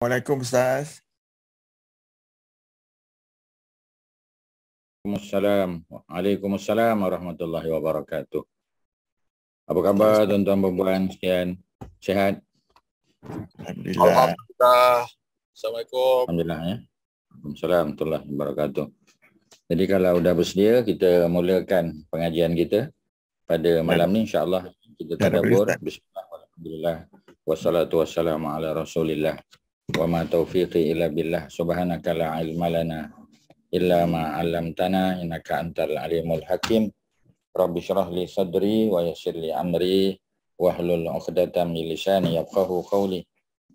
Waalaikumsalam Ustaz. Waalaikumsalam warahmatullahi wabarakatuh. Apa khabar tuan-tuan dan puan sekalian? Sihat? Alhamdulillah. Assalamualaikum. Alhamdulillah ya. Waalaikumsalam warahmatullahi wabarakatuh. Jadi kalau dah bersedia, kita mulakan pengajian kita pada malam ni, insya-Allah kita tadabbur. Bismillah, alhamdulillah, wassalatu wassalamu ala rasulillah, wa ma taufiqi illa billah, subhanaka la ilma lana illa ma 'allamtana innaka antal alimul hakim. Rabbi shrah li sadri wa yassir li amri wahlul 'uqdatam min lisani yafqahu qawli.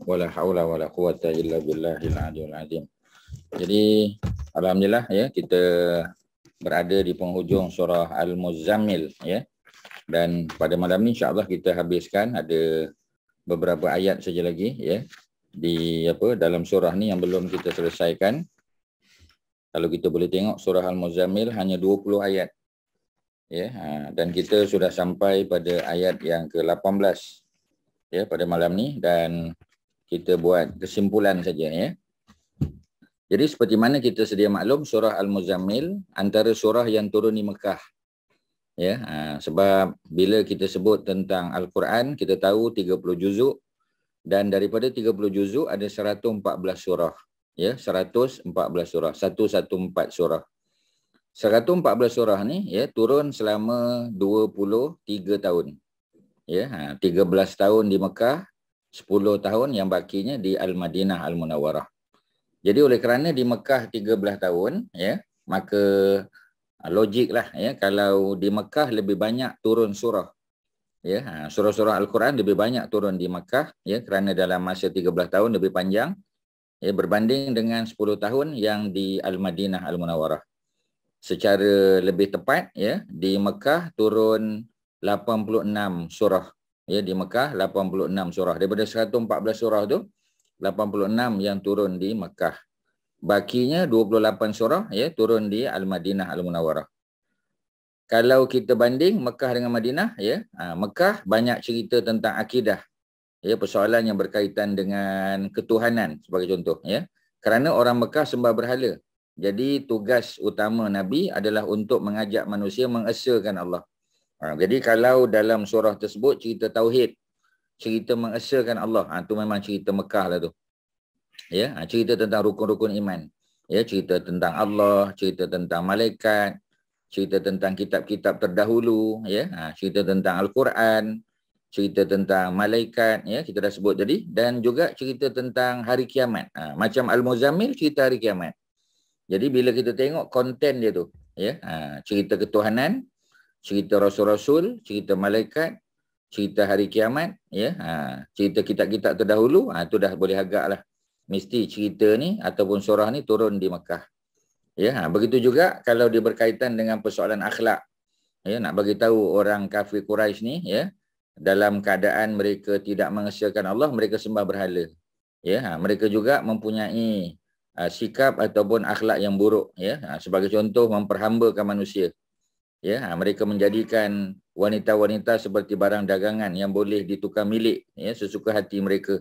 Wala haula wala quwata illa billahil aliyil azim. Jadi alhamdulillah ya, kita berada di penghujung surah Al-Muzammil ya. Dan pada malam ni insya-Allah kita habiskan ada beberapa ayat saja lagi ya di dalam surah ni yang belum kita selesaikan. Kalau kita boleh tengok surah Al-Muzammil hanya 20 ayat. Ya, dan kita sudah sampai pada ayat yang ke-18 ya pada malam ni, dan kita buat kesimpulan saja ya. Jadi seperti mana kita sedia maklum, surah Al-Muzammil antara surah yang turun di Mekah. Ya, sebab bila kita sebut tentang Al-Quran, kita tahu 30 juzuk, dan daripada 30 juzuk ada 114 surah. Ya, 114 surah, 114 surah. 114 surah ni ya turun selama 23 tahun. Ya, 13 tahun di Mekah, 10 tahun yang bakinya di Al-Madinah Al-Munawwarah. Jadi oleh kerana di Mekah 13 tahun ya, maka logiklah ya kalau di Mekah lebih banyak turun surah. Ya, surah-surah Al-Quran lebih banyak turun di Mekah ya, kerana dalam masa 13 tahun lebih panjang ya, berbanding dengan 10 tahun yang di Al-Madinah Al-Munawwarah. Secara lebih tepat ya, di Mekah turun 86 surah. Ya, di Mekah 86 surah. Daripada 114 surah tu 86 yang turun di Mekah. Bakinya 28 surah ya turun di Al-Madinah Al-Munawwarah. Kalau kita banding Mekah dengan Madinah ya, Mekah banyak cerita tentang akidah. Ya, persoalan yang berkaitan dengan ketuhanan sebagai contoh ya. Kerana orang Mekah sembah berhala. Jadi tugas utama Nabi adalah untuk mengajak manusia mengesakan Allah. Jadi kalau dalam surah tersebut cerita tauhid, cerita mengesakan Allah, tu memang cerita Mekah lah tu. Ya, cerita tentang rukun-rukun iman. Ya, cerita tentang Allah, cerita tentang malaikat, cerita tentang kitab-kitab terdahulu, ya, cerita tentang Al-Quran, cerita tentang malaikat, ya, kita dah sebut tadi, dan juga cerita tentang hari kiamat. Macam Al-Muzammil cerita hari kiamat. Jadi bila kita tengok konten dia tu, ya, cerita ketuhanan, cerita rasul-rasul, cerita malaikat, cerita hari kiamat, ya, cerita kitab-kitab terdahulu, tu dah boleh agak lah. Mesti cerita ni ataupun surah ni turun di Mekah. Ya, begitu juga kalau dia berkaitan dengan persoalan akhlak. Ya, nak bagi tahu orang kafir Quraisy ni ya, dalam keadaan mereka tidak mengesahkan Allah, mereka sembah berhala. Ya, mereka juga mempunyai sikap ataupun akhlak yang buruk ya. Sebagai contoh, memperhambakan manusia. Ya, mereka menjadikan wanita-wanita seperti barang dagangan yang boleh ditukar milik ya sesuka hati mereka.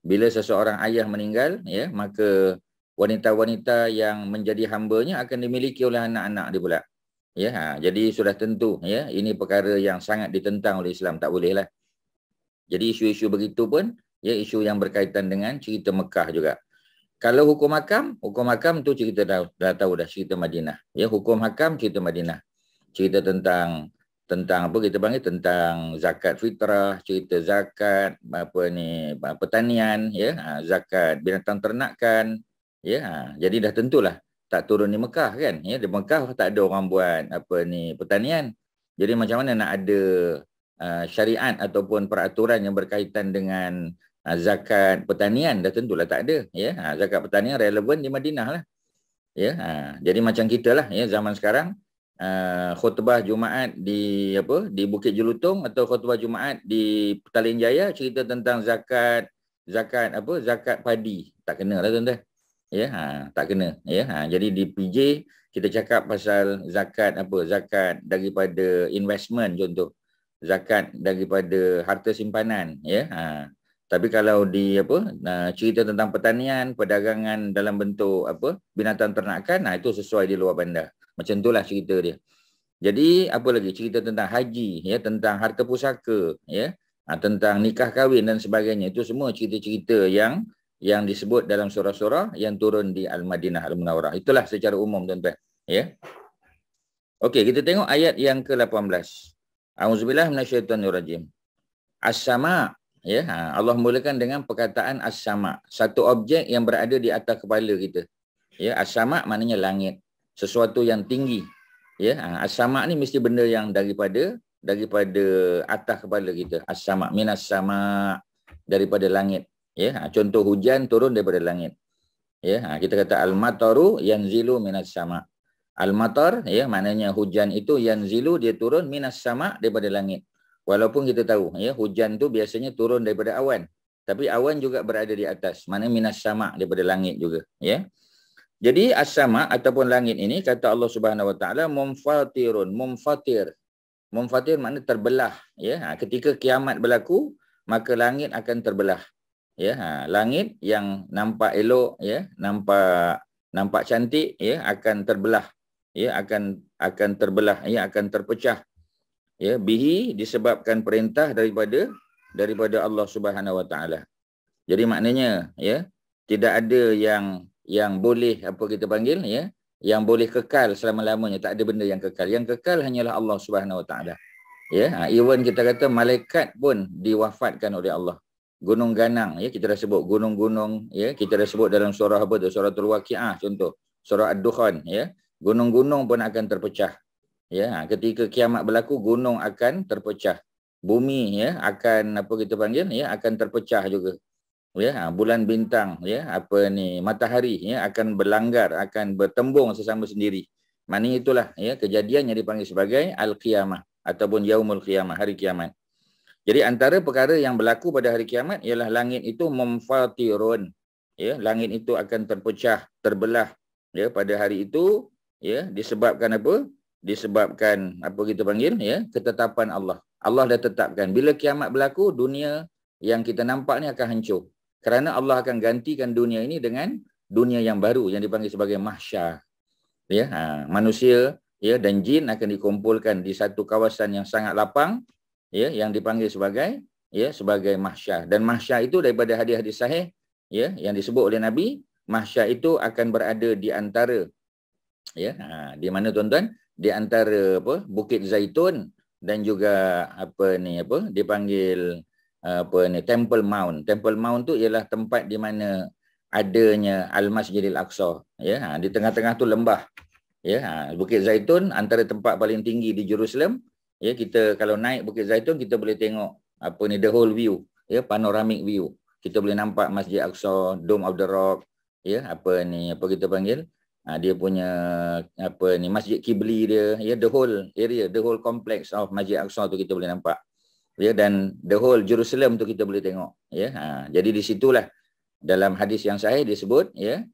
Bila seseorang ayah meninggal ya, maka wanita-wanita yang menjadi hambanya akan dimiliki oleh anak-anak dia pula. Ya, jadi sudah tentu ya, ini perkara yang sangat ditentang oleh Islam, tak boleh lah. Jadi isu-isu begitu pun ya, isu yang berkaitan dengan cerita Mekah juga. Kalau hukum hakam tu cerita dah tahu dah, cerita Madinah. Ya, hukum hakam cerita Madinah. Cerita tentang apa kita panggil, tentang zakat fitrah, cerita zakat pertanian ya, zakat binatang ternakan ya. Jadi dah tentulah tak turun di Mekah kan ya. Di Mekah tak ada orang buat pertanian. Jadi macam mana nak ada syariat ataupun peraturan yang berkaitan dengan zakat pertanian? Dah tentulah tak ada ya. Zakat pertanian relevan di Madinah lah ya. Jadi macam kita lah ya, zaman sekarang khutbah Jumaat di Bukit Jelutong atau khutbah Jumaat di Petaling Jaya cerita tentang zakat padi, tak kena lah tuan-tuan ya. Tak kena ya. Jadi di PJ kita cakap pasal zakat daripada investment, contoh zakat daripada harta simpanan ya. Tapi kalau di cerita tentang pertanian, perdagangan dalam bentuk binatang ternakan, itu sesuai di luar bandar. Macam itulah cerita dia. Jadi apa lagi cerita tentang haji, ya, tentang harta pusaka, ya, tentang nikah kahwin dan sebagainya. Itu semua cerita-cerita yang disebut dalam surah-surah yang turun di Al-Madinah Al-Munawwarah. Itulah secara umum, tuan-tuan, ya. Okey, kita tengok ayat yang ke-18. A'udzubillahi minasyaitonirrajim. As-sama', ya, Allah mulakan dengan perkataan as-sama', satu objek yang berada di atas kepala kita. Ya, as-sama' maknanya langit, sesuatu yang tinggi. Ya, as-sama' ni mesti benda yang daripada atas kepala kita. As-sama', minas sama', daripada langit. Ya, contoh hujan turun daripada langit. Ya, kita kata al-mataru yanzilu minas sama'. Al-matar, ya, maknanya hujan itu yanzilu, dia turun, minas sama', daripada langit. Walaupun kita tahu, ya, hujan tu biasanya turun daripada awan, tapi awan juga berada di atas. Maknanya minas sama', daripada langit juga, ya. Jadi as-sama' ataupun langit ini kata Allah Subhanahu Wa Taala mumfatirun, mumfatir. Mumfatir makna terbelah, ya. Ketika kiamat berlaku, maka langit akan terbelah. Ya, langit yang nampak elok, ya, nampak cantik, ya, akan terbelah. Ya, akan terbelah, ya, akan terpecah. Ya, bihi disebabkan perintah daripada Allah Subhanahu Wa Taala. Jadi maknanya, ya, tidak ada yang boleh kita panggil, ya, yang boleh kekal selama-lamanya. Tak ada benda yang kekal. Yang kekal hanyalah Allah Subhanahu Wa Taala. Ya, even kita kata malaikat pun diwafatkan oleh Allah. Gunung ganang, ya, kita dah sebut gunung-gunung, ya, kita dah sebut dalam surah Suratul Waqiah contoh, surah Ad-Dukhan, ya. Gunung-gunung pun akan terpecah. Ya, ketika kiamat berlaku, gunung akan terpecah. Bumi, ya, akan kita panggil, ya, akan terpecah juga. Ya, bulan bintang, ya, matahari, ya, akan berlanggar, akan bertembung sesama sendiri. Maknanya itulah, ya, kejadian yang dipanggil sebagai al-qiyamah ataupun yaumul qiyamah, hari kiamat. Jadi antara perkara yang berlaku pada hari kiamat ialah langit itu mumfatirun. Ya, langit itu akan terpecah, terbelah, ya, pada hari itu, ya, disebabkan apa? Disebabkan kita panggil, ya, ketetapan Allah. Allah dah tetapkan bila kiamat berlaku, dunia yang kita nampak ni akan hancur. Kerana Allah akan gantikan dunia ini dengan dunia yang baru yang dipanggil sebagai mahsyar. Ya, manusia, ya, dan jin akan dikumpulkan di satu kawasan yang sangat lapang, ya, yang dipanggil sebagai, ya, sebagai mahsyar. Dan mahsyar itu daripada hadis-hadis sahih, ya, yang disebut oleh Nabi, mahsyar itu akan berada di antara, ya, di mana, tuan-tuan? Di antara Bukit Zaitun dan juga dipanggil Temple Mount. Temple Mount tu ialah tempat di mana adanya Al-Masjidil Aqsa, ya. Di tengah-tengah tu lembah, ya. Bukit Zaitun antara tempat paling tinggi di Jerusalem. Ya, kita kalau naik Bukit Zaitun, kita boleh tengok the whole view, ya, panoramic view. Kita boleh nampak Masjid Aqsa, Dome of the Rock, ya, kita panggil, dia punya Masjid Qibli dia, ya, the whole area, the whole complex of Masjid Aqsa tu kita boleh nampak. Ya, dan the whole Jerusalem tu kita boleh tengok, ya. Jadi di situlah dalam hadis yang sahih disebut, ya,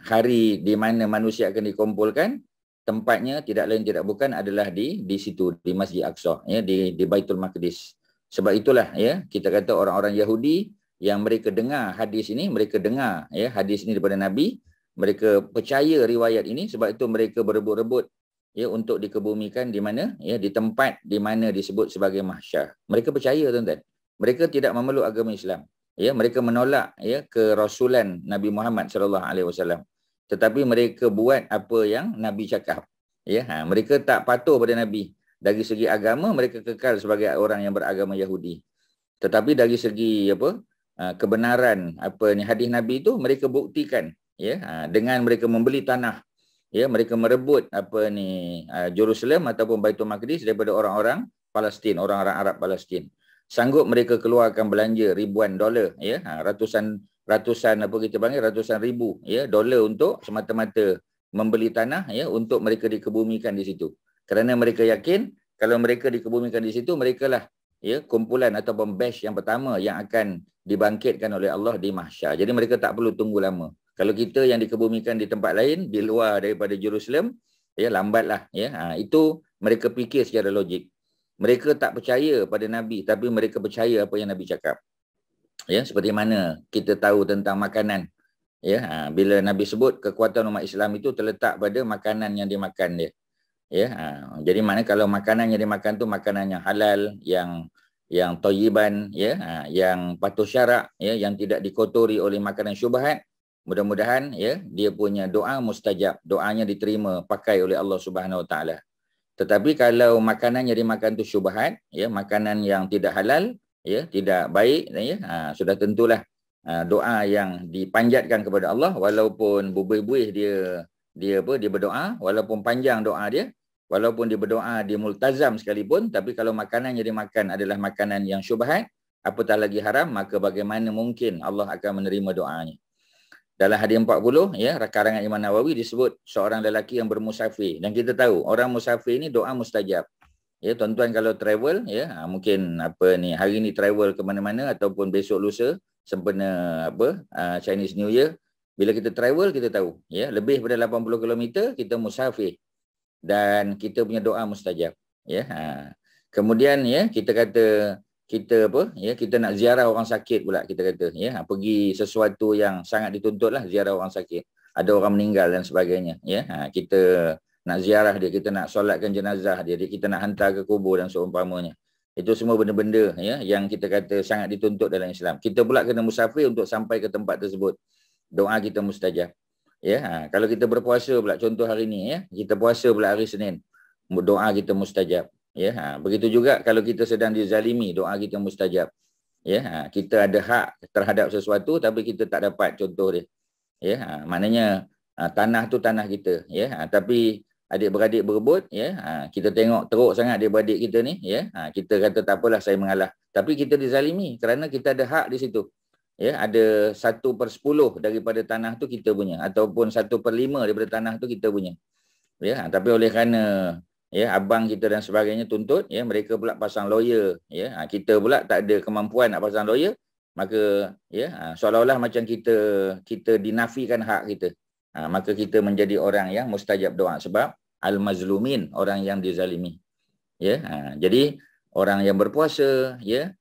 hari di mana manusia akan dikumpulkan, tempatnya tidak lain tidak bukan adalah di situ, di Masjid Aqsa, ya, di Baitul Maqdis. Sebab itulah, ya, kita kata orang-orang Yahudi yang mereka dengar hadis ini, mereka dengar, ya, hadis ini daripada Nabi, mereka percaya riwayat ini, sebab itu mereka berebut-rebut, ya, untuk dikebumikan di mana, ya, di tempat di mana disebut sebagai mahsyar. Mereka percaya, tuan-tuan. Mereka tidak memeluk agama Islam. Ya, mereka menolak, ya, kerasulan Nabi Muhammad SAW. Tetapi mereka buat apa yang Nabi cakap. Ya, mereka tak patuh pada Nabi. Dari segi agama, mereka kekal sebagai orang yang beragama Yahudi. Tetapi dari segi kebenaran hadis Nabi itu, mereka buktikan, ya, dengan mereka membeli tanah. Ya, mereka merebut Jerusalem ataupun Baitul Maqdis daripada orang-orang Palestin, orang-orang Arab Palestin. Sanggup mereka keluarkan belanja ribuan dolar, ya, ratusan ratusan ribu, ya, dolar untuk semata-mata membeli tanah, ya, untuk mereka dikebumikan di situ. Kerana mereka yakin kalau mereka dikebumikan di situ, merekalah, ya, kumpulan ataupun batch yang pertama yang akan dibangkitkan oleh Allah di mahsyar. Jadi mereka tak perlu tunggu lama. Kalau kita yang dikebumikan di tempat lain, di luar daripada Jerusalem, ya, lambatlah, ya. Itu mereka fikir secara logik. Mereka tak percaya pada Nabi, tapi mereka percaya apa yang Nabi cakap. Ya, seperti mana kita tahu tentang makanan. Ya, bila Nabi sebut kekuatan umat Islam itu terletak pada makanan yang dimakan dia. Ya, jadi mana kalau makanan yang dimakan tu makanan yang halal, yang thayyiban, ya, yang patuh syarak, ya, yang tidak dikotori oleh makanan syubhat, mudah-mudahan ya dia punya doa mustajab, doanya diterima pakai oleh Allah Subhanahu Wa Taala. Tetapi kalau makanan yang dimakan tu syubhat, ya, makanan yang tidak halal, ya, tidak baik, ya, sudah tentulah doa yang dipanjatkan kepada Allah, walaupun buih-buih dia berdoa, walaupun panjang doa dia, walaupun dia berdoa dia multazam sekalipun, tapi kalau makanan yang dimakan adalah makanan yang syubhat, apatah lagi haram, maka bagaimana mungkin Allah akan menerima doanya. Dalam hadis 40, ya, karangan Imam Nawawi disebut seorang lelaki yang bermusafir, dan kita tahu orang musafir ni doa mustajab. Ya, tuan-tuan kalau travel, ya, mungkin hari ni travel ke mana-mana ataupun besok lusa sempena Chinese New Year, bila kita travel kita tahu, ya, lebih daripada 80 km kita musafir dan kita punya doa mustajab, ya. Kemudian, ya, kita kata kita kita nak ziarah orang sakit pula, kita kata, ya, pergi sesuatu yang sangat dituntutlah, ziarah orang sakit, ada orang meninggal dan sebagainya, ya. Kita nak ziarah dia, kita nak solatkan jenazah dia, kita nak hantar ke kubur dan seumpamanya. Itu semua benda-benda, ya, yang kita kata sangat dituntut dalam Islam. Kita pula kena musafir untuk sampai ke tempat tersebut. Doa kita mustajab. Ya, kalau kita berpuasa pula, contoh hari ni, ya, kita puasa pula hari Senin, doa kita mustajab. Ya, begitu juga kalau kita sedang dizalimi, doa kita mustajab. Ya, kita ada hak terhadap sesuatu tapi kita tak dapat, contoh dia. Ya, maknanya tanah tu tanah kita, ya, tapi adik-beradik berebut, ya, kita tengok teruk sangat adik-beradik kita ni, ya, kita kata tak apalah, saya mengalah, tapi kita dizalimi kerana kita ada hak di situ. Ya, ada 1/10 daripada tanah tu kita punya, ataupun 1/5 daripada tanah tu kita punya. Ya, tapi oleh kerana, ya, abang kita dan sebagainya tuntut, ya, mereka pula pasang lawyer, ya, kita pula tak ada kemampuan nak pasang lawyer, maka, ya, seolah-olah macam kita dinafikan hak kita. Maka kita menjadi orang yang mustajab doa, sebab al-mazlumin, orang yang dizalimi. Ya, jadi orang yang berpuasa, ya,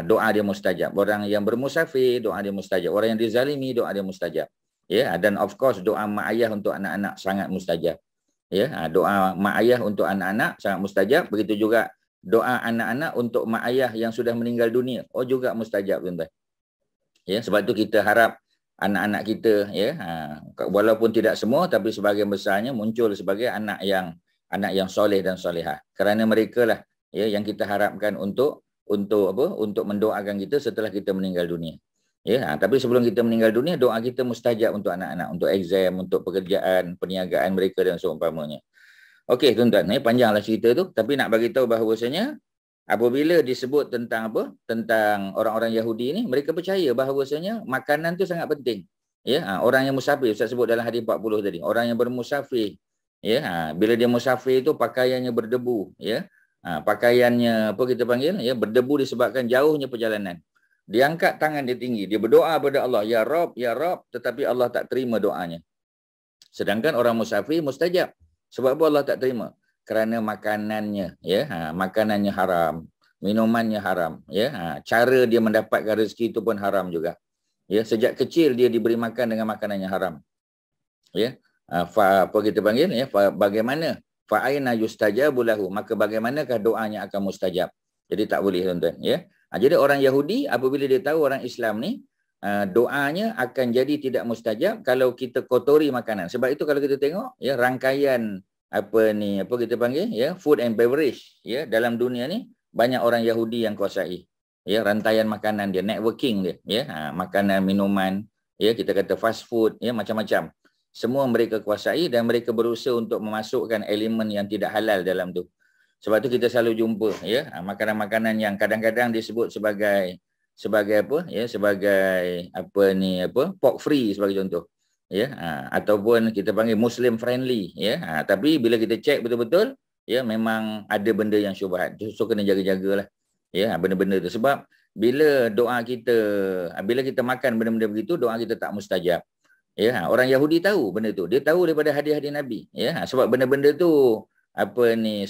doa dia mustajab. Orang yang bermusafir, doa dia mustajab. Orang yang dizalimi, doa dia mustajab. Ya, dan of course doa mak ayah untuk anak-anak sangat mustajab. Ya, doa mak ayah untuk anak-anak sangat mustajab. Begitu juga doa anak-anak untuk mak ayah yang sudah meninggal dunia, juga mustajab, tuan-tuan. Ya, sebab tu kita harap anak-anak kita, ya, walaupun tidak semua tapi sebahagian besarnya muncul sebagai anak yang soleh dan solehah. Kerana mereka lah, ya, yang kita harapkan untuk mendoakan kita setelah kita meninggal dunia. Ya, tapi sebelum kita meninggal dunia, doa kita mustajab untuk anak-anak, untuk exam, untuk pekerjaan, perniagaan mereka dan seumpamanya. Okey, tuan-tuan, panjanglah cerita tu, tapi nak bagi tahu bahawasanya apabila disebut tentang tentang orang-orang Yahudi ni, mereka percaya bahawasanya makanan tu sangat penting. Ya, orang yang musafir, Ustaz sebut dalam hadis 40 tadi, orang yang bermusafir, ya, bila dia musafir tu pakaiannya berdebu, ya. Pakaiannya kita panggil, ya, berdebu disebabkan jauhnya perjalanan. Dia angkat tangan dia tinggi, dia berdoa kepada Allah, ya Rabb, ya Rabb, tetapi Allah tak terima doanya. Sedangkan orang musafir mustajab. Sebab apa Allah tak terima? Kerana makanannya, ya, makanannya haram, minumannya haram, ya, cara dia mendapatkan rezeki itu pun haram juga. Ya, sejak kecil dia diberi makan dengan makanan yang haram. Ya, kita panggil, ya, bagaimana? Fa aina yustajabu lahu, maka bagaimanakah doanya akan mustajab? Jadi tak boleh, tuan-tuan, ya. Jadi orang Yahudi apabila dia tahu orang Islam ni, doanya akan jadi tidak mustajab kalau kita kotori makanan. Sebab itu kalau kita tengok, ya, rangkaian kita panggil, ya, food and beverage, ya, dalam dunia ni banyak orang Yahudi yang kuasai, ya, rantaian makanan dia, networking dia, ya, makanan, minuman, ya, kita kata fast food, ya, macam-macam. Semua mereka kuasai dan mereka berusaha untuk memasukkan elemen yang tidak halal dalam tu. Sebab tu kita selalu jumpa, ya, makanan-makanan yang kadang-kadang disebut sebagai pork free sebagai contoh, ya, ataupun kita panggil Muslim friendly, ya, tapi bila kita cek betul-betul, ya, memang ada benda yang syubhat. So kena jaga-jagalah, ya, benda-benda tu. Sebab bila kita makan benda-benda begitu, doa kita tak mustajab. Ya, orang Yahudi tahu benda tu. Dia tahu daripada hadis-hadis Nabi, ya, sebab benda-benda tu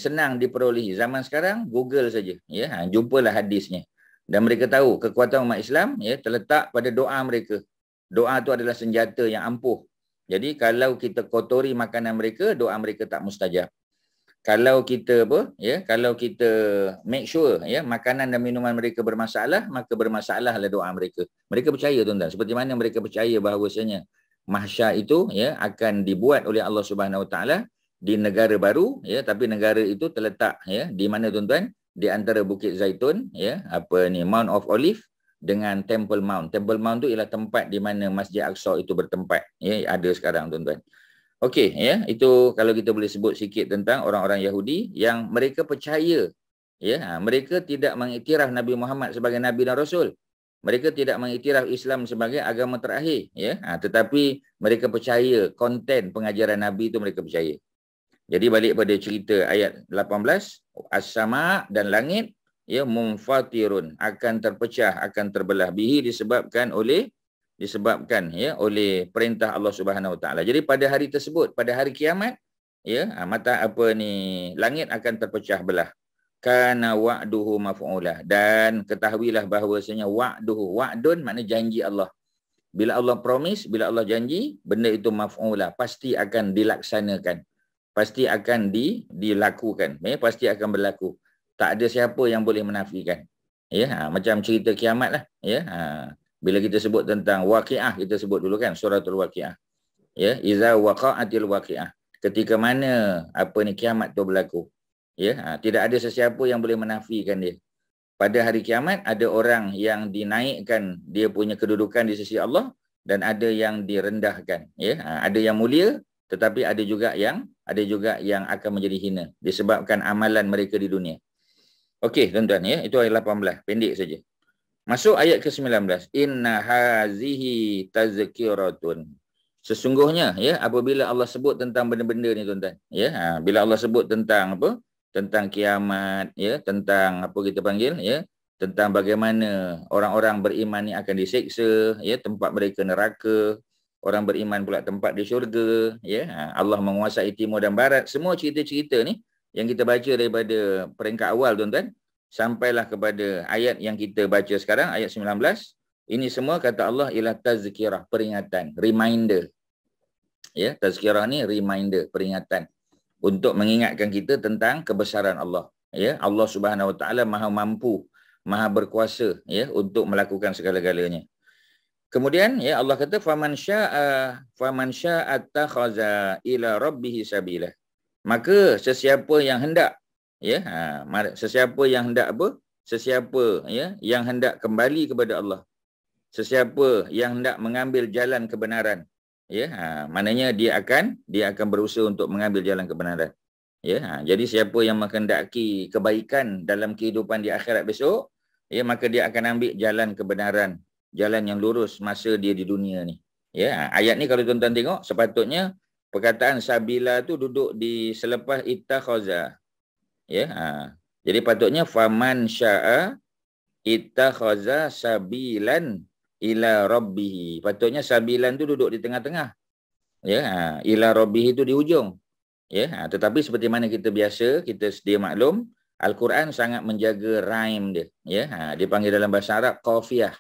senang diperolehi. Zaman sekarang Google saja, ya, jumpalah hadisnya. Dan mereka tahu kekuatan umat Islam terletak pada doa mereka. Doa tu adalah senjata yang ampuh. Jadi kalau kita kotori makanan mereka, doa mereka tak mustajab. Kalau kita kalau kita make sure makanan dan minuman mereka bermasalah, maka bermasalahlah doa mereka. Mereka percaya tuan-tuan, seperti mana mereka percaya bahawasanya mahsyar itu akan dibuat oleh Allah Subhanahu Wa Taala di negara baru, tapi negara itu terletak di mana tuan-tuan? Di antara Bukit Zaitun, Mount of Olive dengan Temple Mount. Temple Mount tu ialah tempat di mana Masjid Aqsa itu bertempat, ada sekarang tuan-tuan. Okey, itu kalau kita boleh sebut sikit tentang orang-orang Yahudi yang mereka percaya, mereka tidak mengiktiraf Nabi Muhammad sebagai Nabi dan Rasul. Mereka tidak mengiktiraf Islam sebagai agama terakhir, tetapi mereka percaya konten pengajaran Nabi itu mereka percaya. Jadi balik pada cerita ayat 18, as-sama' dan langit munfatirun, akan terpecah, akan terbelah, bihi disebabkan oleh perintah Allah Subhanahu Wa Taala. Jadi pada hari tersebut, pada hari kiamat, langit akan terpecah belah. Kana wa'duhu maf'ula, dan ketahuilah bahawasanya wa'dun makna janji Allah. Bila Allah promise, bila Allah janji, benda itu maf'ula, pasti akan dilaksanakan. Pasti akan dilakukan, pasti akan berlaku. Tak ada siapa yang boleh menafikan. Macam cerita kiamat lah. Bila kita sebut tentang waqiah, kita sebut dulu kan suratul waqiah. Iza waqa'atil waqiah. Ketika mana kiamat tu berlaku. Tidak ada sesiapa yang boleh menafikan dia. Pada hari kiamat ada orang yang dinaikkan dia punya kedudukan di sisi Allah, dan ada yang direndahkan. Ada yang mulia, tetapi ada juga yang akan menjadi hina disebabkan amalan mereka di dunia. Okey tuan-tuan, itu ayat 18, pendek saja. Masuk ayat ke-19. Inna hazihi tazkiratun. Sesungguhnya apabila Allah sebut tentang benda-benda ni tuan-tuan, bila Allah sebut tentang tentang kiamat, tentang kita panggil, tentang bagaimana orang-orang beriman ni akan diseksa, tempat mereka neraka. Orang beriman pula tempat di syurga, Allah menguasai timur dan barat. Semua cerita-cerita ni yang kita baca daripada peringkat awal tuan-tuan, sampailah kepada ayat yang kita baca sekarang, ayat 19. Ini semua kata Allah ialah tazkirah, peringatan, reminder. Tazkirah ni reminder, peringatan untuk mengingatkan kita tentang kebesaran Allah. Allah Subhanahu Wa Taala Maha mampu, Maha berkuasa untuk melakukan segala-galanya. Kemudian Allah kata faman syaa'a attakhadha ila rabbih sabila. Maka sesiapa yang hendak sesiapa yang hendak kembali kepada Allah, sesiapa yang hendak mengambil jalan kebenaran, maknanya dia akan berusaha untuk mengambil jalan kebenaran. Jadi siapa yang menghendaki kebaikan dalam kehidupan di akhirat besok, maka dia akan ambil jalan kebenaran, jalan yang lurus masa dia di dunia ni. Ayat ni kalau tuan-tuan tengok, sepatutnya perkataan sabila tu duduk di selepas ittakhaza. Jadi patutnya faman syaa ittakhaza sabilan ila rabbih. Patutnya sabilan tu duduk di tengah-tengah. Ila rabbih itu di hujung. Tetapi seperti mana kita biasa, kita sedia maklum, Al-Quran sangat menjaga rhyme dia. Dipanggil dalam bahasa Arab qafiyah.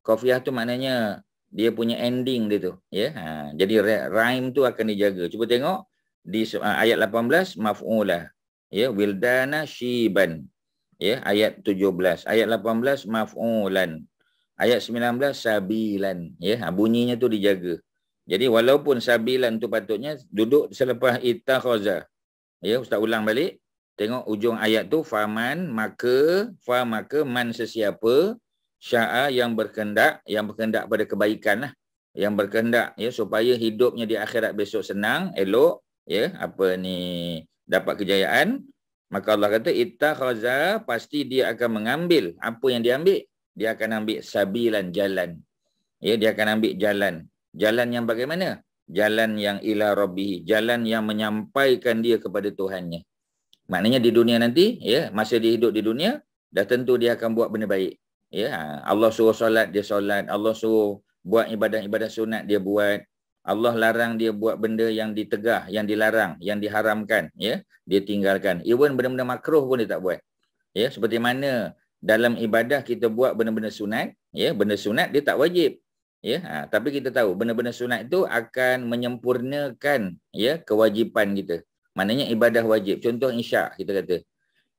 Qafiyah tu maknanya dia punya ending dia tu. Jadi rhyme tu akan dijaga. Cuba tengok di ayat 18 maf'ulah. Wildana syiban. Ayat 17. Ayat 18 maf'ulan. Ayat 19 sabilan. Bunyinya tu dijaga. Jadi walaupun sabilan tu patutnya duduk selepas ittakhaza. Ustaz ulang balik. Tengok ujung ayat tu, faman maka man sesiapa syaa yang berkehendak pada kebaikan lah, yang berkehendak supaya hidupnya di akhirat besok senang, elok, dapat kejayaan, maka Allah kata ittakhaza, pasti dia akan mengambil apa yang dia ambil, dia akan ambil sabilan, jalan. Dia akan ambil jalan yang bagaimana? Jalan yang ila rabbih, jalan yang menyampaikan dia kepada Tuhannya. Maknanya di dunia nanti, masa dia hidup di dunia, dah tentu dia akan buat benda baik. Allah suruh solat, dia solat. Allah suruh buat ibadah-ibadah sunat, dia buat. Allah larang dia buat benda yang ditegah, yang dilarang, yang diharamkan, dia tinggalkan. Even benda-benda makruh pun dia tak buat. Seperti mana dalam ibadah kita buat benda-benda sunat, ya, benda sunat dia tak wajib. Ya, tapi kita tahu benda-benda sunat itu akan menyempurnakan, ya, kewajipan kita. Maknanya ibadah wajib. Contoh isyak, kita kata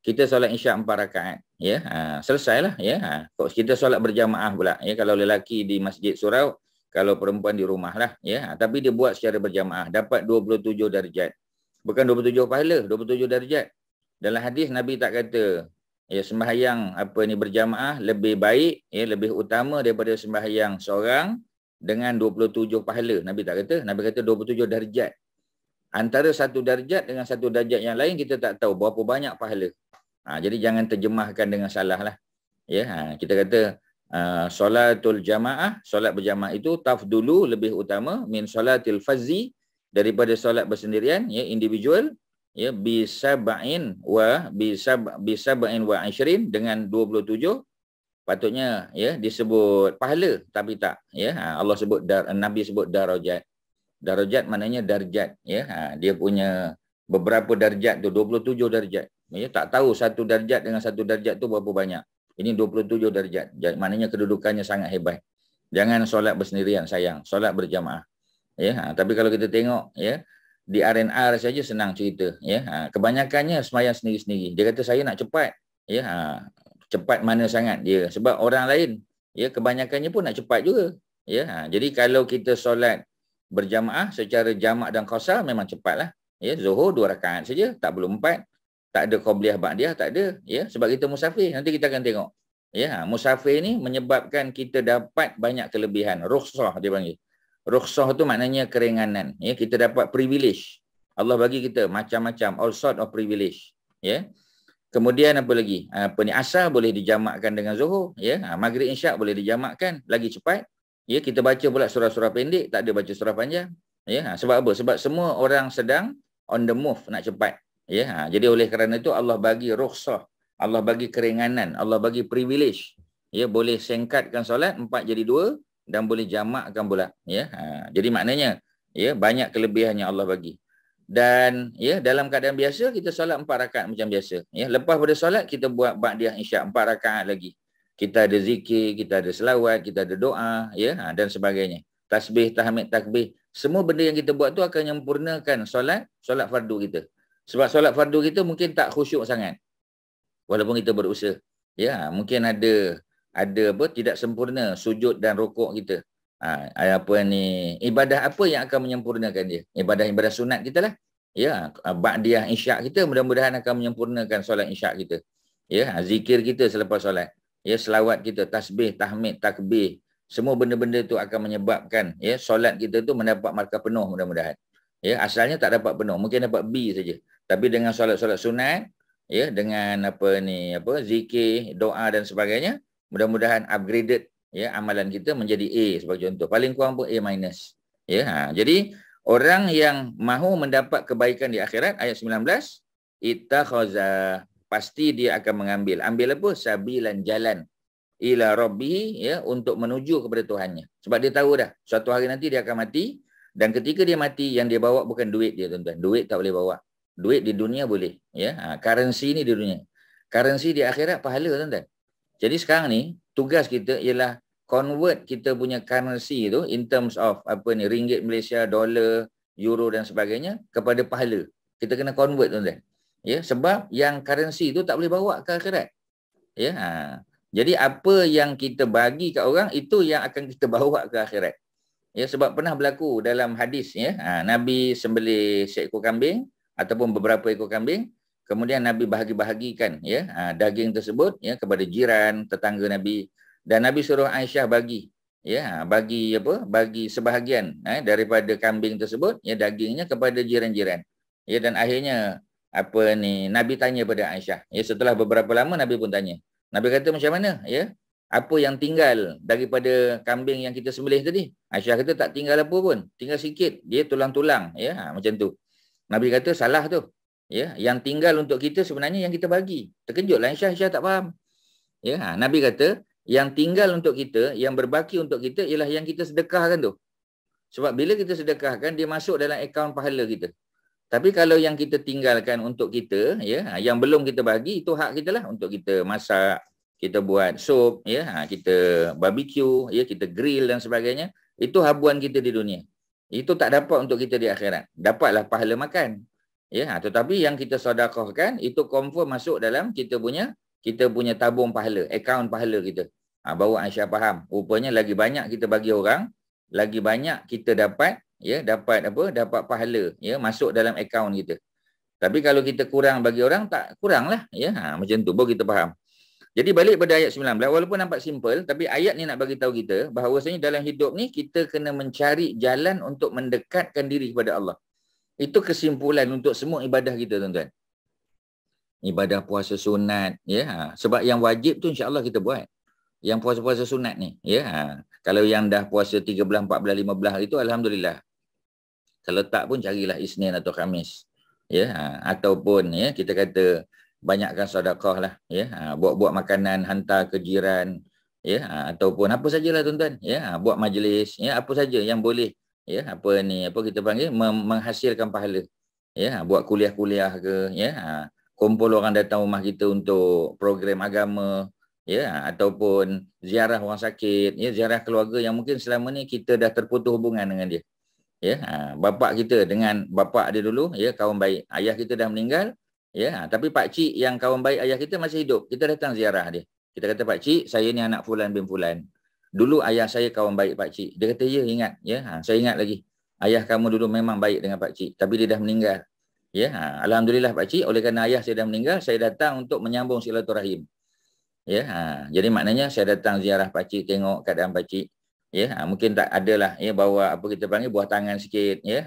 kita solat isyak 4 rakaat, ya, selesailah, ya. Kita solat berjamaah pula, ya, kalau lelaki di masjid surau, kalau perempuan di rumah lah, ya. Tapi dia buat secara berjamaah, dapat 27 darjat. Bukan 27 pahala, 27 darjat. Dalam hadis Nabi tak kata, ya, sembahyang berjamaah lebih baik, ya, lebih utama daripada sembahyang seorang dengan 27 pahala. Nabi tak kata. Nabi kata 27 darjat. Antara satu darjat dengan satu darjat yang lain kita tak tahu berapa banyak pahala. Jadi jangan terjemahkan dengan salah lah. Ya, kita kata solatul jamaah, solat berjamaah itu tafdulu, lebih utama, min solatil fazzi, daripada solat bersendirian, ya, individual, ya, bisab'in wa ashrin, dengan 27, patutnya, ya, disebut pahala, tapi tak, ya. Allah sebut Nabi sebut darajat. Darajat maknanya darjat, ya. Dia punya beberapa darjat tu, 27 darjat. Ya, tak tahu satu darjat dengan satu darjat tu berapa banyak. Ini 27 darjat. Maknanya kedudukannya sangat hebat. Jangan solat bersendirian, sayang. Solat berjamaah. Ya, tapi kalau kita tengok, ya, di R&R saja senang cerita, ya. Kebanyakannya sembahyang sendiri-sendiri. Dia kata saya nak cepat, ya. Cepat mana sangat dia, sebab orang lain, ya, kebanyakannya pun nak cepat juga, ya. Jadi kalau kita solat berjamaah secara jamak dan qasar memang cepatlah, ya. Zuhur 2 rakaat saja, tak perlu 4. Tak ada qabliyah ba'diyah, tak ada, ya, sebab kita musafir. Nanti kita akan tengok, ya. Musafir ni menyebabkan kita dapat banyak kelebihan. Rukhsah dia panggil. Rukhsah tu maknanya keringanan, ya. Kita dapat privilege. Allah bagi kita macam-macam, all sort of privilege, ya. Kemudian apa lagi? Asar boleh dijamakkan dengan zuhur, ya. Maghrib isyak boleh dijamakkan lagi cepat, ya. Kita baca pula surah-surah pendek, tak ada baca surah panjang, ya. Sebab apa? Sebab semua orang sedang on the move, nak cepat, ya. Jadi oleh kerana itu Allah bagi rukhsah, Allah bagi keringanan, Allah bagi privilege, ya. Boleh singkatkan solat 4 jadi 2 dan boleh jamakkan pula, ya. Jadi maknanya, ya, banyak kelebihannya Allah bagi. Dan, ya, dalam keadaan biasa kita solat 4 rakaat macam biasa, ya. Lepas pada solat kita buat ba'diyah isyak 4 rakaat lagi. Kita ada zikir, kita ada selawat, kita ada doa, ya, dan sebagainya. Tasbih, tahmid, takbir, semua benda yang kita buat tu akan menyempurnakan solat fardu kita. Sebab solat fardu kita mungkin tak khusyuk sangat, walaupun kita berusaha, ya. Mungkin ada tidak sempurna sujud dan rukuk kita. Ibadah apa yang akan menyempurnakan dia? Ibadah sunat kita lah, ya. Ba'diyah isyak kita mudah-mudahan akan menyempurnakan solat isyak kita, ya. Zikir kita selepas solat, ya, selawat kita, tasbih, tahmid, takbir, semua benda-benda tu akan menyebabkan, ya, solat kita tu mendapat markah penuh mudah-mudahan, ya. Asalnya tak dapat penuh, mungkin dapat B saja, tapi dengan solat-solat sunat, ya, dengan zikir, doa dan sebagainya, mudah-mudahan upgraded, ya, amalan kita menjadi A sebagai contoh. Paling kurang pun A-, ya. Jadi orang yang mahu mendapat kebaikan di akhirat, ayat 19, ittakhaza, pasti dia akan mengambil. Ambil apa? Sabilan, jalan, ila rabbihi, ya, untuk menuju kepada Tuhannya. Sebab dia tahu dah suatu hari nanti dia akan mati, dan ketika dia mati yang dia bawa bukan duit dia, tuan-tuan. Duit tak boleh bawa. Duit di dunia boleh, ya. Currency ni di dunia. Currency di akhirat pahala, tuan-tuan. Jadi sekarang ni tugas kita ialah convert kita punya currency tu in terms of ringgit Malaysia, dolar, euro dan sebagainya kepada pahala. Kita kena convert, tuan-tuan. Ya, sebab yang currency tu tak boleh bawa ke akhirat. Ya. Jadi apa yang kita bagi kat orang itu yang akan kita bawa ke akhirat. Ya, sebab pernah berlaku dalam hadis, ya. Nabi sembelih seekor kambing ataupun beberapa ekor kambing. Kemudian Nabi bahagi-bahagikan, ya, daging tersebut, ya, kepada jiran, tetangga Nabi, dan Nabi suruh Aisyah bagi, ya, bagi sebahagian, daripada kambing tersebut, ya, dagingnya kepada jiran-jiran, ya. Dan akhirnya Nabi tanya pada Aisyah, ya, setelah beberapa lama Nabi pun tanya. Nabi kata macam mana, ya, apa yang tinggal daripada kambing yang kita sembelih tadi? Aisyah kata tak tinggal apa pun, tinggal sikit, dia tulang-tulang, ya, macam tu. Nabi kata salah tu. Ya, yang tinggal untuk kita sebenarnya yang kita bagi. Terkejutlah Aisyah tak faham. Ya, Nabi kata yang tinggal untuk kita, yang berbaki untuk kita ialah yang kita sedekahkan tu. Sebab bila kita sedekahkan dia masuk dalam akaun pahala kita. Tapi kalau yang kita tinggalkan untuk kita, ya, yang belum kita bagi, itu hak kita lah, untuk kita masak, kita buat sup, ya, kita barbecue, ya, kita grill dan sebagainya. Itu habuan kita di dunia. Itu tak dapat untuk kita di akhirat. Dapatlah pahala makan. Ya, tetapi yang kita sedekahkan itu confirm masuk dalam kita punya tabung pahala, akaun pahala kita. Baru Aisyah faham. Rupanya lagi banyak kita bagi orang, lagi banyak kita dapat, ya, dapat pahala, ya, masuk dalam akaun kita. Tapi kalau kita kurang bagi orang, tak kuranglah, ya. Macam tu baru kita faham. Jadi balik pada ayat 19, walaupun nampak simple, tapi ayat ni nak bagi tahu kita bahawasanya dalam hidup ni kita kena mencari jalan untuk mendekatkan diri kepada Allah. Itu kesimpulan untuk semua ibadah kita, tuan-tuan. Ibadah puasa sunat, ya. Sebab yang wajib tu insya-Allah kita buat. Yang puasa-puasa sunat ni, ya. Kalau yang dah puasa 13, 14, 15 itu alhamdulillah. Kalau tak pun carilah Isnin atau Khamis. Ya, ataupun, ya, kita kata banyakkan sedekah lah, ya. Buat-buat makanan hantar ke jiran, ya, ataupun apa sajalah, tuan-tuan, ya. Buat majlis, ya, apa saja yang boleh, ya, apa kita panggil menghasilkan pahala, ya. Buat kuliah-kuliah ke, ya, kumpul orang datang rumah kita untuk program agama, ya, ataupun ziarah orang sakit, ya, ziarah keluarga yang mungkin selama ni kita dah terputus hubungan dengan dia, ya. Bapa kita dengan bapa dia dulu, ya, kawan baik, ayah kita dah meninggal, ya, tapi pak cik yang kawan baik ayah kita masih hidup, kita datang ziarah dia, kita kata, pak cik, saya ni anak fulan bin fulan. Dulu ayah saya kawan baik pak cik. Dia kata, ya, ingat, ya, saya ingat lagi. Ayah kamu dulu memang baik dengan pak cik, tapi dia dah meninggal. Ya, alhamdulillah pak cik, oleh kerana ayah saya dah meninggal, saya datang untuk menyambung silaturahim. Ya, jadi maknanya saya datang ziarah pak cik, tengok keadaan pak cik. Ya, mungkin tak adalah, ya, bawa apa kita panggil buah tangan sikit, ya.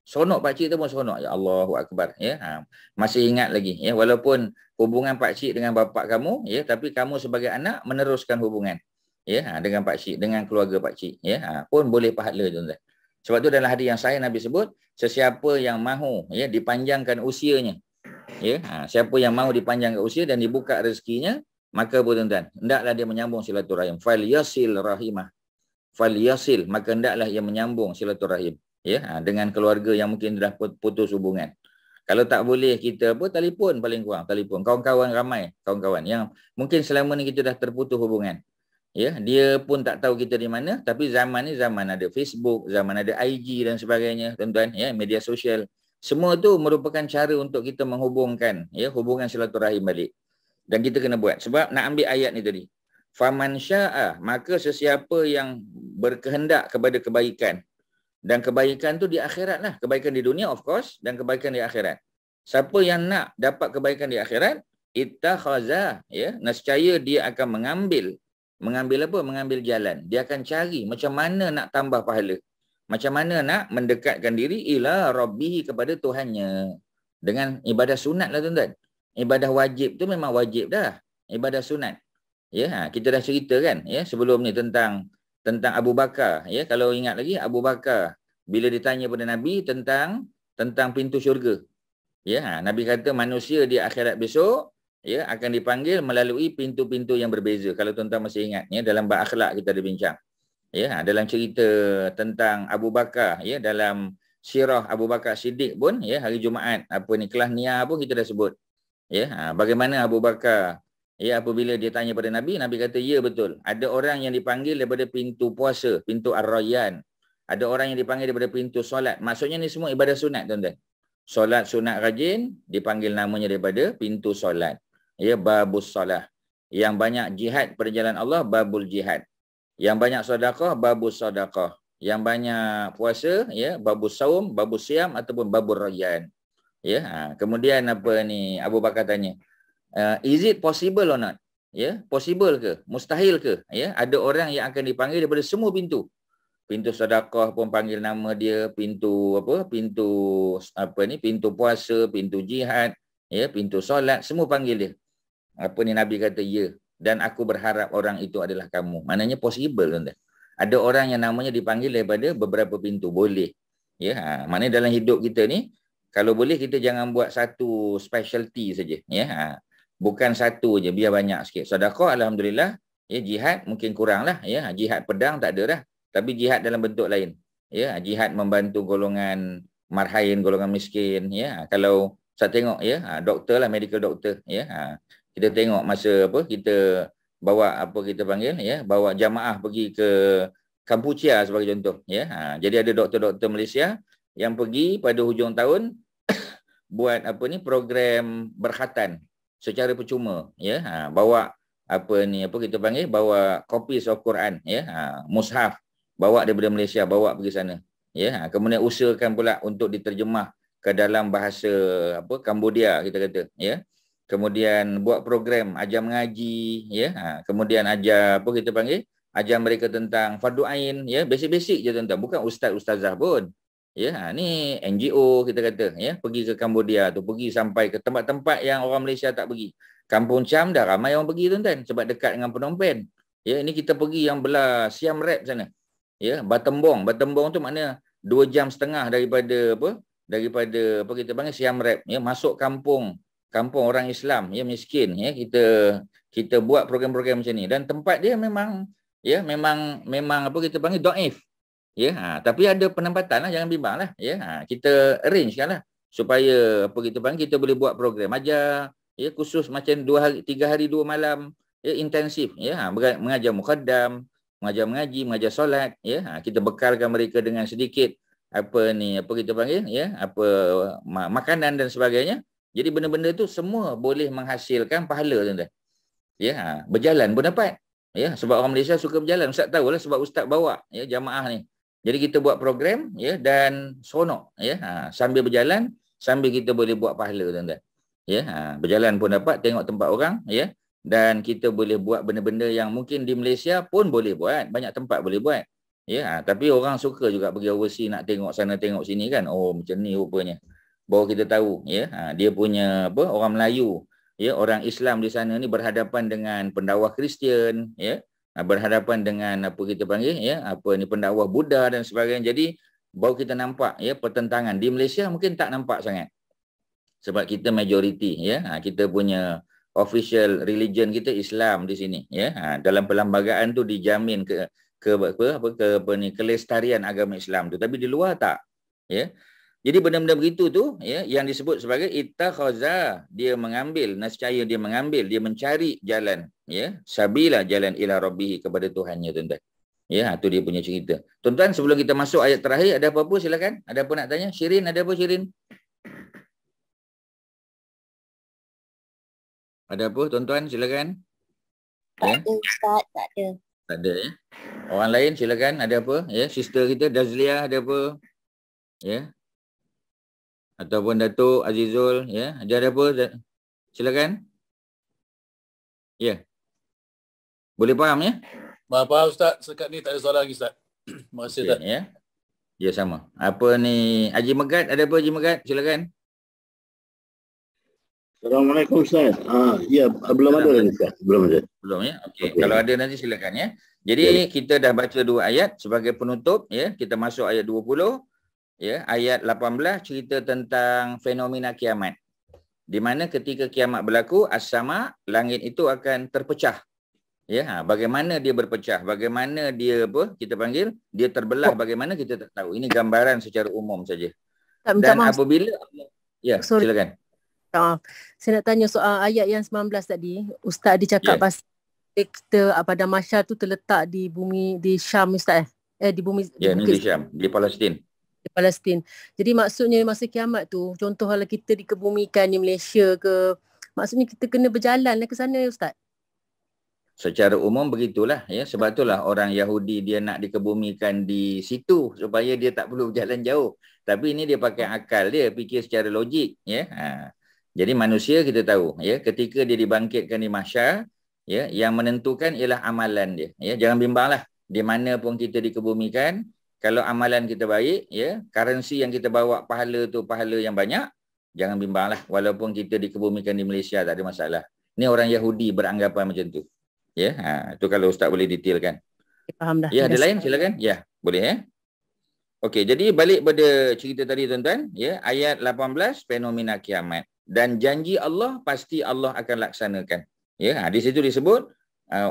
Seronok pak cik tu pun seronok. Ya Allahu akbar, ya. Masih ingat lagi, ya, walaupun hubungan pak cik dengan bapa kamu, ya, tapi kamu sebagai anak meneruskan hubungan, ya, dengan pak cik, dengan keluarga pak cik, ya, pun boleh pahala, tuan-tuan. Sebab tu dalam hadis yang saya Nabi sebut, sesiapa yang mahu, ya, dipanjangkan usianya, ya, siapa yang mahu dipanjangkan usia dan dibuka rezekinya, maka tuan-tuan, hendaklah dia menyambung silaturahim. Fal yasil rahimah. Fal yasil, maka hendaklah ia menyambung silaturahim, ya, dengan keluarga yang mungkin dah putus hubungan. Kalau tak boleh, kita telefon, paling kurang telefon. Kawan-kawan ramai, kawan-kawan yang mungkin selama ni kita dah terputus hubungan. Ya, dia pun tak tahu kita di mana, tapi zaman ni zaman ada Facebook, zaman ada IG dan sebagainya, tuan-tuan, ya, media sosial. Semua tu merupakan cara untuk kita menghubungkan, ya, hubungan silaturahim balik. Dan kita kena buat. Sebab nak ambil ayat ni tadi. Faman syaa, maka sesiapa yang berkehendak kepada kebaikan. Dan kebaikan tu di akhirat lah. Kebaikan di dunia of course, dan kebaikan di akhirat. Siapa yang nak dapat kebaikan di akhirat, ittakhaza, ya, nescaya dia akan mengambil apa? Mengambil jalan. Dia akan cari macam mana nak tambah pahala. Macam mana nak mendekatkan diri ila rabbihi, kepada Tuhannya. Dengan ibadah sunat lah, tuan-tuan. Ibadah wajib tu memang wajib dah. Ibadah sunat. Ya, kita dah cerita kan, ya, sebelum ni tentang Abu Bakar, ya. Kalau ingat lagi, Abu Bakar bila ditanya pada Nabi tentang pintu syurga. Ya, Nabi kata manusia di akhirat besok, ya, akan dipanggil melalui pintu-pintu yang berbeza. Kalau tuan-tuan masih ingat, ya, dalam bab akhlak kita ada bincang. Ya, dalam cerita tentang Abu Bakar, ya, dalam sirah Abu Bakar Siddiq pun, ya, hari Jumaat kelas Nia pun kita dah sebut. Ya, bagaimana Abu Bakar, ya, apabila dia tanya pada Nabi, Nabi kata, ya betul. Ada orang yang dipanggil daripada pintu puasa, pintu Ar-Rayyan. Ada orang yang dipanggil daripada pintu solat. Maksudnya ni semua ibadah sunat, tuan-tuan. Solat sunat rajin dipanggil namanya daripada pintu solat. Ya, babus solah. Yang banyak jihad pada jalan Allah, babul jihad. Yang banyak sedekah, babus sedekah. Yang banyak puasa, ya, babus saum, babus siam ataupun babur rayyan. Ya, kemudian Abu Bakar tanya, is it possible or not? Ya, possible ke? Mustahil ke? Ya, ada orang yang akan dipanggil daripada semua pintu. Pintu sedekah pun panggil nama dia, pintu pintu puasa, pintu jihad, ya, pintu solat, semua panggil dia. Nabi kata, ya, dan aku berharap orang itu adalah kamu. Maknanya possible, tuan-tuan. Ada orang yang namanya dipanggil daripada beberapa pintu, boleh. Ya, maknanya dalam hidup kita ni, kalau boleh kita jangan buat satu specialty saja, ya. Bukan satu je, biar banyak sikit. Sedekah alhamdulillah, ya, jihad mungkin kuranglah, ya. Jihad pedang tak ada dah, tapi jihad dalam bentuk lain. Ya, jihad membantu golongan marhain, golongan miskin, ya. Kalau saya tengok, ya, doktor lah, medical doctor, ya. Kita tengok masa kita bawa apa kita panggil, ya, bawa jamaah pergi ke Kampuchea sebagai contoh, ya. Jadi ada doktor-doktor Malaysia yang pergi pada hujung tahun buat apa ni, program berkhatan secara percuma, ya. Bawa apa ni, apa kita panggil, bawa copies of Quran, ya, mushaf, bawa daripada Malaysia, bawa pergi sana, ya. Kemudian usahakan pula untuk diterjemah ke dalam bahasa apa, Cambodia kita kata, ya. Kemudian buat program ajar mengaji, ya. Kemudian ajar apa kita panggil, ajar mereka tentang fardu ain, ya, basic-basic je tentang, bukan ustaz-ustazah pun. Ya, ni NGO kita kata, ya, pergi ke Cambodia tu, pergi sampai ke tempat-tempat yang orang Malaysia tak pergi. Kampung Cham dah ramai orang pergi tuan-tuan sebab dekat dengan Phnom Penh. Ya, ini kita pergi yang belah Siam Reap sana. Ya, Battambong tu makna 2 jam setengah daripada apa kita panggil Siam Reap, ya, masuk kampung orang Islam, ya, miskin, ya, kita buat program-program macam ni, dan tempat dia memang apa kita panggil dhaif. Ya, tapi ada penempatan lah, jangan bimbang lah, ya. Kita arrange kan lah supaya apa kita panggil, kita boleh buat program ajar, ya, khusus macam 3 hari 2 malam, ya, intensif, ya, mengajar mukhaddam, mengajar mengaji, mengajar solat, ya. Kita bekalkan mereka dengan sedikit apa kita panggil, ya, apa makanan dan sebagainya. Jadi benda-benda tu semua boleh menghasilkan pahala tuan-tuan. Ya, berjalan pun dapat. Ya, sebab orang Malaysia suka berjalan. Ustaz tahulah sebab ustaz bawa, ya, jamaah ni. Jadi kita buat program, ya, dan seronok, ya. Sambil berjalan, sambil kita boleh buat pahala tuan-tuan. Ya, berjalan pun dapat, tengok tempat orang, ya. Dan kita boleh buat benda-benda yang mungkin di Malaysia pun boleh buat, banyak tempat boleh buat. Ya, tapi orang suka juga pergi overseas nak tengok sana tengok sini kan. Oh, macam ni rupanya. Baru kita tahu, ya, dia punya apa, orang Melayu, ya, orang Islam di sana ni berhadapan dengan pendakwah Kristian, ya, berhadapan dengan apa kita panggil, ya, apa ni, pendakwah Buddha dan sebagainya. Jadi baru kita nampak, ya, pertentangan. Di Malaysia mungkin tak nampak sangat sebab kita majoriti, ya. Kita punya official religion kita Islam di sini, ya. Dalam perlembagaan tu dijamin kelestarian agama Islam tu, tapi di luar tak, ya. Jadi benda-benda begitu tu, ya, yang disebut sebagai ittakhaza, dia mengambil, nescaya dia mengambil, dia mencari jalan, ya, sabila, jalan ila rabbih, kepada Tuhannya tuan-tuan. Ya, tu dia punya cerita. Tuan-tuan, sebelum kita masuk ayat terakhir, ada apa-apa silakan? Ada apa nak tanya? Shirin, ada apa Shirin? Ada apa tuan-tuan, silakan. Tak ada Ustaz, tak ada. Tak ada, ya. Orang lain silakan, ada apa? Ya, sister kita Dazlia ada apa? Ya. Ataupun Datuk Azizul, ya, ada apa? Silakan. Ya. Boleh faham, ya? Faham Ustaz, sekat ni tak ada soalan lagi Ustaz. Terima kasih Ustaz. Ya. Ya, sama. Apa ni, Haji Megat, ada apa Haji Megat? Silakan. Assalamualaikum Ustaz. Ya, belum ada lagi Ustaz. Belum ada. Belum, ya? Okey. Kalau ada nanti silakan, ya. Jadi kita dah baca 2 ayat sebagai penutup, ya. Kita masuk ayat 20. Ya, ayat 18 cerita tentang fenomena kiamat. Di mana ketika kiamat berlaku, as-sama, langit itu akan terpecah. Ya, bagaimana dia berpecah? Bagaimana dia apa? Kita panggil dia terbelah, bagaimana kita tak tahu. Ini gambaran secara umum saja. Dan apabila silakan. Saya nak tanya soal ayat yang 19 tadi. Ustaz dia cakap pasal kita pada Masyar tu terletak di bumi di Syam Ustaz. Di bumi di Syam, di Palestin. Di Palestin. Jadi maksudnya masa kiamat tu, contoh kalau kita dikebumikan di Malaysia ke, maksudnya kita kena berjalan ke sana Ustaz? Secara umum begitulah, ya. Sebab itulah orang Yahudi dia nak dikebumikan di situ supaya dia tak perlu berjalan jauh. Tapi ini dia pakai akal dia, fikir secara logik, ya. Jadi manusia kita tahu, ya, ketika dia dibangkitkan di mahsyar, ya, yang menentukan ialah amalan dia, ya. Jangan bimbanglah di mana pun kita dikebumikan. Kalau amalan kita baik, ya, currency yang kita bawa pahala tu pahala yang banyak, jangan bimbanglah. Walaupun kita dikebumikan di Malaysia tak ada masalah. Ini orang Yahudi beranggapan macam tu. Ya, tu kalau Ustaz boleh detailkan. Faham dah. Ya, ada lain silakan. Ya, boleh, ya. Okey, jadi balik pada cerita tadi tuan-tuan, ya, ayat 18 fenomena kiamat, dan janji Allah pasti Allah akan laksanakan. Ya, di situ disebut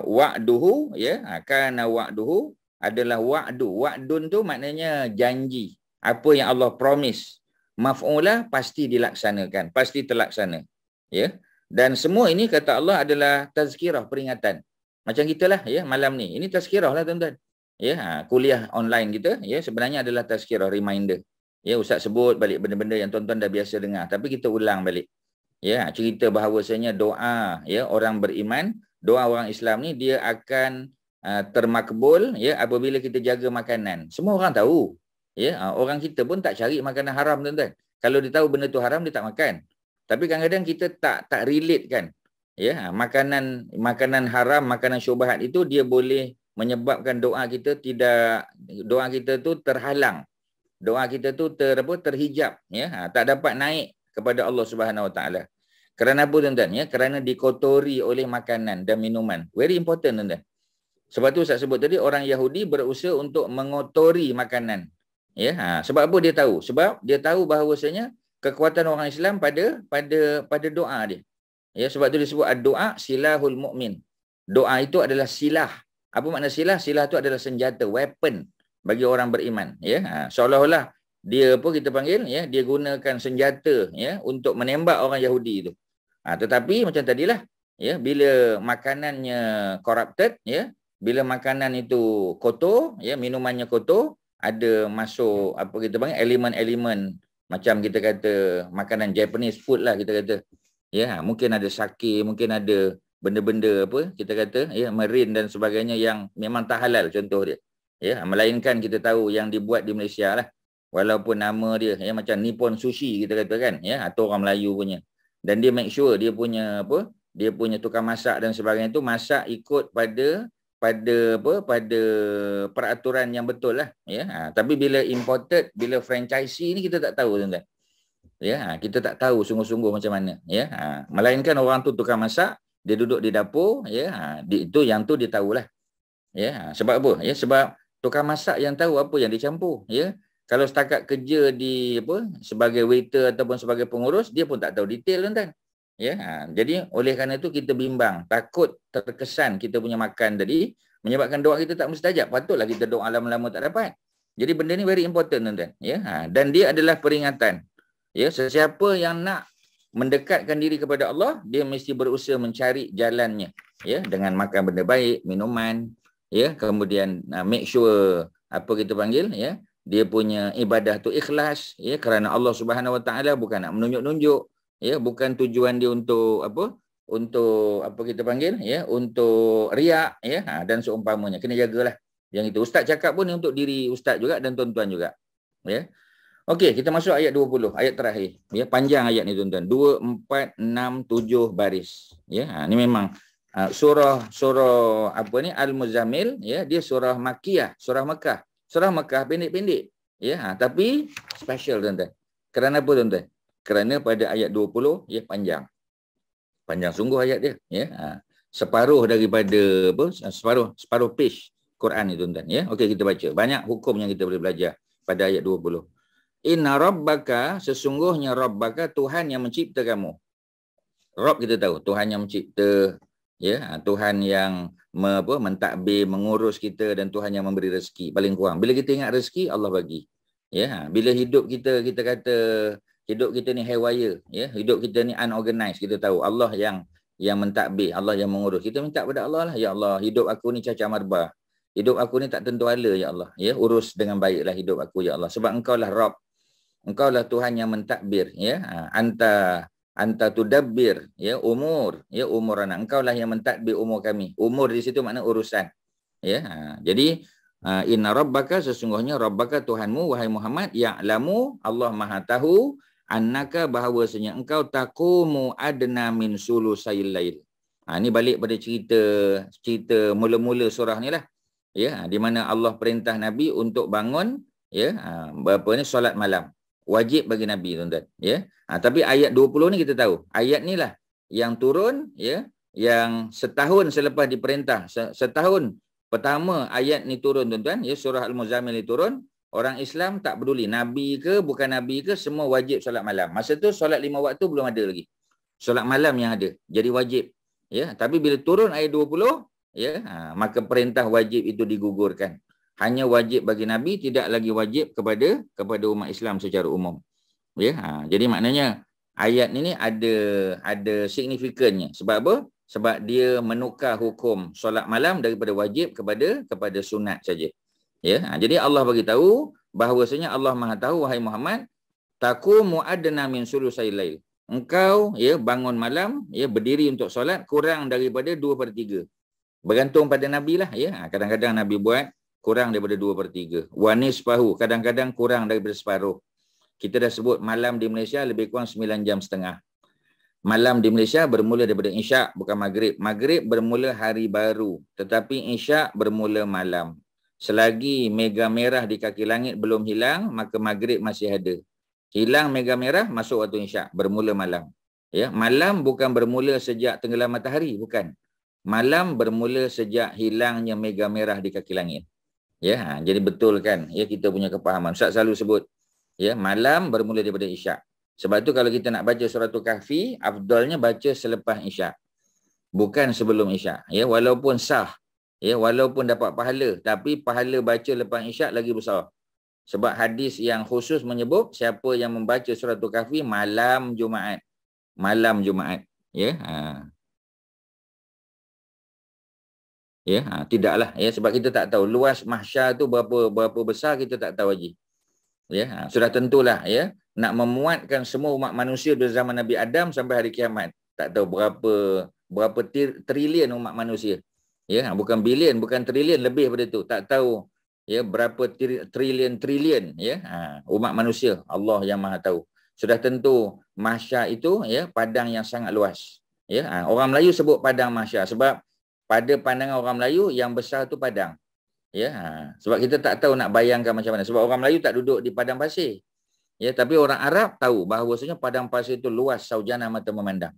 wa'duhu, ya, kana wa'duhu adalah wa'du. Wa'dun tu maknanya janji. Apa yang Allah promise. Maf'ulah pasti dilaksanakan, pasti terlaksana. Ya. Dan semua ini kata Allah adalah tazkirah, peringatan. Macam kita lah ya malam ni. Ini tazkirah lah tuan-tuan. Ya, kuliah online kita ya sebenarnya adalah tazkirah, reminder. Ya, Ustaz sebut balik benda-benda yang tuan-tuan dah biasa dengar, tapi kita ulang balik. Ya, cerita bahawasanya doa ya orang beriman, doa orang Islam ni dia akan termakbul ya apabila kita jaga makanan. Semua orang tahu. Ya, orang kita pun tak cari makanan haram tuan-tuan. Kalau dia tahu benda tu haram dia tak makan. Tapi kadang-kadang kita tak relate kan. Ya, makanan haram, makanan syubhat itu dia boleh menyebabkan doa kita tu terhalang. Doa kita tu terhijab ya, tak dapat naik kepada Allah Subhanahu Wa Taala. Kerana apa tuan-tuan ya? Kerana dikotori oleh makanan dan minuman. Very important tuan-tuan. Sebab tu saya sebut tadi orang Yahudi berusaha untuk mengotori makanan. Ya, sebab apa dia tahu? Sebab dia tahu bahawasanya kekuatan orang Islam pada doa dia. Ya, sebab tu disebut doa silahul mukmin. Doa itu adalah silah. Apa makna silah? Silah itu adalah senjata, weapon bagi orang beriman. Ya, seolah-olah dia kita panggil ya, dia gunakan senjata ya untuk menembak orang Yahudi itu. Tetapi macam tadilah ya, bila makanannya corrupted ya, bila makanan itu kotor ya, minumannya kotor, ada masuk kita panggil elemen-elemen macam kita kata makanan Japanese food lah kita kata. Ya, mungkin ada sake, mungkin ada benda-benda kita kata ya marine dan sebagainya yang memang tak halal contoh dia. Ya, melainkan kita tahu yang dibuat di Malaysia lah. Walaupun nama dia ya macam Nippon Sushi kita kata kan ya, atau orang Melayu punya. Dan dia make sure dia punya dia punya tukang masak dan sebagainya tu masak ikut pada peraturan yang betul lah ya. Tapi bila imported, bila franchisee ni kita tak tahu tuan-tuan. Ya, kita tak tahu sungguh-sungguh macam mana ya. Melainkan orang tu tukang masak, dia duduk di dapur ya, itu yang tu dia tahulah. Ya, sebab apa? Ya, sebab tukang masak yang tahu apa yang dicampur ya. Kalau setakat kerja di sebagai waiter ataupun sebagai pengurus, dia pun tak tahu detail tuan-tuan. Ya, jadi oleh kerana itu kita bimbang, takut terkesan kita punya makan tadi menyebabkan doa kita tak mustajab. Patutlah kita doa lama-lama tak dapat. Jadi benda ni very important tuan-tuan ya. Dan dia adalah peringatan. Ya, sesiapa yang nak mendekatkan diri kepada Allah, dia mesti berusaha mencari jalannya ya, dengan makan benda baik, minuman ya, kemudian make sure kita panggil ya, dia punya ibadah tu ikhlas ya, kerana Allah Subhanahu Wa Taala, bukan nak menunjuk-nunjuk ya, bukan tujuan dia untuk kita panggil ya, untuk riak ya, dan seumpamanya. Kena jagalah yang itu. Ustaz cakap pun untuk diri ustaz juga dan tuan-tuan juga ya. Okey, kita masuk ayat 20, ayat terakhir. Ya, panjang ayat ni tuan-tuan. 2, 4, 6, 7 baris. Ya, ni memang surah Al-Muzammil ya, dia surah Makkiyah, surah Mekah. Surah Mekah pendek-pendek. Ya, tapi special tuan-tuan. Kerana apa tuan-tuan? Kerana pada ayat 20 ya panjang. Panjang sungguh ayat dia, ya. Separuh daripada separuh page Quran ni tuan-tuan, ya. Okey, kita baca. Banyak hukum yang kita boleh belajar pada ayat 20. Inna rabbaka, sesungguhnya rabbaka, Tuhan yang mencipta kamu. Rabb kita tahu, Tuhan yang mencipta, ya, Tuhan yang mentadbir, mengurus kita, dan Tuhan yang memberi rezeki paling kurang. Bila kita ingat rezeki, Allah bagi. Ya, bila hidup kita kata hidup kita ni haywire, ya, hidup kita ni unorganized, kita tahu Allah yang mentadbir, Allah yang mengurus. Kita minta kepada Allah lah, ya Allah, hidup aku ni cacat marbah. Hidup aku ni tak tentu ala, ya Allah. Ya, urus dengan baiklah hidup aku, ya Allah. Sebab engkau lah Rabb. Engkau lah Tuhan yang mentadbir, ya. Anta tudabbir, ya, umur anak. Engkau lah yang mentadbir umur kami. Umur di situ makna urusan. Ya. Jadi inna rabbaka, sesungguhnya rabbaka Tuhanmu wahai Muhammad, ya'lamu, Allah Maha tahu, annaka, bahawasanya engkau taqumu adna min sulusayil lail. Ini balik pada cerita mula-mula surah ni lah. Ya, di mana Allah perintah Nabi untuk bangun, ya, solat malam. Wajib bagi Nabi, tuan-tuan, ya. Tapi ayat 20 ni kita tahu, ayat ni lah yang turun, ya, yang setahun selepas diperintah, setahun pertama ayat ni turun, tuan-tuan, ya, surah Al-Muzammil ni turun. Orang Islam tak peduli Nabi ke bukan Nabi ke, semua wajib solat malam. Masa tu solat 5 waktu belum ada lagi. Solat malam yang ada, jadi wajib. Ya, tapi bila turun ayat 20, ya, maka perintah wajib itu digugurkan. Hanya wajib bagi Nabi, tidak lagi wajib kepada umat Islam secara umum. Ya, jadi maknanya ayat ini ada signifikannya. Sebab apa? Sebab dia menukar hukum solat malam daripada wajib kepada sunat saja. Ya, jadi Allah bagi tahu bahawasanya Allah Maha tahu, wahai Muhammad, taqumu adna min sulusail lail. Engkau bangun malam, berdiri untuk solat kurang daripada 2/3. Bergantung pada Nabi lah. Kadang-kadang Nabi buat kurang daripada 2/3. Wa nisfahu, kadang-kadang kurang daripada separuh. Kita dah sebut malam di Malaysia lebih kurang 9 jam setengah. Malam di Malaysia bermula daripada Isyak, bukan Maghrib. Maghrib bermula hari baru, tetapi Isyak bermula malam. Selagi mega merah di kaki langit belum hilang, maka Maghrib masih ada. Hilang mega merah, masuk waktu Isyak, bermula malam. Malam bukan bermula sejak tenggelam matahari, bukan. Malam bermula sejak hilangnya mega merah di kaki langit. Jadi betul kan? Kita punya kepahaman. Ustaz selalu sebut, malam bermula daripada Isyak. Sebab tu kalau kita nak baca suratul Kahfi, afdalnya baca selepas Isyak, bukan sebelum Isyak. Walaupun sah, walaupun dapat pahala, tapi pahala baca lepas Isyak lagi besar. Sebab hadis yang khusus menyebut siapa yang membaca suratul Kahfi malam Jumaat. Malam Jumaat. Tidaklah. Sebab kita tak tahu luas mahsyar tu berapa besar, kita tak tahu lagi. Sudah tentulah nak memuatkan semua umat manusia dari zaman Nabi Adam sampai hari kiamat. Tak tahu berapa trilion umat manusia. Bukan bilion, bukan trilion, lebih daripada tu. Tak tahu berapa trilion umat manusia. Allah yang Maha tahu. Sudah tentu mahsyar itu padang yang sangat luas. Orang Melayu sebut padang mahsyar sebab pada pandangan orang Melayu yang besar tu padang. Sebab kita tak tahu nak bayangkan macam mana. Sebab orang Melayu tak duduk di padang pasir. Tapi orang Arab tahu bahawasanya padang pasir itu luas saujana mata memandang.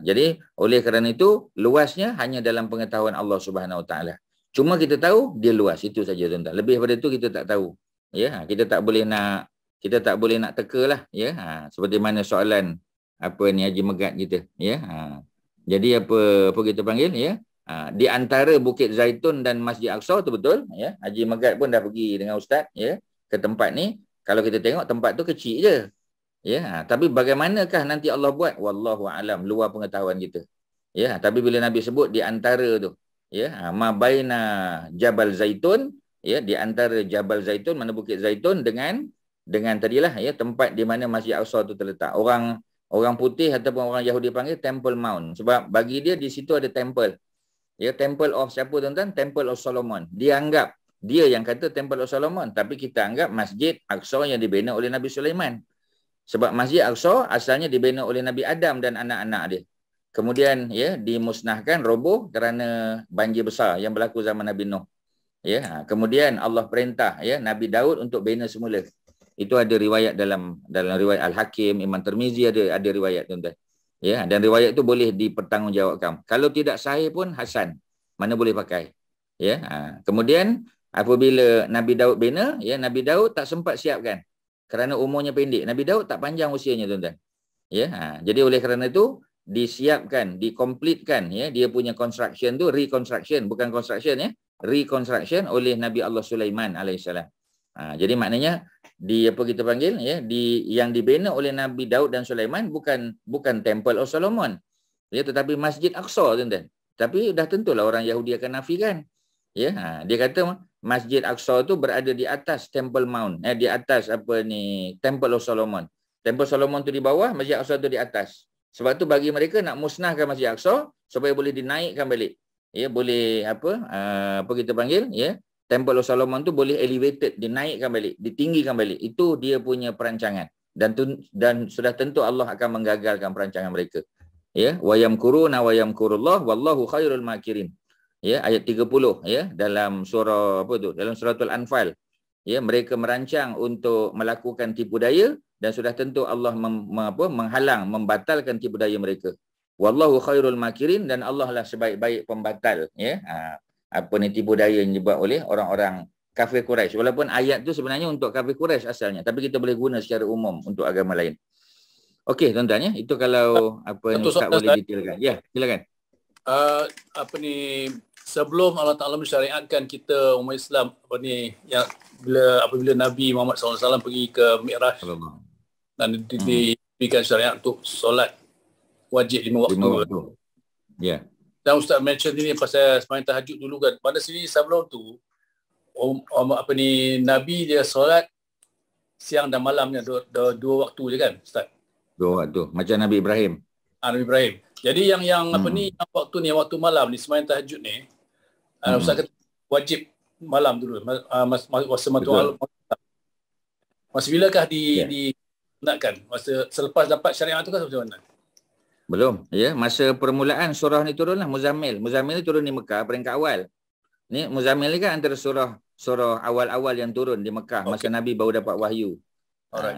Jadi oleh kerana itu luasnya hanya dalam pengetahuan Allah Subhanahu Wa Taala. Cuma kita tahu dia luas, itu saja tuan-tuan. Lebih daripada itu kita tak tahu. Kita tak boleh nak tekalah. Seperti mana soalan Haji Megat kita. Jadi apa kita panggil di antara Bukit Zaitun dan Masjid Aqsa tu betul. Haji Megat pun dah pergi dengan ustaz ke tempat ni. Kalau kita tengok tempat tu kecil je. Tapi bagaimanakah nanti Allah buat? Wallahu a'lam, luar pengetahuan kita. Tapi bila Nabi sebut di antara tu, ma baina Jabal Zaitun, di antara Jabal Zaitun, mana Bukit Zaitun dengan tadilah tempat di mana Masjid Aqsa tu terletak. Orang putih ataupun orang Yahudi panggil Temple Mount. Sebab bagi dia di situ ada temple. Temple of siapa tuan-tuan? Temple of Solomon. Dia yang kata Temple of Solomon. Tapi kita anggap Masjid Aqsa yang dibina oleh Nabi Sulaiman. Sebab Masjid Aqsa asalnya dibina oleh Nabi Adam dan anak-anak dia. Kemudian dimusnahkan, roboh kerana banjir besar yang berlaku zaman Nabi Nuh. Kemudian Allah perintah Nabi Daud untuk bina semula. Itu ada riwayat dalam riwayat Al-Hakim, Imam Tirmizi ada riwayat tuan-tuan. Dan riwayat itu boleh dipertanggungjawabkan. Kalau tidak sahih pun hasan, mana boleh pakai. Kemudian apabila Nabi Daud bina, Nabi Daud tak sempat siapkan kerana umurnya pendek. Nabi Daud tak panjang usianya tuan-tuan. Jadi oleh kerana itu disiapkan, dikomplitkan dia punya construction tu, reconstruction, bukan construction reconstruction oleh Nabi Allah Sulaiman alaihissalam. Jadi maknanya apa kita panggil yang dibina oleh Nabi Daud dan Sulaiman bukan Temple of Solomon, tetapi Masjid Aqsa tuan-tuan. Tapi dah tentulah orang Yahudi akan nafikan. Dia kata Masjid Aqsa tu berada di atas Temple Mount, di atas Temple of Solomon. Temple Solomon tu di bawah, Masjid Aqsa tu di atas. Sebab tu bagi mereka nak musnahkan Masjid Aqsa supaya boleh dinaikkan balik. Boleh apa kita panggil Temple of Solomon tu boleh elevated, dinaikkan balik, ditinggikan balik. Itu dia punya perancangan. Dan sudah tentu Allah akan menggagalkan perancangan mereka. Wa yamkuruna wa yamkurullah wallahu khairul makirin. Ayat 30 dalam surah dalam suratul Anfal. Mereka merancang untuk melakukan tipu daya dan sudah tentu Allah menghalang, membatalkan tipu daya mereka. Wallahu khairul makirin, dan Allah lah sebaik-baik pembatal tipu daya yang dibuat oleh orang-orang kafir Quraisy. Walaupun ayat tu sebenarnya untuk kafir Quraisy asalnya, tapi kita boleh guna secara umum untuk agama lain. Okey tuan-tuan itu kalau Ustaz boleh detailkan. Silakan. Sebelum Allah Taala mensyariatkan kita umat Islam yang apabila Nabi Muhammad SAW pergi ke Mi'raj dan diberikan syariat untuk solat wajib 5 waktu. Ya. Dan Ustaz mention ini pasal sembahyang tahajud dulu kan. Pada sini sebelum tu Nabi dia solat siang dan malamnya dua waktu je kan Ustaz? Dua waktu. Macam Nabi Ibrahim. Nabi Ibrahim. Jadi yang yang waktu malam ni sembahyang tahajud ni Ustaz kata wajib malam dulu masa malam. Masa bilakah disunatkan? Masa selepas dapat syariat tu kan macam mana? Belum, ya. Masa permulaan surah ni turunlah Muzammil. Muzammil ni turun di Mekah peringkat awal. Ni Muzammil ni kan antara surah awal-awal yang turun di Mekah masa Nabi baru dapat wahyu.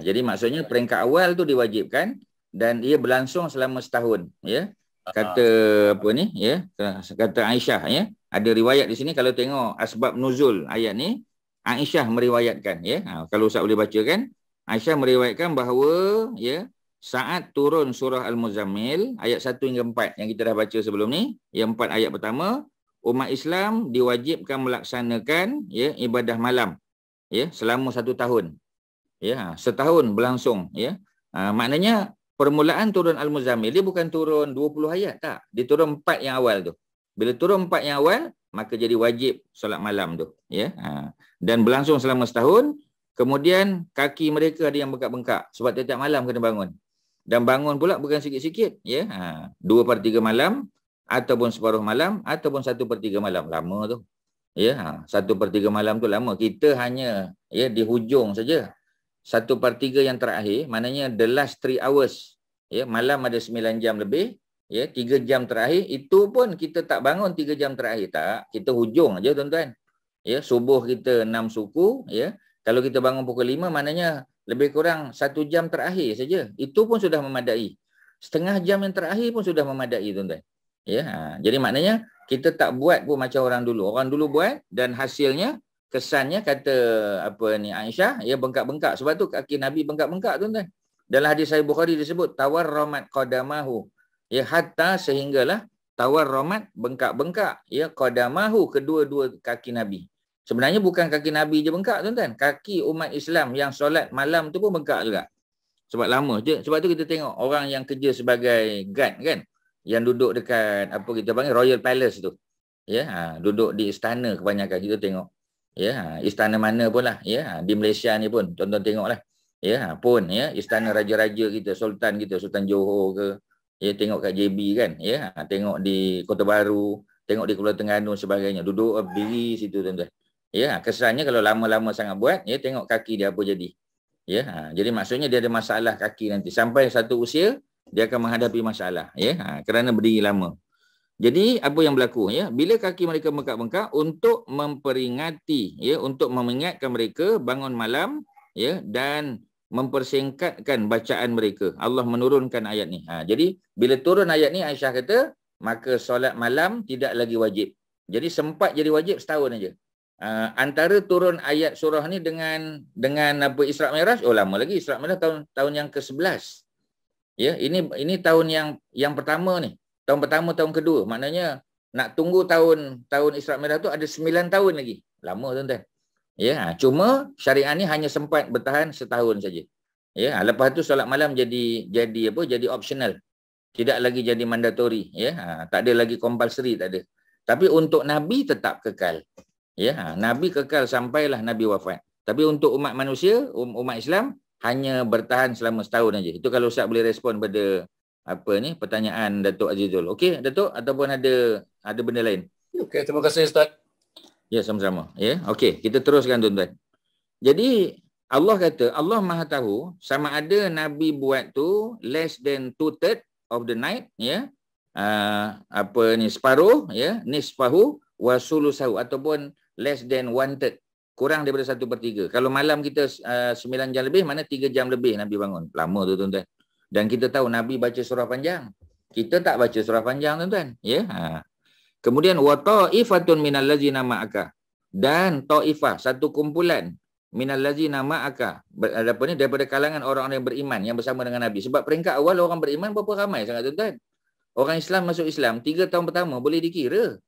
Jadi maksudnya peringkat awal tu diwajibkan dan ia berlangsung selama setahun, ya. Kata apa ni, ya? Kata Aisyah, ya. Ada riwayat di sini kalau tengok asbab nuzul ayat ni, Aisyah meriwayatkan, ya. Kalau Ustaz boleh baca kan, Aisyah meriwayatkan bahawa, ya, saat turun surah Al-Muzammil ayat 1 hingga 4 yang kita dah baca sebelum ni, yang 4 ayat pertama, umat Islam diwajibkan melaksanakan, ya, ibadah malam, ya, selama 1 tahun. Ya, setahun berlangsung, ya. Maknanya permulaan turun Al-Muzammil dia bukan turun 20 ayat, tak. Dia turun 4 yang awal tu. Bila turun 4 yang awal, maka jadi wajib solat malam tu, ya. Dan berlangsung selama setahun. Kemudian kaki mereka ada yang bengkak-bengkak sebab tiap-tiap malam kena bangun. Dan bangun pula bukan sikit-sikit, ya. 2/3 malam ataupun separuh malam ataupun 1/3 malam. Lama tu. Ya, 1/3 malam tu lama. Kita hanya, ya, di hujung saja. 1/3 yang terakhir, maknanya the last 3 hours. Ya, malam ada 9 jam lebih, ya, 3 jam terakhir itu pun kita tak bangun 3 jam terakhir, tak. Kita hujung aja, tuan-tuan. Ya, subuh kita 6 suku, ya. Kalau kita bangun pukul 5, maknanya lebih kurang 1 jam terakhir saja. Itu pun sudah memadai. Setengah jam yang terakhir pun sudah memadai, tuan-tuan. Ya, jadi maknanya kita tak buat pun macam orang dulu. Orang dulu buat dan hasilnya, kesannya kata apa ni Aisyah, ya, bengkak-bengkak. Sebab tu kaki Nabi bengkak-bengkak, tuan-tuan. Dalam hadis Sahih Bukhari disebut tawarramat qadamahu. Ya, hatta sehinggalah tawarramat, bengkak-bengkak, ya, qadamahu, kedua-dua kaki Nabi. Sebenarnya bukan kaki Nabi je bengkak, tuan-tuan. Kaki umat Islam yang solat malam tu pun bengkak juga. Sebab lama je. Sebab tu kita tengok orang yang kerja sebagai guard kan, yang duduk dekat apa kita panggil Royal Palace tu. Ya, duduk di istana kebanyakan kita tengok. Ya, istana mana pun lah, ya. Di Malaysia ni pun tuan-tuan tengoklah. Ya, pun, ya, istana raja-raja kita, sultan kita, Sultan Johor ke. Ya, tengok kat JB kan, ya. Tengok di Kota Baru, tengok di Kuala Terengganu sebagainya. Duduk berdiri situ, tuan-tuan. Ya, kesannya kalau lama-lama sangat buat, ya, tengok kaki dia apa jadi. Ya, jadi maksudnya dia ada masalah kaki nanti. Sampai satu usia, dia akan menghadapi masalah, ya, kerana berdiri lama. Jadi apa yang berlaku, ya? Bila kaki mereka bengkak-bengkak, untuk memperingati, ya, untuk mengingatkan mereka bangun malam, ya, dan mempersingkatkan bacaan mereka. Allah menurunkan ayat ni. Jadi bila turun ayat ni, Aisyah kata, maka solat malam tidak lagi wajib. Jadi sempat jadi wajib setahun aja. Antara turun ayat surah ni dengan apa Isra Mi'raj, lama lagi. Isra Mi'raj tahun yang ke-11. Ya, ini tahun yang pertama ni. Tahun pertama, tahun kedua. Maknanya nak tunggu tahun Isra Mi'raj tu ada 9 tahun lagi. Lama, tuan-tuan. Ya, cuma syariat ni hanya sempat bertahan setahun saja. Ya, lepas tu solat malam jadi optional. Tidak lagi jadi mandatory, ya. Tak ada lagi compulsory, tak ada. Tapi untuk Nabi tetap kekal. Ya, Nabi kekal sampailah Nabi wafat. Tapi untuk umat manusia, umat Islam hanya bertahan selama setahun aja. Itu kalau Ustaz boleh respon pada apa ni pertanyaan Datuk Azizul. Okey, Datuk, ataupun ada benda lain? Okey, terima kasih Ustaz. Ya, sama-sama. Ya, okey, kita teruskan, tuan-tuan. Jadi Allah kata, Allah Maha tahu sama ada Nabi buat tu less than 2/3 of the night, ya. Separuh, ya, nisfahu wa sulusahu, ataupun less than 1/3, kurang daripada 1/3. Kalau malam kita 9 jam lebih, mana 3 jam lebih Nabi bangun. Lama tu, tuan-tuan. Dan kita tahu Nabi baca surah panjang. Kita tak baca surah panjang, tuan-tuan. Ya. Kemudian wa ta'ifatun minal ladzina ma'aka. Dan ta'ifah, satu kumpulan minal ladzina ma'aka. Daripada kalangan orang-orang yang beriman yang bersama dengan Nabi. Sebab peringkat awal orang beriman berapa ramai sangat, tuan-tuan. Orang Islam masuk Islam 3 tahun pertama boleh dikira.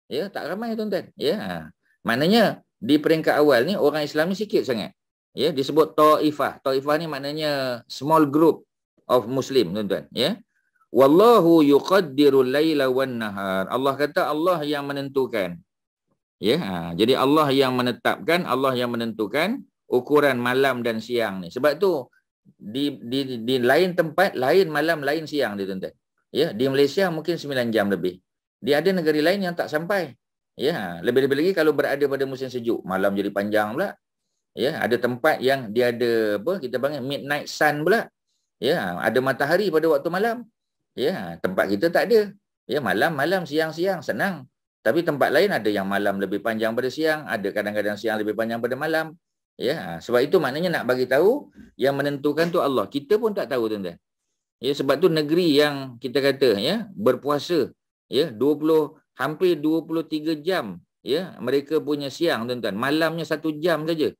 Ya, tak ramai, tuan-tuan. Ya. Maknanya di peringkat awal ni orang Islam ni sikit sangat. Ya, disebut ta'ifah. Ta'ifah ni maknanya small group of Muslim, tuan-tuan. Ya. Wallahu yuqaddirul laila wan nahar. Allah kata Allah yang menentukan. Ya, jadi Allah yang menetapkan, Allah yang menentukan ukuran malam dan siang ni. Sebab tu di lain tempat lain malam lain siang dia tuan-tuan. Ya, di Malaysia mungkin 9 jam lebih. Di ada negara lain yang tak sampai. Ya, lebih-lebih lagi kalau berada pada musim sejuk, malam jadi panjang pula. Ya, ada tempat yang dia ada apa kita panggil midnight sun pula. Ya, ada matahari pada waktu malam. Ya, tempat kita tak ada. Ya, malam-malam, siang-siang, senang. Tapi tempat lain ada yang malam lebih panjang pada siang, ada kadang-kadang siang lebih panjang pada malam. Ya, sebab itu maknanya nak bagi tahu yang menentukan tu Allah. Kita pun tak tahu tuan-tuan. Ya, sebab tu negeri yang kita kata ya, berpuasa ya, hampir 23 jam ya, mereka punya siang tuan-tuan. Malamnya 1 jam saja.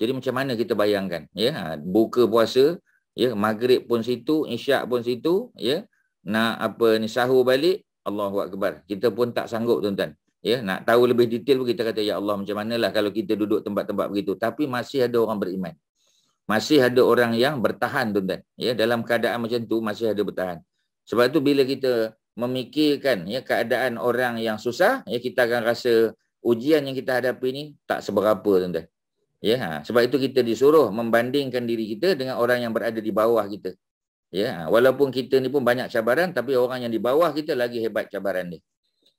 Jadi macam mana kita bayangkan ya, buka puasa ya, maghrib pun situ, isyak pun situ ya. Nak apa ni sahur balik, Allahu Akbar. Kita pun tak sanggup tuan-tuan. Ya, nak tahu lebih detail pun kita kata ya Allah macam manalah kalau kita duduk tempat-tempat begitu. Tapi masih ada orang beriman. Masih ada orang yang bertahan tuan-tuan. Ya, dalam keadaan macam tu masih ada bertahan. Sebab tu bila kita memikirkan ya keadaan orang yang susah, ya kita akan rasa ujian yang kita hadapi ni tak seberapa tuan-tuan. Ya, sebab itu kita disuruh membandingkan diri kita dengan orang yang berada di bawah kita. Ya, walaupun kita ni pun banyak cabaran, tapi orang yang di bawah kita lagi hebat cabaran dia.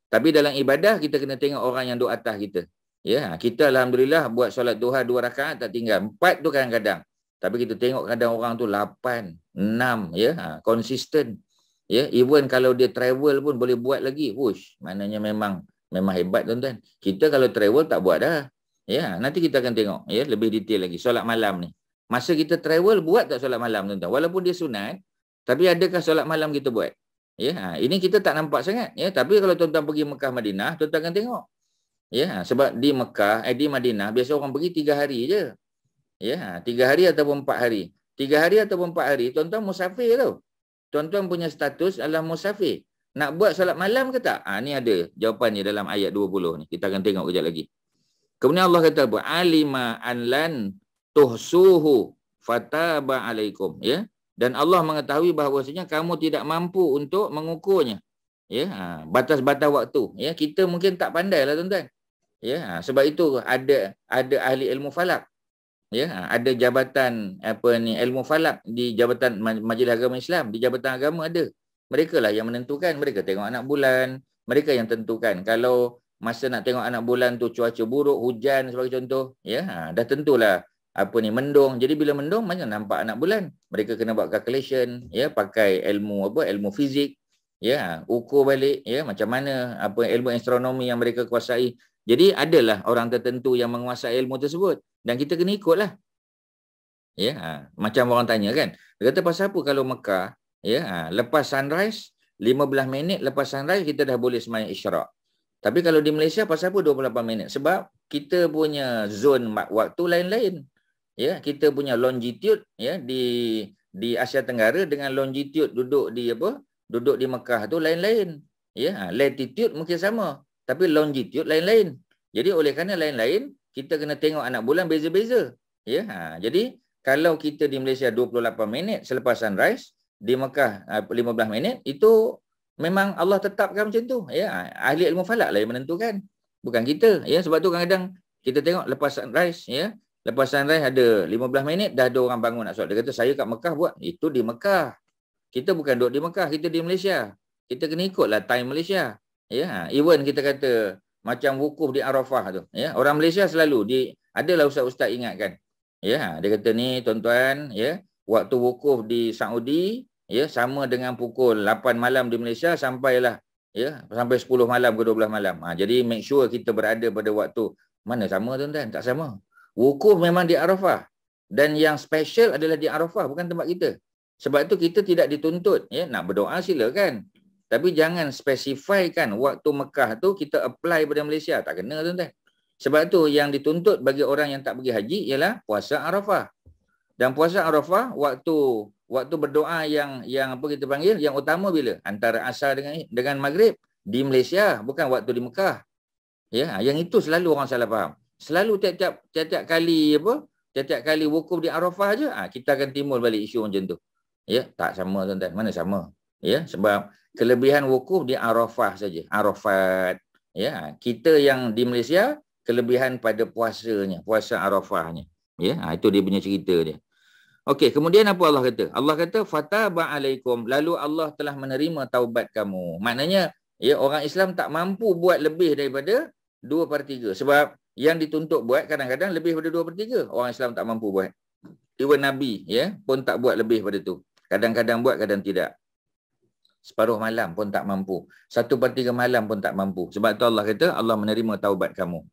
Tapi dalam ibadah kita kena tengok orang yang duduk atas kita. Ya, kita alhamdulillah buat solat duha 2 rakaat tak tinggal. 4 tu kadang-kadang. Tapi kita tengok kadang orang tu 8, 6 ya, konsisten. Ya, even kalau dia travel pun boleh buat lagi. Wush, maknanya memang hebat tuan-tuan. Kita kalau travel tak buat dah. Ya, nanti kita akan tengok ya lebih detail lagi solat malam ni. Masa kita travel buat tak solat malam tuan-tuan? Walaupun dia sunat, tapi adakah solat malam kita buat? Ya, ini kita tak nampak sangat ya, tapi kalau tuan-tuan pergi Mekah Madinah, tuan-tuan akan tengok. Ya, sebab di Mekah, di Madinah biasa orang pergi 3 hari je. Ya, 3 hari ataupun 4 hari. 3 hari ataupun 4 hari, tuan-tuan musafir tau. Tuan-tuan punya status adalah musafir. Nak buat solat malam ke tak? Ni ada jawapannya dalam ayat 20 ni. Kita akan tengok kejap lagi. Kemudian Allah kata apa? Alima an lan tuhsuhu fataba alaikum, ya. Dan Allah mengetahui bahawasanya kamu tidak mampu untuk mengukurnya. Ya, batas-batas waktu, ya. Kita mungkin tak pandai lah tuan-tuan. Ya, sebab itu ada ahli ilmu falak. Ya, ada jabatan ilmu falak di Jabatan Majlis Agama Islam, di Jabatan Agama ada. Mereka lah yang menentukan, mereka tengok anak bulan, mereka yang tentukan. Kalau masa nak tengok anak bulan tu cuaca buruk, hujan sebagai contoh, ya, dah tentulah mendung. Jadi bila mendung macam nampak anak bulan. Mereka kena buat calculation, ya, pakai ilmu fizik, ya, ukur balik, ya, macam mana ilmu astronomi yang mereka kuasai. Jadi adalah orang tertentu yang menguasai ilmu tersebut dan kita kena ikutlah. Ya, macam orang tanya kan. Dia kata pasal apa kalau Mekah, ya, lepas sunrise 15 minit lepas sunrise kita dah boleh sembahyang isyraq. Tapi kalau di Malaysia pasal apa 28 minit? Sebab kita punya zon waktu lain-lain. Ya, kita punya longitude ya di Asia Tenggara dengan longitude duduk di Mekah tu lain-lain. Ya, latitude mungkin sama, tapi longitude lain-lain. Jadi oleh kerana lain-lain, kita kena tengok anak bulan beza-beza. Ya, jadi kalau kita di Malaysia 28 minit selepas sunrise, di Mekah 15 minit, itu memang Allah tetapkan macam tu. Ya, ahli ilmu falak lah yang menentukan, bukan kita. Ya, sebab tu kadang-kadang kita tengok lepas sunrise, ya, lepas sunrise ada 15 minit dah ada orang bangun nak solat. Dia kata saya kat Mekah buat. Itu di Mekah. Kita bukan duduk di Mekah, kita di Malaysia. Kita kena ikutlah time Malaysia. Ya, even kita kata macam wukuf di Arafah tu, ya. Orang Malaysia selalu adalah ustaz-ustaz ingatkan. Ya, dia kata ni tuan-tuan, ya, waktu wukuf di Saudi, ya, sama dengan pukul 8 malam di Malaysia sampailah, ya, sampai 10 malam ke 12 malam. Jadi make sure kita berada pada waktu mana sama tuan-tuan, tak sama. Wukuf memang di Arafah. Dan yang special adalah di Arafah, bukan tempat kita. Sebab itu kita tidak dituntut. Ya, nak berdoa silakan. Tapi jangan spesifikkan waktu Mekah tu kita apply pada Malaysia. Tak kena tuan-tuan. Sebab itu yang dituntut bagi orang yang tak pergi haji ialah puasa Arafah. Dan puasa Arafah, waktu berdoa yang apa kita panggil, yang utama bila? Antara asar dengan maghrib. Di Malaysia, bukan waktu di Mekah. Ya, yang itu selalu orang salah faham. Selalu tiap-tiap kali wukuf di Arafah aja, kita akan timbul balik isu macam tu. Ya, tak sama tuan-tuan. Mana sama? Ya, sebab kelebihan wukuf di Arafah saja, Arafat. Ya, kita yang di Malaysia kelebihan pada puasanya, puasa Arafahnya. Ya, itu dia punya cerita dia. Okey, kemudian apa Allah kata? Allah kata fataba alaikum, lalu Allah telah menerima taubat kamu. Maknanya ya, orang Islam tak mampu buat lebih daripada 2/3. Sebab yang dituntut buat kadang-kadang lebih daripada 2/3. Orang Islam tak mampu buat. Even Nabi ya pun tak buat lebih daripada tu. Kadang-kadang buat, kadang tidak. Separuh malam pun tak mampu. 1/3 malam pun tak mampu. Sebab tu Allah kata Allah menerima taubat kamu.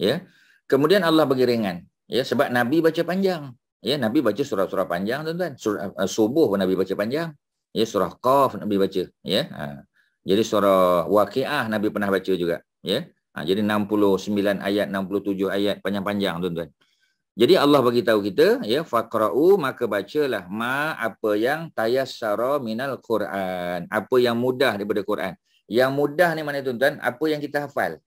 Ya. Kemudian Allah bagi ringan. Ya, sebab Nabi baca panjang. Ya, Nabi baca surah-surah panjang, tuan-tuan. Surah subuh pun Nabi baca panjang. Ya, surah Qaf Nabi baca. Ya. Jadi surah Waqiah Nabi pernah baca juga. Ya. Jadi 69 ayat, 67 ayat panjang-panjang, tuan-tuan. Jadi Allah bagi tahu kita, ya, faqra'u, maka bacalah ma apa yang tayassara minal Quran, apa yang mudah daripada Quran. Yang mudah ni mana, tuan-tuan? Apa yang kita hafal.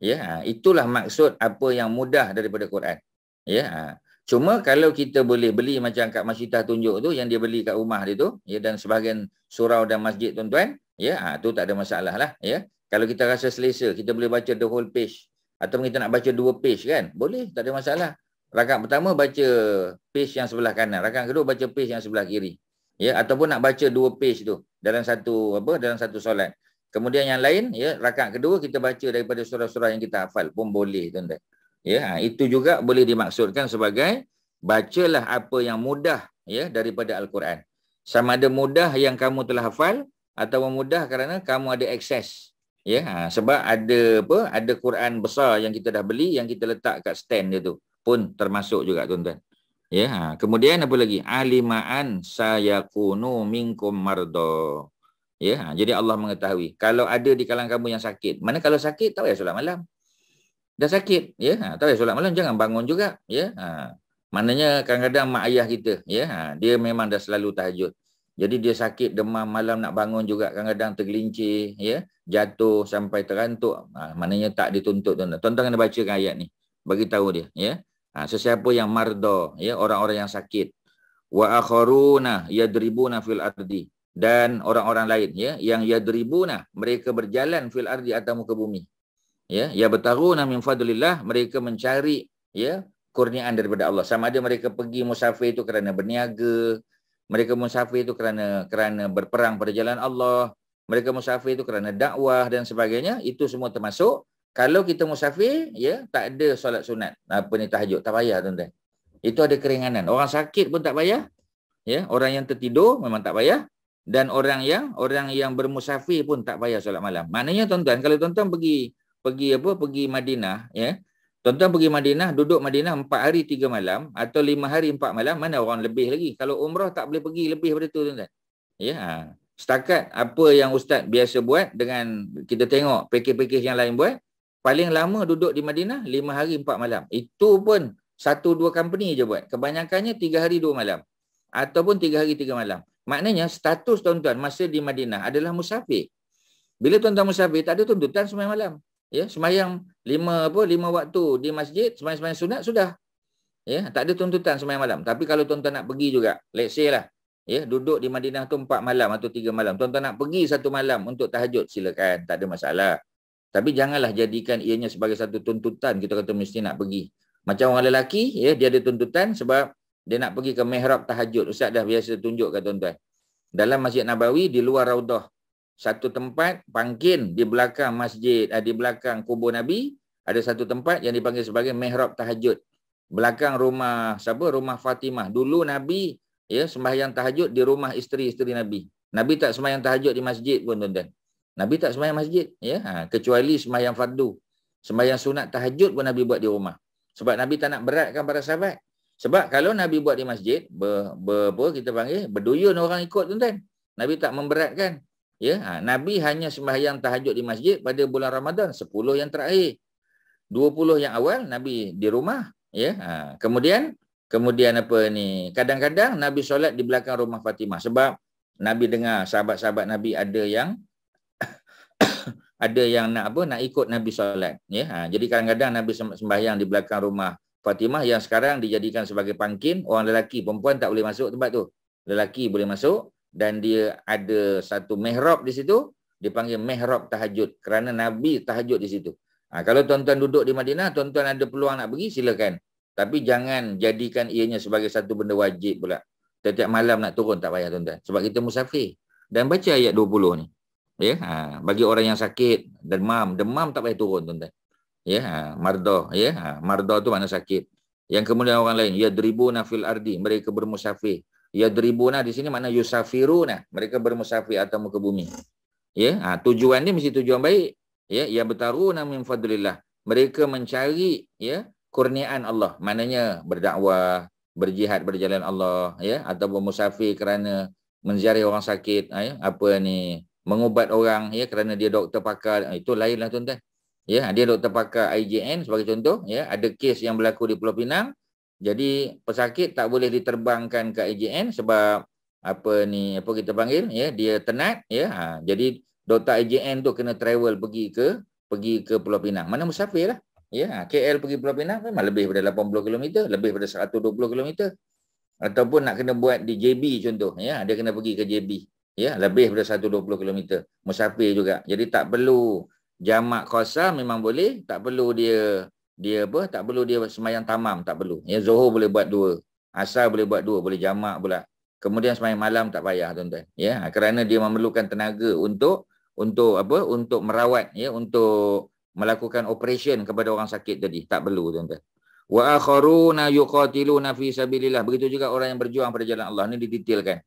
Ya, itulah maksud apa yang mudah daripada Quran. Ya. Cuma kalau kita boleh beli macam Kak Masyitah tunjuk tu, yang dia beli kat rumah dia tu, ya, dan sebahagian surau dan masjid, tuan-tuan, ya, tu tak ada masalah lah, ya. Kalau kita rasa selesa, kita boleh baca the whole page, atau kita nak baca 2 page kan, boleh, tak ada masalah. Rakaat pertama baca page yang sebelah kanan, rakaat kedua baca page yang sebelah kiri. Ya, ataupun nak baca 2 page tu dalam satu solat. Kemudian yang lain, ya, rakaat kedua kita baca daripada surah-surah yang kita hafal pun boleh, tuan-tuan. Ya, itu juga boleh dimaksudkan sebagai bacalah apa yang mudah, ya, daripada Al-Quran. Sama ada mudah yang kamu telah hafal atau mudah kerana kamu ada akses. Ya, sebab ada Quran besar yang kita dah beli, yang kita letak kat stand dia tu pun termasuk juga, tuan-tuan. Ya, kemudian apa lagi? Alimaan sayakunu minkum mardo. Ya, jadi Allah mengetahui kalau ada di kalangan kamu yang sakit. Mana kalau sakit tak payah solat malam. Dah sakit, ya, tak payah solat malam, jangan bangun juga, ya. Maknanya kadang-kadang mak ayah kita, ya, dia memang dah selalu tahajud. Jadi dia sakit, demam, malam nak bangun juga kadang-kadang tergelincir, ya, jatuh sampai terantuk. Maknanya tak dituntut, tuan-tuan. Tuan-tuan kena bacakan ayat ni, bagi tahu dia, ya. Sesiapa yang marda, ya, orang-orang yang sakit, wa akharuna yadribuna fil ardi, dan orang-orang lain, ya, yang yadribuna, mereka berjalan fil ardi atas muka bumi. Ya, bertaruna min fadlillah, mereka mencari, ya, kurniaan daripada Allah. Sama ada mereka pergi musafir itu kerana berniaga, mereka musafir itu kerana berperang pada jalan Allah, mereka musafir itu kerana dakwah dan sebagainya. Itu semua termasuk. Kalau kita musafir, ya, tak ada solat sunat, apa ni, tahajud, tak payah, tuan-tuan. Itu ada keringanan. Orang sakit pun tak payah, ya, orang yang tertidur memang tak payah, dan orang yang bermusafir pun tak payah solat malam. Maknanya, tuan-tuan, kalau tuan-tuan pergi Madinah, ya. Tuan-tuan pergi Madinah, duduk Madinah 4 hari 3 malam atau 5 hari 4 malam, mana orang lebih lagi. Kalau umrah tak boleh pergi lebih daripada tu, tuan-tuan. Ya. Setakat apa yang ustaz biasa buat dengan kita tengok pakej-pakej yang lain buat, paling lama duduk di Madinah 5 hari 4 malam. Itu pun 1-2 company je buat. Kebanyakannya 3 hari 2 malam ataupun 3 hari 3 malam. Maknanya status tuan-tuan masa di Madinah adalah musafir. Bila tuan-tuan musafir tak ada tuntutan sembahyang malam. Ya, sembahyang 5 waktu di masjid, sembahyang sunat sudah. Ya, tak ada tuntutan sembahyang malam. Tapi kalau tuan-tuan nak pergi juga, let's say lah, ya, duduk di Madinah tu 4 malam atau 3 malam. Tuan-tuan nak pergi 1 malam untuk tahajud, silakan, tak ada masalah. Tapi janganlah jadikan ianya sebagai satu tuntutan kita kata mesti nak pergi. Macam orang lelaki, ya, dia ada tuntutan sebab dia nak pergi ke mihrab tahajud. Ustaz dah biasa tunjuk kat tuan-tuan. Dalam Masjid Nabawi, di luar Raudah, satu tempat pangkin di belakang masjid, di belakang kubur Nabi, ada satu tempat yang dipanggil sebagai mihrab tahajud. Belakang rumah siapa? Rumah Fatimah. Dulu Nabi, ya, sembahyang tahajud di rumah isteri-isteri Nabi. Nabi tak sembahyang tahajud di masjid pun, tuan-tuan. Nabi tak sembahyang masjid, ya, kecuali sembahyang fardu. Sembahyang sunat tahajud pun Nabi buat di rumah. Sebab Nabi tak nak beratkan para sahabat. Sebab kalau Nabi buat di masjid, kita panggil berduyun orang ikut, tuan-tuan. Nabi tak memberatkan. Ya, Nabi hanya sembahyang tahajud di masjid pada bulan Ramadan 10 yang terakhir. 20 yang awal Nabi di rumah, ya. Kemudian apa ni? Kadang-kadang Nabi solat di belakang rumah Fatimah sebab Nabi dengar sahabat-sahabat Nabi ada yang nak ikut Nabi solat, ya. Jadi kadang-kadang Nabi sembahyang di belakang rumah Fatimah yang sekarang dijadikan sebagai pangkin. Orang lelaki, perempuan tak boleh masuk tempat tu. Lelaki boleh masuk. dan dia ada satu mihrab di situ, dipanggil mihrab tahajud kerana Nabi tahajud di situ. Kalau tuan-tuan duduk di Madinah, tuan-tuan ada peluang nak pergi, silakan. Tapi jangan jadikan ianya sebagai satu benda wajib pula. Setiap malam nak turun tak payah tuan-tuan. Sebab kita musafir. Dan baca ayat 20 ni. Ya, bagi orang yang sakit, demam tak payah turun tuan-tuan. Ya, mardah, ya, mardah tu makna sakit. Yang kemudian orang lain, yadribuna fil ardi, mereka bermusafir. Yadribuna di sini makna yusafiruna, mereka bermusafir atau muka bumi. Ya, tujuan ni mesti tujuan baik. Ya, yabtaruna min fadlillah. Mereka mencari ya kurniaan Allah. Maknanya berdakwah, berjihad berjalan Allah, ya, ataupun musafir kerana menziarahi orang sakit, ya, apa ni, mengubat orang ya kerana dia doktor pakar, itu lainlah tuan-tuan. Ya, dia doktor pakar IJN sebagai contoh, ya, ada kes yang berlaku di Pulau Pinang. Jadi pesakit tak boleh diterbangkan ke IJN sebab apa ni, apa kita panggil, ya, dia tenat, ya. Jadi doktor IJN tu kena travel pergi ke Pulau Pinang. Mana musafir lah. Ya, KL pergi Pulau Pinang memang lebih pada 80 km, lebih pada 120 km. Ataupun nak kena buat di JB contoh, ya, dia kena pergi ke JB. Ya, lebih pada 120 km. Musafir juga. Jadi tak perlu jamak qasar, memang boleh, tak perlu dia apa? Tak perlu dia sembahyang tamam, tak perlu. Ya, Zuhur boleh buat 2, Asar boleh buat 2, boleh jamak pula. Kemudian sembahyang malam tak payah tuan-tuan. Ya, kerana dia memerlukan tenaga untuk apa? Untuk merawat, ya, untuk melakukan operation kepada orang sakit tadi. Tak perlu tuan-tuan. Wa akharuna yuqatiluna fi sabilillah. Begitu juga orang yang berjuang pada jalan Allah. Ini didetailkan.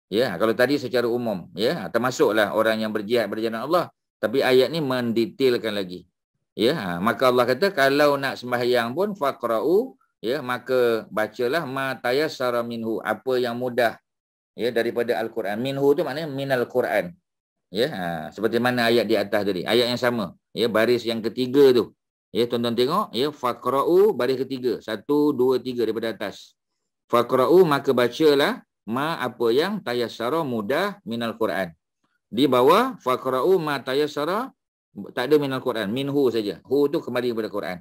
Ya, kalau tadi secara umum, ya, termasuklah orang yang berjihad pada jalan Allah. Tapi ayat ni mendetailkan lagi. Ya, maka Allah kata kalau nak sembahyang pun faqra'u, ya, maka bacalah ma tayassara minhu, apa yang mudah, ya, daripada Al-Quran. Minhu tu maknanya minal Quran. Ya, seperti mana ayat di atas tadi. Ayat yang sama. Ya, baris yang ketiga tu. Ya, tuan-tuan tengok, ya, faqra'u baris ketiga. 1, 2, 3 daripada atas. Faqra'u, maka bacalah ma, apa yang tayassara, mudah, minal Quran. Di bawah faqra'u ma tayassara, tak ada minal Quran, minhu saja. Hu tu kembali kepada Quran.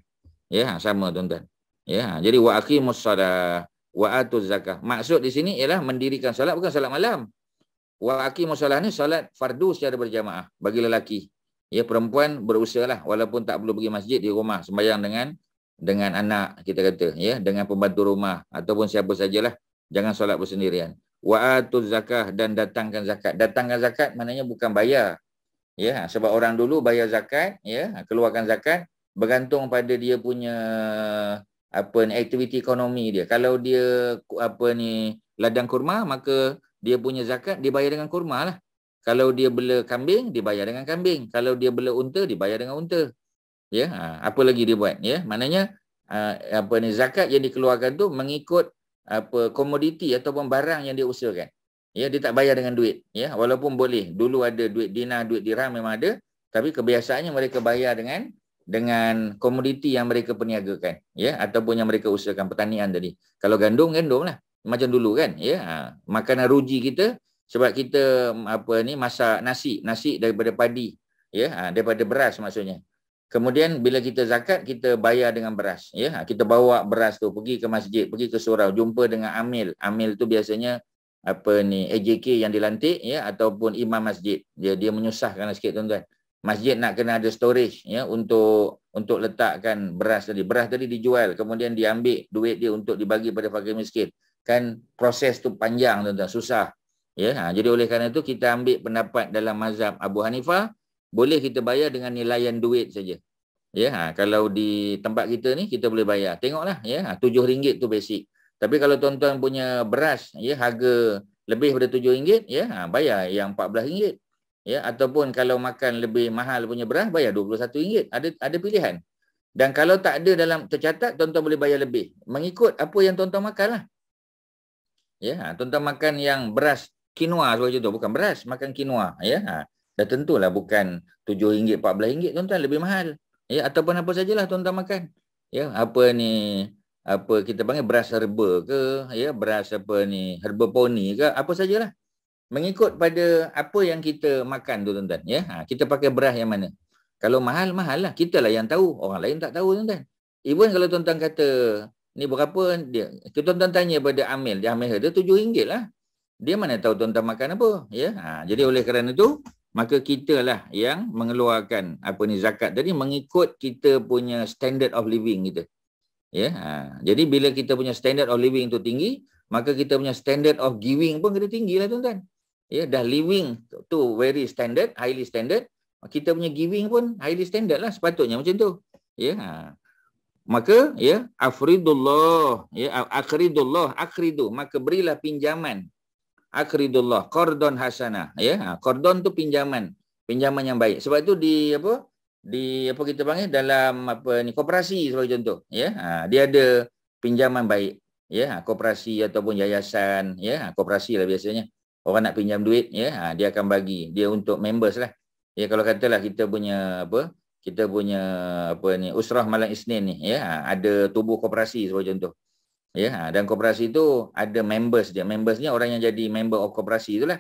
Ya, sama tuan-tuan. Ya, jadi wa aqimus shalah wa atuz zakah. Maksud di sini ialah mendirikan solat, bukan solat malam. Wa aqimus shalah ni solat fardu secara berjamaah bagi lelaki. Ya, perempuan berusahalah walaupun tak perlu pergi masjid, di rumah sembahyang dengan anak, kita kata, ya, dengan pembantu rumah ataupun siapa sajalah. Jangan solat bersendirian. Wa atuz zakah, dan datangkan zakat. Datangkan zakat maknanya bukan bayar. Ya, sebab orang dulu bayar zakat, ya, keluarkan zakat bergantung pada dia punya apa ni, aktiviti ekonomi dia. Kalau dia apa ni, ladang kurma, maka dia punya zakat dibayar dengan kurma lah. Kalau dia bela kambing, dibayar dengan kambing. Kalau dia bela unta, dibayar dengan unta. Ya, apa lagi dia buat, ya? Maknanya apa ni, zakat yang dikeluarkan tu mengikut apa komoditi ataupun barang yang dia usahakan. Ya, dia tak bayar dengan duit, ya, walaupun boleh. Dulu ada duit dinar, duit dirham memang ada, tapi kebiasaannya mereka bayar dengan komoditi yang mereka perniagakan, ya, ataupun yang mereka usahakan, pertanian tadi. Kalau gandum lah, macam dulu kan, ya. Makanan ruji kita, sebab kita apa ni, masak nasi daripada padi, ya, daripada beras maksudnya. Kemudian bila kita zakat, kita bayar dengan beras, ya. Kita bawa beras tu pergi ke masjid, pergi ke surau, jumpa dengan amil. Amil tu biasanya apa ni, AJK yang dilantik, ya, ataupun imam masjid. Dia menyusahkan sikit tuan-tuan. Masjid nak kena ada storage, ya, untuk letakkan beras tadi. Beras tadi dijual, kemudian diambil duit dia untuk dibagi pada fakir miskin. Kan proses tu panjang tuan-tuan, susah. Ya, jadi oleh kerana itu kita ambil pendapat dalam mazhab Abu Hanifah, boleh kita bayar dengan nilaian duit saja. Ya, kalau di tempat kita ni kita boleh bayar. Tengoklah, ya, RM7 tu basic. Tapi kalau tuan-tuan punya beras, ya, harga lebih daripada RM7, ya, bayar yang RM14. Ya, ataupun kalau makan lebih mahal punya beras, bayar RM21. Ada pilihan. Dan kalau tak ada dalam tercatat, tuan-tuan boleh bayar lebih. Mengikut apa yang tuan-tuan makan lah. Ya, tuan-tuan makan yang beras quinoa sebagai contoh, bukan beras, makan quinoa, ya. Dah tentulah bukan RM7, RM14, tuan-tuan, lebih mahal. Ya, ataupun apa sajalah tuan-tuan makan. Ya, apa ni, apa kita panggil beras herba ke, ya, beras apa ni, herba poni ke, apa sajalah. Mengikut pada apa yang kita makan tu tuan-tuan, ya. Kita pakai beras yang mana. Kalau mahal lah, kita lah yang tahu, orang lain tak tahu tuan-tuan. Even kalau tuan-tuan kata ni berapa, dia tuan-tuan tanya pada amil, dia amil dia RM7 lah. dia mana tahu tuan-tuan makan apa, ya. Jadi oleh kerana itu, maka kita lah yang mengeluarkan zakat tadi mengikut kita punya standard of living kita. Ya. Jadi bila kita punya standard of living itu tinggi, maka kita punya standard of giving pun kena tinggi lah tuan-tuan. Ya, dah living tu very standard, highly standard, kita punya giving pun highly standard lah, sepatutnya macam tu. Ya. Maka ya, afridullah, ya, akridu, maka berilah pinjaman. Akridullah, qardon hasanah, ya. Qardon tu pinjaman yang baik. Sebab tu di apa kita panggil dalam koperasi sebagai contoh, ya. Dia ada pinjaman baik, ya, koperasi ataupun yayasan, ya, koperasi lah biasanya. Orang nak pinjam duit, ya, dia akan bagi dia untuk members lah. Ya, kalau katalah kita punya Usrah Malang Isnin ni, ya, ada tubuh koperasi sebagai contoh. Ya, dan koperasi itu ada members dia. Members ni orang yang jadi member of koperasi itulah.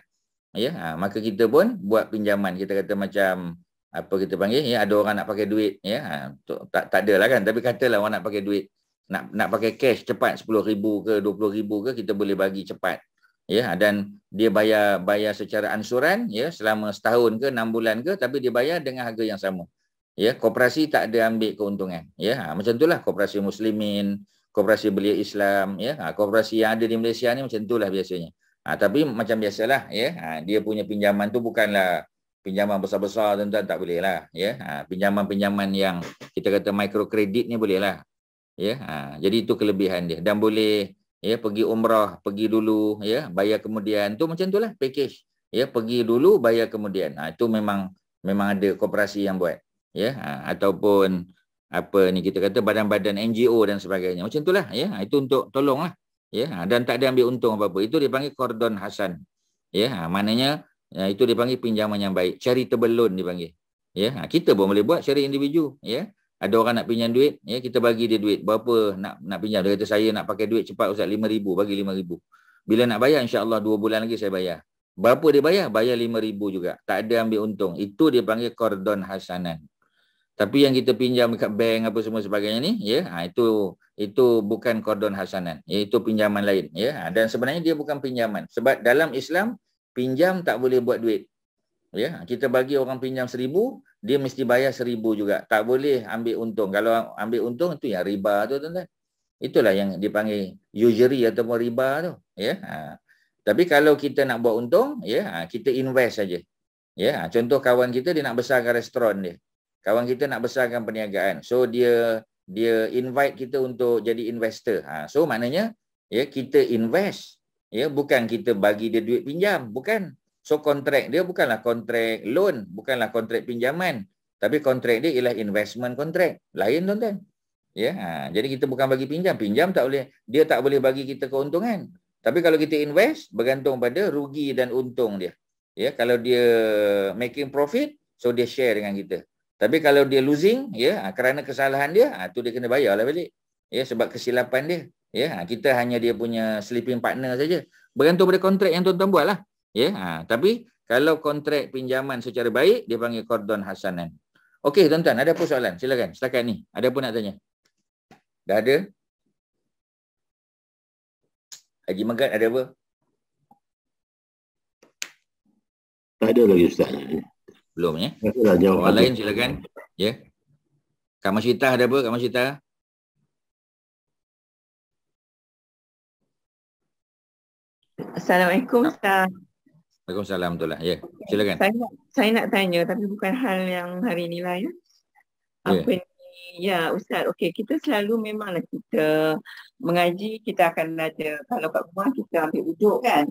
Ya, maka kita pun buat pinjaman. Kita kata macam apa kita panggil, ya, ada orang nak pakai duit, ya. Tak ada lah kan, tapi katalah orang nak pakai duit, nak pakai cash cepat 10,000 ke 20,000 ke, kita boleh bagi cepat. Ya, dan dia bayar secara ansuran, ya, selama setahun ke 6 bulan ke, tapi dia bayar dengan harga yang sama. Ya, koperasi tak ada ambil keuntungan. Ya, macam itulah koperasi muslimin, koperasi belia Islam, ya, koperasi yang ada di Malaysia ni macam itulah biasanya. Tapi macam biasalah, ya, dia punya pinjaman tu bukanlah pinjaman besar-besar, tuan-tuan, tak boleh lah, ya. Pinjaman-pinjaman yang kita kata microkredit ni boleh lah, ya. Jadi itu kelebihan dia, dan boleh, ya, pergi umrah, pergi dulu, ya, bayar kemudian, tu macam itulah package, ya, pergi dulu bayar kemudian. Itu memang ada koperasi yang buat, ya. Ataupun kita kata badan-badan NGO dan sebagainya, macam itulah, ya. Itu untuk tolonglah, ya, dan tak ada ambil untung apa-apa. Itu dipanggil qardon hasan, ya. Maknanya itu dipanggil pinjaman yang baik, charitable loan dipanggil, ya. Kita pun boleh buat secara individu, ya. Ada orang nak pinjam duit, ya, kita bagi dia duit. Berapa nak pinjam? Dia kata saya nak pakai duit cepat Ustaz, 5,000, bagi 5,000. Bila nak bayar, insya-Allah 2 bulan lagi saya bayar. Berapa dia bayar? Bayar 5,000 juga. Tak ada ambil untung. Itu dia panggil qardon hasanan. Tapi yang kita pinjam dekat bank apa semua sebagainya ni, ya, itu bukan qardon hasanan. Itu pinjaman lain, ya. Dan sebenarnya dia bukan pinjaman. Sebab dalam Islam pinjam tak boleh buat duit. Ya, kita bagi orang pinjam 1,000, dia mesti bayar 1,000 juga. Tak boleh ambil untung. Kalau ambil untung itu yang riba tu, tuan-tuan. Itulah yang dipanggil usury ataupun riba tu, ya. Tapi kalau kita nak buat untung, ya, kita invest saja. Ya, contoh kawan kita dia nak besarkan restoran dia. Kawan kita nak besarkan perniagaan. So dia invite kita untuk jadi investor. So maknanya, ya, kita invest, ya, bukan kita bagi dia duit pinjam, bukan. So kontrak dia bukanlah kontrak loan, bukanlah kontrak pinjaman, tapi kontrak dia ialah investment kontrak. Lain, tuan-tuan. Ya, jadi kita bukan bagi pinjam. Pinjam tak boleh, dia tak boleh bagi kita keuntungan. Tapi kalau kita invest, bergantung pada rugi dan untung dia. Ya, kalau dia making profit, so dia share dengan kita. Tapi kalau dia losing, ya, kerana kesalahan dia, tu dia kena bayarlah balik. Ya, sebab kesilapan dia. Ya, kita hanya dia punya sleeping partner saja. Bergantung pada kontrak yang tuan-tuan buat lah. Ya, tapi kalau kontrak pinjaman secara baik, dia panggil qardon hasanan. Okey, tuan-tuan, ada apa soalan? Silakan, setakat ni. Ada apa nak tanya? Dah ada? Haji Megat, ada apa? Tak ada lagi, Ustaz. Belum, ya? Orang lain silakan. Ya. Kak Masyitah ada apa? Kak Masyitah? Assalamualaikum, Ustaz. Waalaikumsalam, betul lah. Ya, silakan. Saya nak tanya, tapi bukan hal yang hari ni lah, ya. Apa ni? Ya, Ustaz. Okey, kita selalu memanglah kita mengaji, kita akan ada, kalau kat rumah kita ambil duduk kan.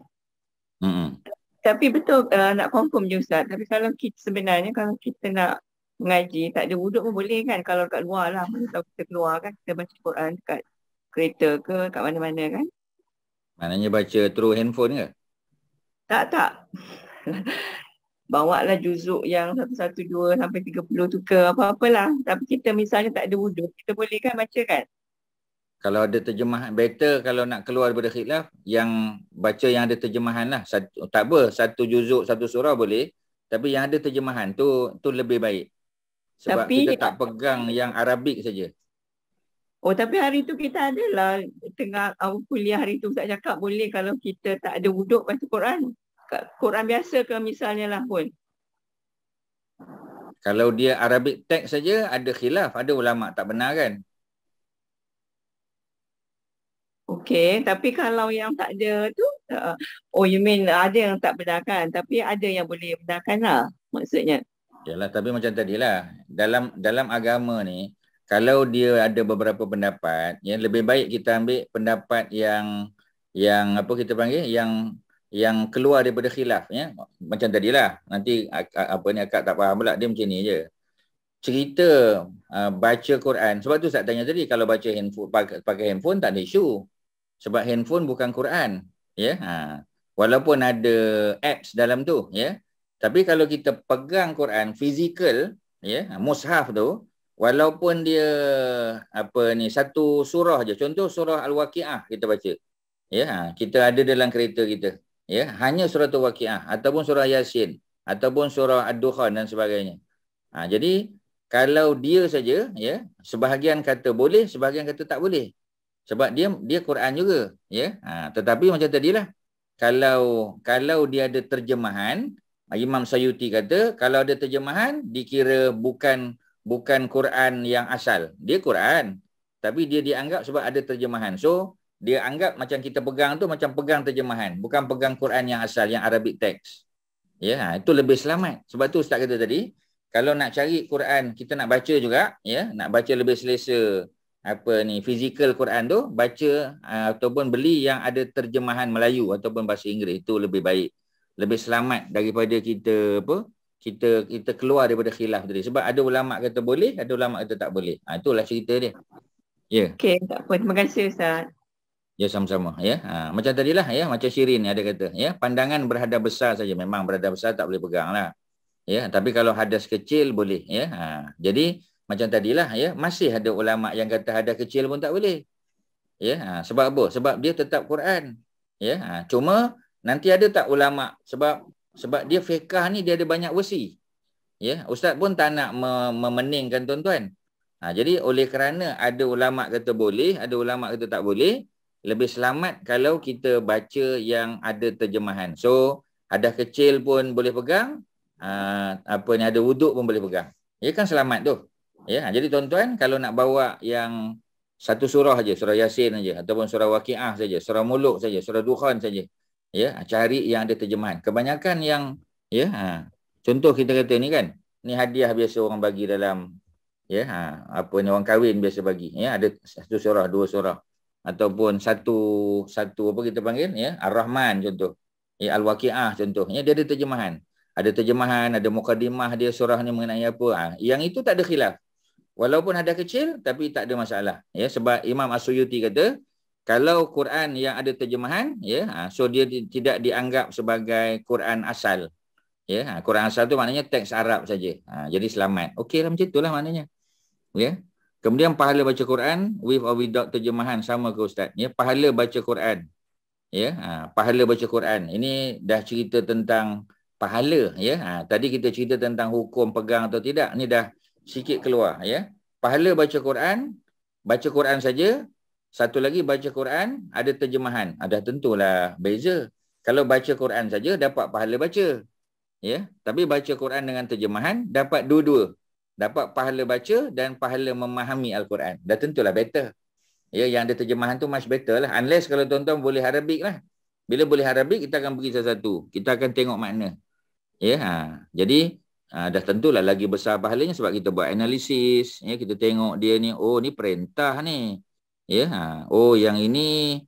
Tapi betul, nak confirm je, Ustaz. Tapi kalau kita sebenarnya, kalau kita nak mengaji, tak ada wuduk pun boleh kan. Kalau kat luar lah, mana tahu kita keluar kan, kita baca Quran kat kereta ke, kat mana-mana kan. Maknanya baca through handphone ke? Tak. Bawa lah juzuk yang 112 sampai 30 tu ke apa-apalah. Tapi kita misalnya tak ada wuduk, kita boleh kan baca kan? Kalau ada terjemahan, better kalau nak keluar daripada khilaf, yang baca yang ada terjemahan lah. Tak apa, 1 juzuk, 1 surah boleh. Tapi yang ada terjemahan tu lebih baik. Sebab tapi kita tak pegang yang Arabik saja. Oh, tapi hari tu kita adalah tengah kuliah hari tu Ustaz cakap boleh kalau kita tak ada wuduk baca Quran. Quran biasa ke misalnya lah pun. Kalau dia Arabic text saja ada khilaf, ada ulama tak benar kan? Okey, tapi kalau yang tak ada tu, oh you mean ada yang tak benarkan, tapi ada yang boleh benarkan lah maksudnya. Yalah, tapi macam tadilah, dalam agama ni, kalau dia ada beberapa pendapat, ya lebih baik kita ambil pendapat yang apa kita panggil, yang keluar daripada khilaf, ya. Macam tadilah, nanti apa ni akak tak faham pula, dia macam ni je. Cerita baca Quran, sebab tu saya tanya tadi, kalau baca handphone, pakai handphone tak ada isu. Sebab handphone bukan Quran, ya. Walaupun ada apps dalam tu, ya. Tapi kalau kita pegang Quran fizikal, ya, mushaf tu, walaupun dia apa ni satu surah je, contoh surah Al-Waqiah kita baca. Ya, kita ada dalam kereta kita. Ya, hanya surah Al-Waqiah ataupun surah Yasin ataupun surah Ad-Dukhan dan sebagainya. Jadi kalau dia saja, ya, sebahagian kata boleh, sebahagian kata tak boleh. Sebab dia Quran juga, ya. Tetapi macam tadilah, kalau dia ada terjemahan, Imam Sayuti kata kalau ada terjemahan dikira bukan Quran yang asal. Dia Quran, tapi dia dianggap sebab ada terjemahan. So dia anggap macam kita pegang tu macam pegang terjemahan, bukan pegang Quran yang asal, yang Arabic text. Ya, itu lebih selamat. Sebab tu Ustaz kata tadi, kalau nak cari Quran, kita nak baca juga, ya, nak baca lebih selesa apa ni fizikal Quran tu, baca ataupun beli yang ada terjemahan Melayu ataupun bahasa Inggeris, itu lebih baik. Lebih selamat daripada kita kita keluar daripada khilaf tadi. Sebab ada ulama kata boleh, ada ulama kata tak boleh. Itulah cerita dia. Ya. Okey, tak apa. Terima kasih Ustaz. Ya, sama-sama, ya. Macam tadilah, ya, macam Syirin ada kata, ya, pandangan berhadap besar saja, memang berhadap besar tak boleh peganglah. Ya, tapi kalau hadas kecil boleh, ya. Jadi macam tadilah, ya, masih ada ulama yang kata hadas kecil pun tak boleh. Ya, sebab apa? Sebab dia tetap Quran. Ya, cuma nanti ada tak ulama sebab dia fiqh ni dia ada banyak versi. Ya, ustaz pun tak nak memeningkan tuan-tuan. Jadi oleh kerana ada ulama kata boleh, ada ulama kata tak boleh, lebih selamat kalau kita baca yang ada terjemahan. So, hadas kecil pun boleh pegang, apa ni ada wuduk pun boleh pegang. Ya kan selamat tu. Ya, jadi tuan-tuan kalau nak bawa yang satu surah saja, surah Yasin saja ataupun surah Waqiah saja, surah Muluk saja, surah Dukhan saja. Ya, cari yang ada terjemahan. Kebanyakan yang ya, contoh kita kata ni kan, ni hadiah biasa orang bagi dalam ya, apa ni orang kahwin biasa bagi. Ya, ada satu surah, dua surah ataupun satu apa kita panggil ya, Ar-Rahman contoh. Ya, Al-Waqiah contoh. Ya, dia ada terjemahan. Ada terjemahan, ada mukadimah dia surah ni mengenai apa. Yang itu tak ada khilaf. Walaupun ada kecil tapi tak ada masalah. Ya, sebab Imam As-Suyuti kata kalau Quran yang ada terjemahan, ya, so dia tidak dianggap sebagai Quran asal. Ya, Quran asal tu maknanya teks Arab saja. Jadi selamat. Okeylah macam itulah maknanya. Ya. Kemudian pahala baca Quran with or without terjemahan sama ke Ustaz? Ya, pahala baca Quran. Ya, pahala baca Quran. Ini dah cerita tentang pahala, ya. Tadi kita cerita tentang hukum pegang atau tidak. Ini dah sikit keluar, ya. Pahala baca Quran saja. Satu lagi baca Quran ada terjemahan. Ada tentulah beza. Kalau baca Quran saja dapat pahala baca. Ya, tapi baca Quran dengan terjemahan dapat dua-dua. Dapat pahala baca dan pahala memahami Al-Quran. Dah tentulah better. Ya, yang ada terjemahan tu much better lah. Unless kalau tuan-tuan boleh Arabic lah. Bila boleh Arabic kita akan pergi satu-satu. Kita akan tengok makna. Ya, jadi dah tentulah lagi besar pahalanya sebab kita buat analisis. Ya, kita tengok dia ni, oh ni perintah ni. Ya, oh yang ini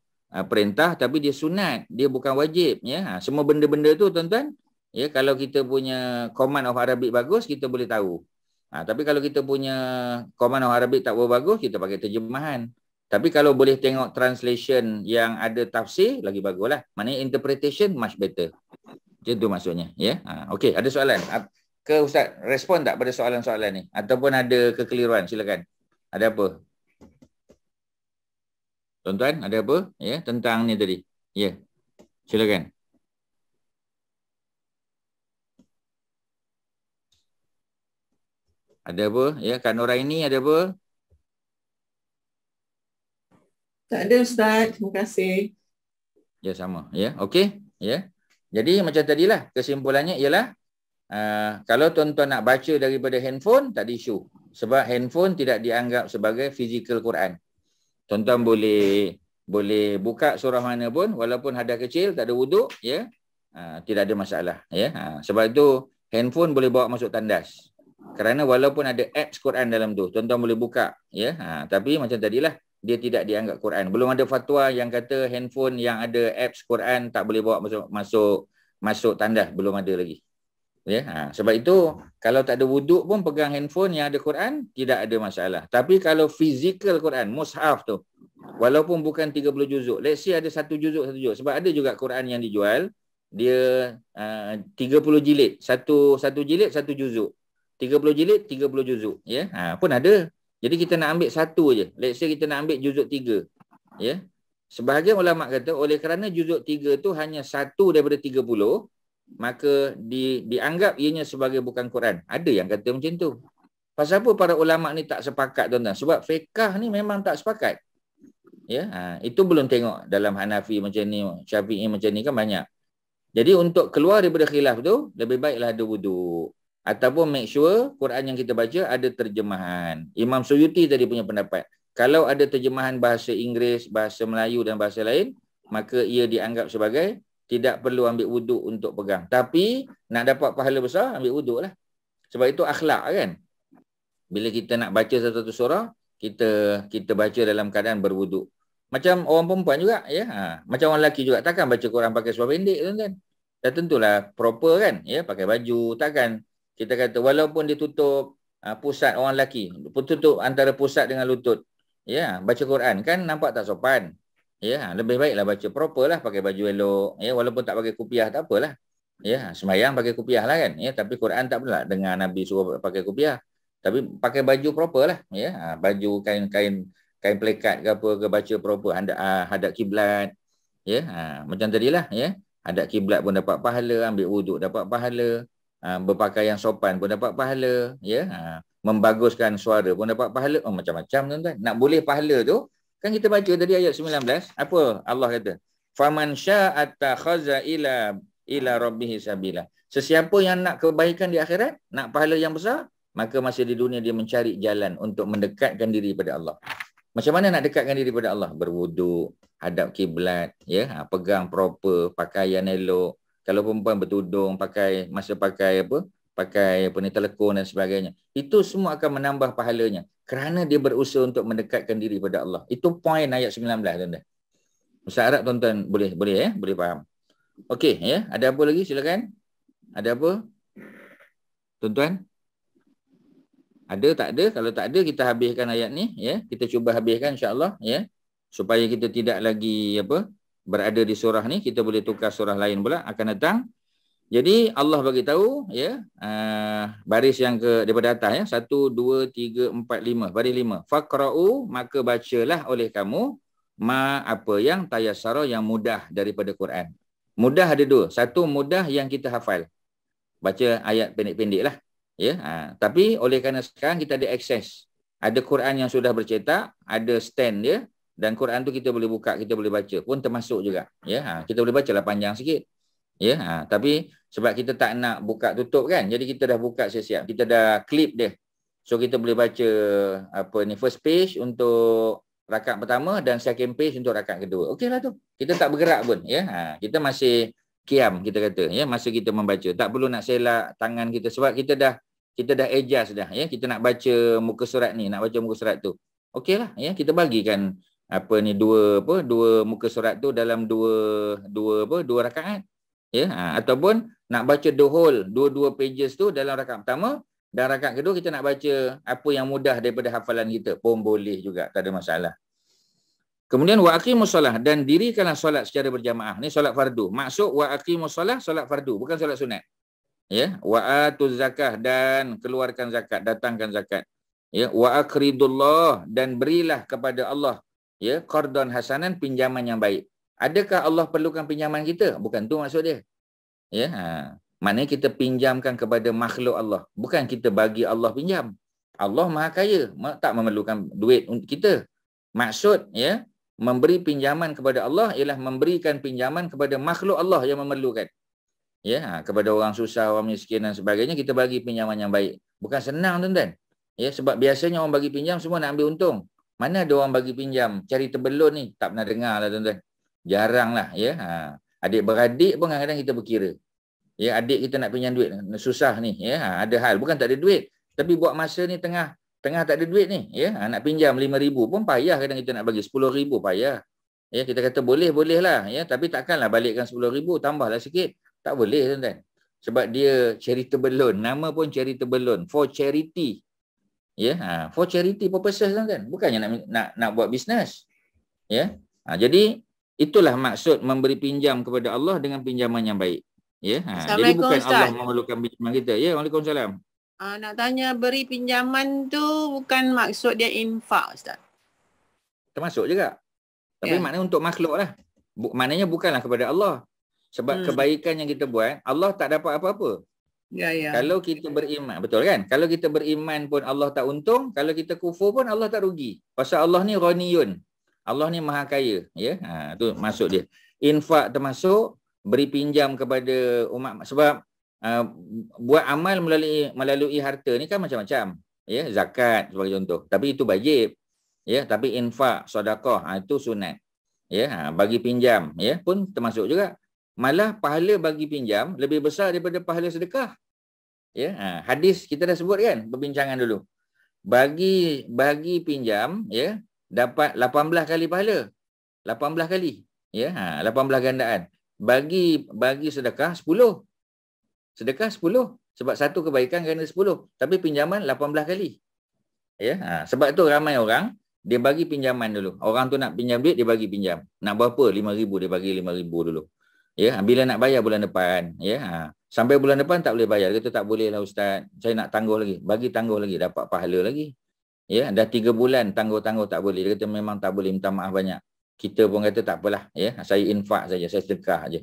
perintah tapi dia sunat, dia bukan wajib. Ya, semua benda-benda tu tuan-tuan, ya, kalau kita punya command of Arabic bagus kita boleh tahu. Tapi kalau kita punya command of Arabic tak bagus kita pakai terjemahan. Tapi kalau boleh tengok translation yang ada tafsir lagi baguslah. Maknanya interpretation much better. Macam tu maksudnya, ya. Okey, ada soalan ke Ustaz? Respon tak pada soalan-soalan ni ataupun ada kekeliruan? Silakan. Ada apa? Tuan-tuan, ada apa? Ya, tentang ni tadi. Ya. Silakan. Ada apa? Ya, Kak Nuraini ada apa? Tak ada Ustaz. Terima kasih. Ya, sama. Ya, okey. Ya. Jadi macam tadilah, kesimpulannya ialah kalau tuan-tuan nak baca daripada handphone, tak ada isu. Sebab handphone tidak dianggap sebagai physical Quran. Tuan-tuan boleh buka surah mana pun, walaupun hadas kecil, tak ada wuduk, ya. Tidak ada masalah, ya. Sebab itu handphone boleh bawa masuk tandas. Kerana walaupun ada apps Quran dalam tu, tuan-tuan boleh buka, ya. Tapi macam tadilah, dia tidak dianggap Quran. Belum ada fatwa yang kata handphone yang ada apps Quran tak boleh bawa masuk tandas, belum ada lagi. Ya, sebab itu kalau tak ada wuduk pun pegang handphone yang ada Quran tidak ada masalah. Tapi kalau physical Quran, mushaf tu, walaupun bukan 30 juzuk, let's say ada 1 juzuk, sebab ada juga Quran yang dijual dia 30 jilid, satu jilid 1 juzuk, 30 jilid 30 juzuk, ya. Pun ada. Jadi kita nak ambil satu je. Let's say kita nak ambil juzuk 3, ya. Sebahagian ulama kata oleh kerana juzuk 3 tu hanya satu daripada 30, maka dianggap ianya sebagai bukan Quran. Ada yang kata macam tu. Pasal apa para ulama ni tak sepakat, tuan-tuan? Sebab fiqh ni memang tak sepakat. Ya, itu belum tengok dalam Hanafi macam ni, Syafi'i macam ni kan banyak. Jadi untuk keluar daripada khilaf tu, lebih baiklah ada wuduk. Ataupun make sure Quran yang kita baca ada terjemahan. Imam Suyuti tadi punya pendapat. Kalau ada terjemahan bahasa Inggeris, bahasa Melayu dan bahasa lain, maka ia dianggap sebagai tidak perlu ambil wuduk untuk pegang. Tapi nak dapat pahala besar, ambil wuduk lah. Sebab itu akhlak kan. Bila kita nak baca satu surah, kita baca dalam keadaan berwuduk. Macam orang perempuan juga, ya. Macam orang lelaki juga. Takkan baca Quran pakai seluar pendek, tuan-tuan. Dan tentulah proper kan, ya, pakai baju. Takkan kita kata walaupun dia tutup pusat orang lelaki, tutup antara pusat dengan lutut, ya, baca Quran kan nampak tak sopan. Ya, lebih baiklah baca proper lah, pakai baju elok, ya, walaupun tak pakai kupiah tak apalah. Ya, sembahyang pakai kupiah lah kan, ya, tapi Quran tak pula dengar Nabi suruh pakai kupiah. Tapi pakai baju proper lah, ya, baju kain plekat ke apa ke, baca proper, hadap kiblat, ya, macam tadilah, ya, hadap kiblat pun dapat pahala, ambil wuduk dapat pahala, berpakaian sopan pun dapat pahala, ya, membaguskan suara pun dapat pahala, macam-macam tuan-tuan. Nak boleh pahala tu, kan kita baca tadi ayat 19, apa Allah kata? Faman syaa'a takhaza ila rabbih sabila. Sesiapa yang nak kebaikan di akhirat, nak pahala yang besar, maka masa di dunia dia mencari jalan untuk mendekatkan diri pada Allah. Macam mana nak dekatkan diri pada Allah? Berwuduk, hadap kiblat, ya, pegang proper, pakaian elok. Kalau perempuan bertudung, pakai ni, telekung dan sebagainya. Itu semua akan menambah pahalanya. Kerana dia berusaha untuk mendekatkan diri pada Allah. Itu poin ayat 19, tuan-tuan. Ustaz harap tuan-tuan boleh faham. Okey, ya. Ada apa lagi? Silakan. Ada apa? Tuan-tuan? Ada, tak ada? Kalau tak ada, kita habiskan ayat ni, ya. Kita cuba habiskan insya-Allah, ya. Supaya kita tidak lagi berada di surah ni, kita boleh tukar surah lain pula akan datang. Jadi Allah bagi tahu, ya, baris yang daripada atas, ya, 1 2 3 4 5, baris 5. Faqra'u, maka bacalah oleh kamu apa yang tayassara, yang mudah daripada Quran. Mudah ada dua. Satu, mudah yang kita hafal. Baca ayat pendek-pendek lah, ya. Tapi oleh kerana sekarang kita ada akses, ada Quran yang sudah bercetak, ada stand dia, dan Quran tu kita boleh buka, kita boleh baca pun termasuk juga, ya. Kita boleh baca lah panjang sikit, ya. Tapi sebab kita tak nak buka tutup kan, jadi kita dah buka siap-siap, kita dah clip dia, so kita boleh baca first page untuk rakaat pertama dan second page untuk rakaat kedua. Okey lah tu, kita tak bergerak pun, ya. Kita masih kiam, kita kata, ya, masa kita membaca, tak perlu nak selak tangan kita, sebab kita dah adjust dah, ya. Kita nak baca muka surat ni, nak baca muka surat tu, okey lah, ya. Kita bagikan dua muka surat tu dalam dua rakaat, ya. Ataupun nak baca dua pages tu dalam rakaat pertama, dan rakaat kedua kita nak baca apa yang mudah daripada hafalan kita pun boleh juga, tak ada masalah. Kemudian wa aqimus solah, dan dirikanlah solat secara berjamaah. Ni solat fardu. Maksud wa aqimus solah, solat fardu, bukan solat sunat. Ya, wa atuz zakah, dan keluarkan zakat, datangkan zakat. Ya, wa aqridullah, dan berilah kepada Allah, ya, qardan hasanan, pinjaman yang baik. Adakah Allah perlukan pinjaman kita? Bukan tu maksud dia. Ya, maknanya kita pinjamkan kepada makhluk Allah, bukan kita bagi Allah pinjam. Allah Maha Kaya, tak memerlukan duit untuk kita. Maksud, ya, memberi pinjaman kepada Allah ialah memberikan pinjaman kepada makhluk Allah yang memerlukan. Ya, kepada orang susah, orang miskin dan sebagainya, kita bagi pinjaman yang baik. Bukan senang, tuan-tuan. Ya, sebab biasanya orang bagi pinjam semua nak ambil untung. Mana ada orang bagi pinjam cari terbelon ni? Tak pernah dengar lah, tuan-tuan. Jarang lah. Ya. Adik-beradik pun kadang-kadang kita berkira. Ya, adik kita nak pinjam duit, susah ni. Ya, ada hal. Bukan tak ada duit. Tapi buat masa ni tengah tak ada duit ni. Ya, nak pinjam 5,000 pun payah kadang kita nak bagi. 10,000 payah. Ya, kita kata boleh lah. Ya, tapi takkanlah balikkan 10,000, tambahlah sikit. Tak boleh, tuan-tuan. Sebab dia charitable loan. Nama pun charitable loan. For charity. Ya, for charity purposes, tuan-tuan. Bukannya nak buat bisnes. Ya. Jadi itulah maksud memberi pinjam kepada Allah dengan pinjaman yang baik. Ya. Jadi bukan Ustaz. Allah memerlukan pinjaman kita. Ya, Waalaikumsalam. Nak tanya, beri pinjaman tu bukan maksud dia infak, Ustaz? Termasuk juga. Tapi maknanya untuk makhluk lah. Maknanya bukanlah kepada Allah. Sebab kebaikan yang kita buat, Allah tak dapat apa-apa. Ya. Kalau kita beriman, betul kan? Kalau kita beriman pun Allah tak untung, kalau kita kufur pun Allah tak rugi. Pasal Allah ni ghaniyun. Allah ni maha kaya. Ya, tu maksud dia. Infak termasuk beri pinjam kepada umat. Sebab buat amal melalui harta ni kan macam-macam. Ya, zakat sebagai contoh. Tapi itu wajib. Ya, tapi infak, sedekah, itu sunat. Ya, bagi pinjam, ya, pun termasuk juga. Malah pahala bagi pinjam lebih besar daripada pahala sedekah. Ya, hadis kita dah sebut kan, perbincangan dulu. Bagi pinjam, ya, dapat 18 kali pahala. 18 kali. Ya, 18 gandaan. Bagi sedekah 10. Sedekah 10. Sebab satu kebaikan ganda 10. Tapi pinjaman 18 kali. Ya, sebab tu ramai orang dia bagi pinjaman dulu. Orang tu nak pinjam duit, dia bagi pinjam. Nak berapa? 5,000, dia bagi 5,000 dulu. Ya, bila nak bayar bulan depan, ya, sampai bulan depan tak boleh bayar. Dia kata tak boleh lah Ustaz, saya nak tangguh lagi. Bagi tangguh lagi, dapat pahala lagi. Ya, dah 3 bulan tangguh-tangguh tak boleh. Dia kata memang tak boleh, minta maaf banyak. Kita pun kata tak apalah, ya, saya infak saja, saya sedekah aja.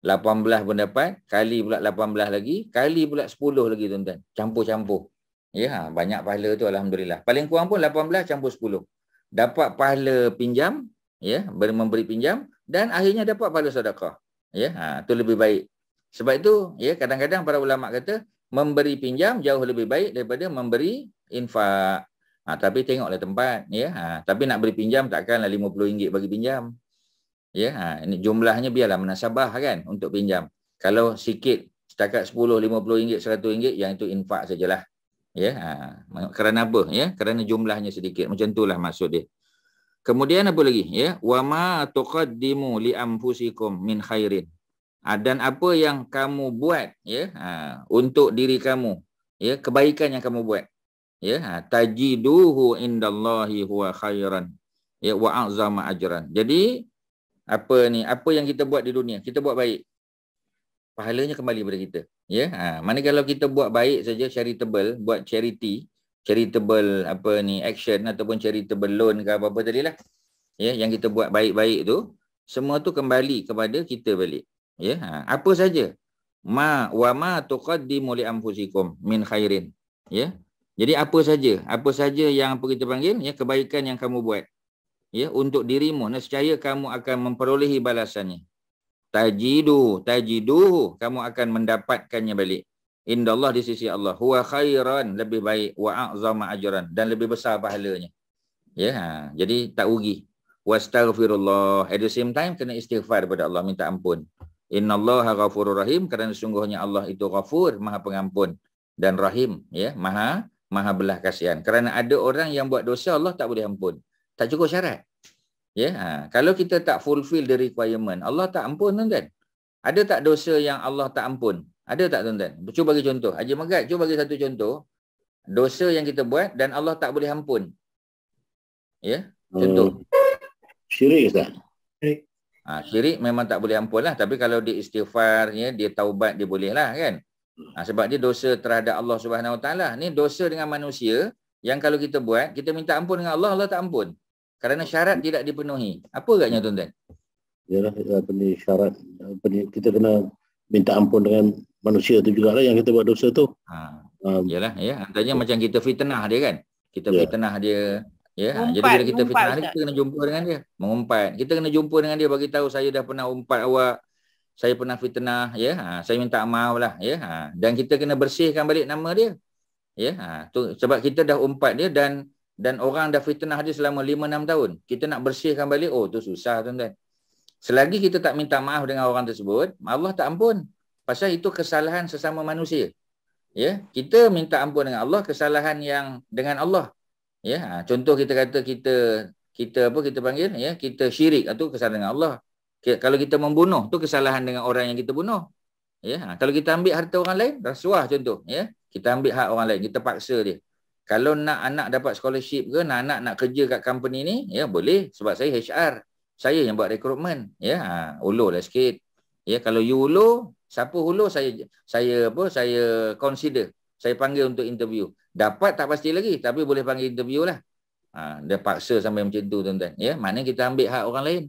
18 pun dapat, kali pula 18 lagi, kali pula 10 lagi, tuan-tuan. Campur-campur. Ya, banyak pahala tu alhamdulillah. Paling kurang pun 18 campur 10. Dapat pahala pinjam, ya, memberi pinjam, dan akhirnya dapat pahala sedekah. Ya, itu lebih baik. Sebab itu, ya, kadang-kadang para ulama kata memberi pinjam jauh lebih baik daripada memberi infak. Tapi tengoklah tempat, ya. Tapi nak beri pinjam takkanlah RM50 bagi pinjam. Ya, ini jumlahnya biarlah munasabah kan untuk pinjam. Kalau sikit setakat 10, RM50, RM100, yang itu infak sajalah. Ya, kerana apa? Ya, kerana jumlahnya sedikit. Macam itulah maksud dia. Kemudian apa lagi? Ya, wa ma tuqaddimu li anfusikum min khairin. Dan apa yang kamu buat, ya, untuk diri kamu, ya, kebaikan yang kamu buat, ya, tajiduhu indallahi huwa khairan, ya, wa a'zama ajran. Jadi apa yang kita buat di dunia, kita buat baik, pahalanya kembali kepada kita. Ya, mana kalau kita buat baik saja, charitable, buat charitable action ataupun charitable loan ke apa-apa tadilah. Ya, yang kita buat baik-baik tu, semua tu kembali kepada kita balik. Ya, apa saja. Wa ma tuqaddimu li anfusikum min khairin. Ya. Jadi apa saja yang apa kita panggil, ya, kebaikan yang kamu buat. Ya, untuk dirimu, nescaya kamu akan memperolehi balasannya. Tajiduhu, kamu akan mendapatkannya balik. Indallah, di sisi Allah. Huwa khairan, lebih baik. Wa a'zama ajran, dan lebih besar pahalanya. Ya, jadi tak rugi. Wastaghfirullah. At the same time, kena istighfar kepada Allah, minta ampun. Innallaha ghafurur rahim, kerana sungguhnya Allah itu ghafur, maha pengampun. Dan rahim, ya, maha belah kasihan. Kerana ada orang yang buat dosa, Allah tak boleh ampun. Tak cukup syarat. Ya, kalau kita tak fulfill the requirement, Allah tak ampun, tuan-tuan. Ada tak dosa yang Allah tak ampun? Ada tak, tuan-tuan? Cuba bagi contoh. Haji Megat, cuba bagi satu contoh. Dosa yang kita buat dan Allah tak boleh ampun. Ya, contoh. Syirik, Ustaz. Syirik memang tak boleh ampun lah. Tapi kalau dia istighfar, ya, dia taubat, dia boleh lah kan. Sebab dia dosa terhadap Allah Subhanahu Wa Taala. Ni dosa dengan manusia yang kalau kita buat, kita minta ampun dengan Allah, Allah tak ampun. Kerana syarat tidak dipenuhi. Apa agaknya, tuan-tuan? Yalah, syarat kita kena minta ampun dengan manusia tu jugalah yang kita buat dosa tu. Yalah, ya. Antaranya macam kita fitnah dia kan. Kita fitnah dia, Ya, jadi bila kita fitnah dia, kita kena jumpa dengan dia, mengumpat. Kita kena jumpa dengan dia, bagi tahu saya dah pernah umpat awak, saya pernah fitnah, ya. Saya minta maaf lah, ya. Dan kita kena bersihkan balik nama dia. Ya, tu sebab kita dah umpat dia dan orang dah fitnah dia selama 5-6 tahun. Kita nak bersihkan balik, oh tu susah tuan-tuan. Selagi kita tak minta maaf dengan orang tersebut, Allah tak ampun. Pasal itu kesalahan sesama manusia. Ya, kita minta ampun dengan Allah, kesalahan yang dengan Allah. Ya, contoh kita kata kita panggil, ya, kita syirik, itu kesalahan dengan Allah. Kalau kita membunuh, tu kesalahan dengan orang yang kita bunuh. Ya, kalau kita ambil harta orang lain, rasuah contoh, ya. Kita ambil hak orang lain, kita paksa dia. Kalau nak anak dapat scholarship ke, nak kerja kat company ni, ya boleh, sebab saya HR. Saya yang buat rekrutmen, ya. Ulurlah sikit. Ya, kalau you ulur, siapa ulur saya consider. Saya panggil untuk interview. Dapat tak pasti lagi, tapi boleh panggil interview lah. Dia paksa sampai macam tu tuan-tuan. Ya, maknanya kita ambil hak orang lain.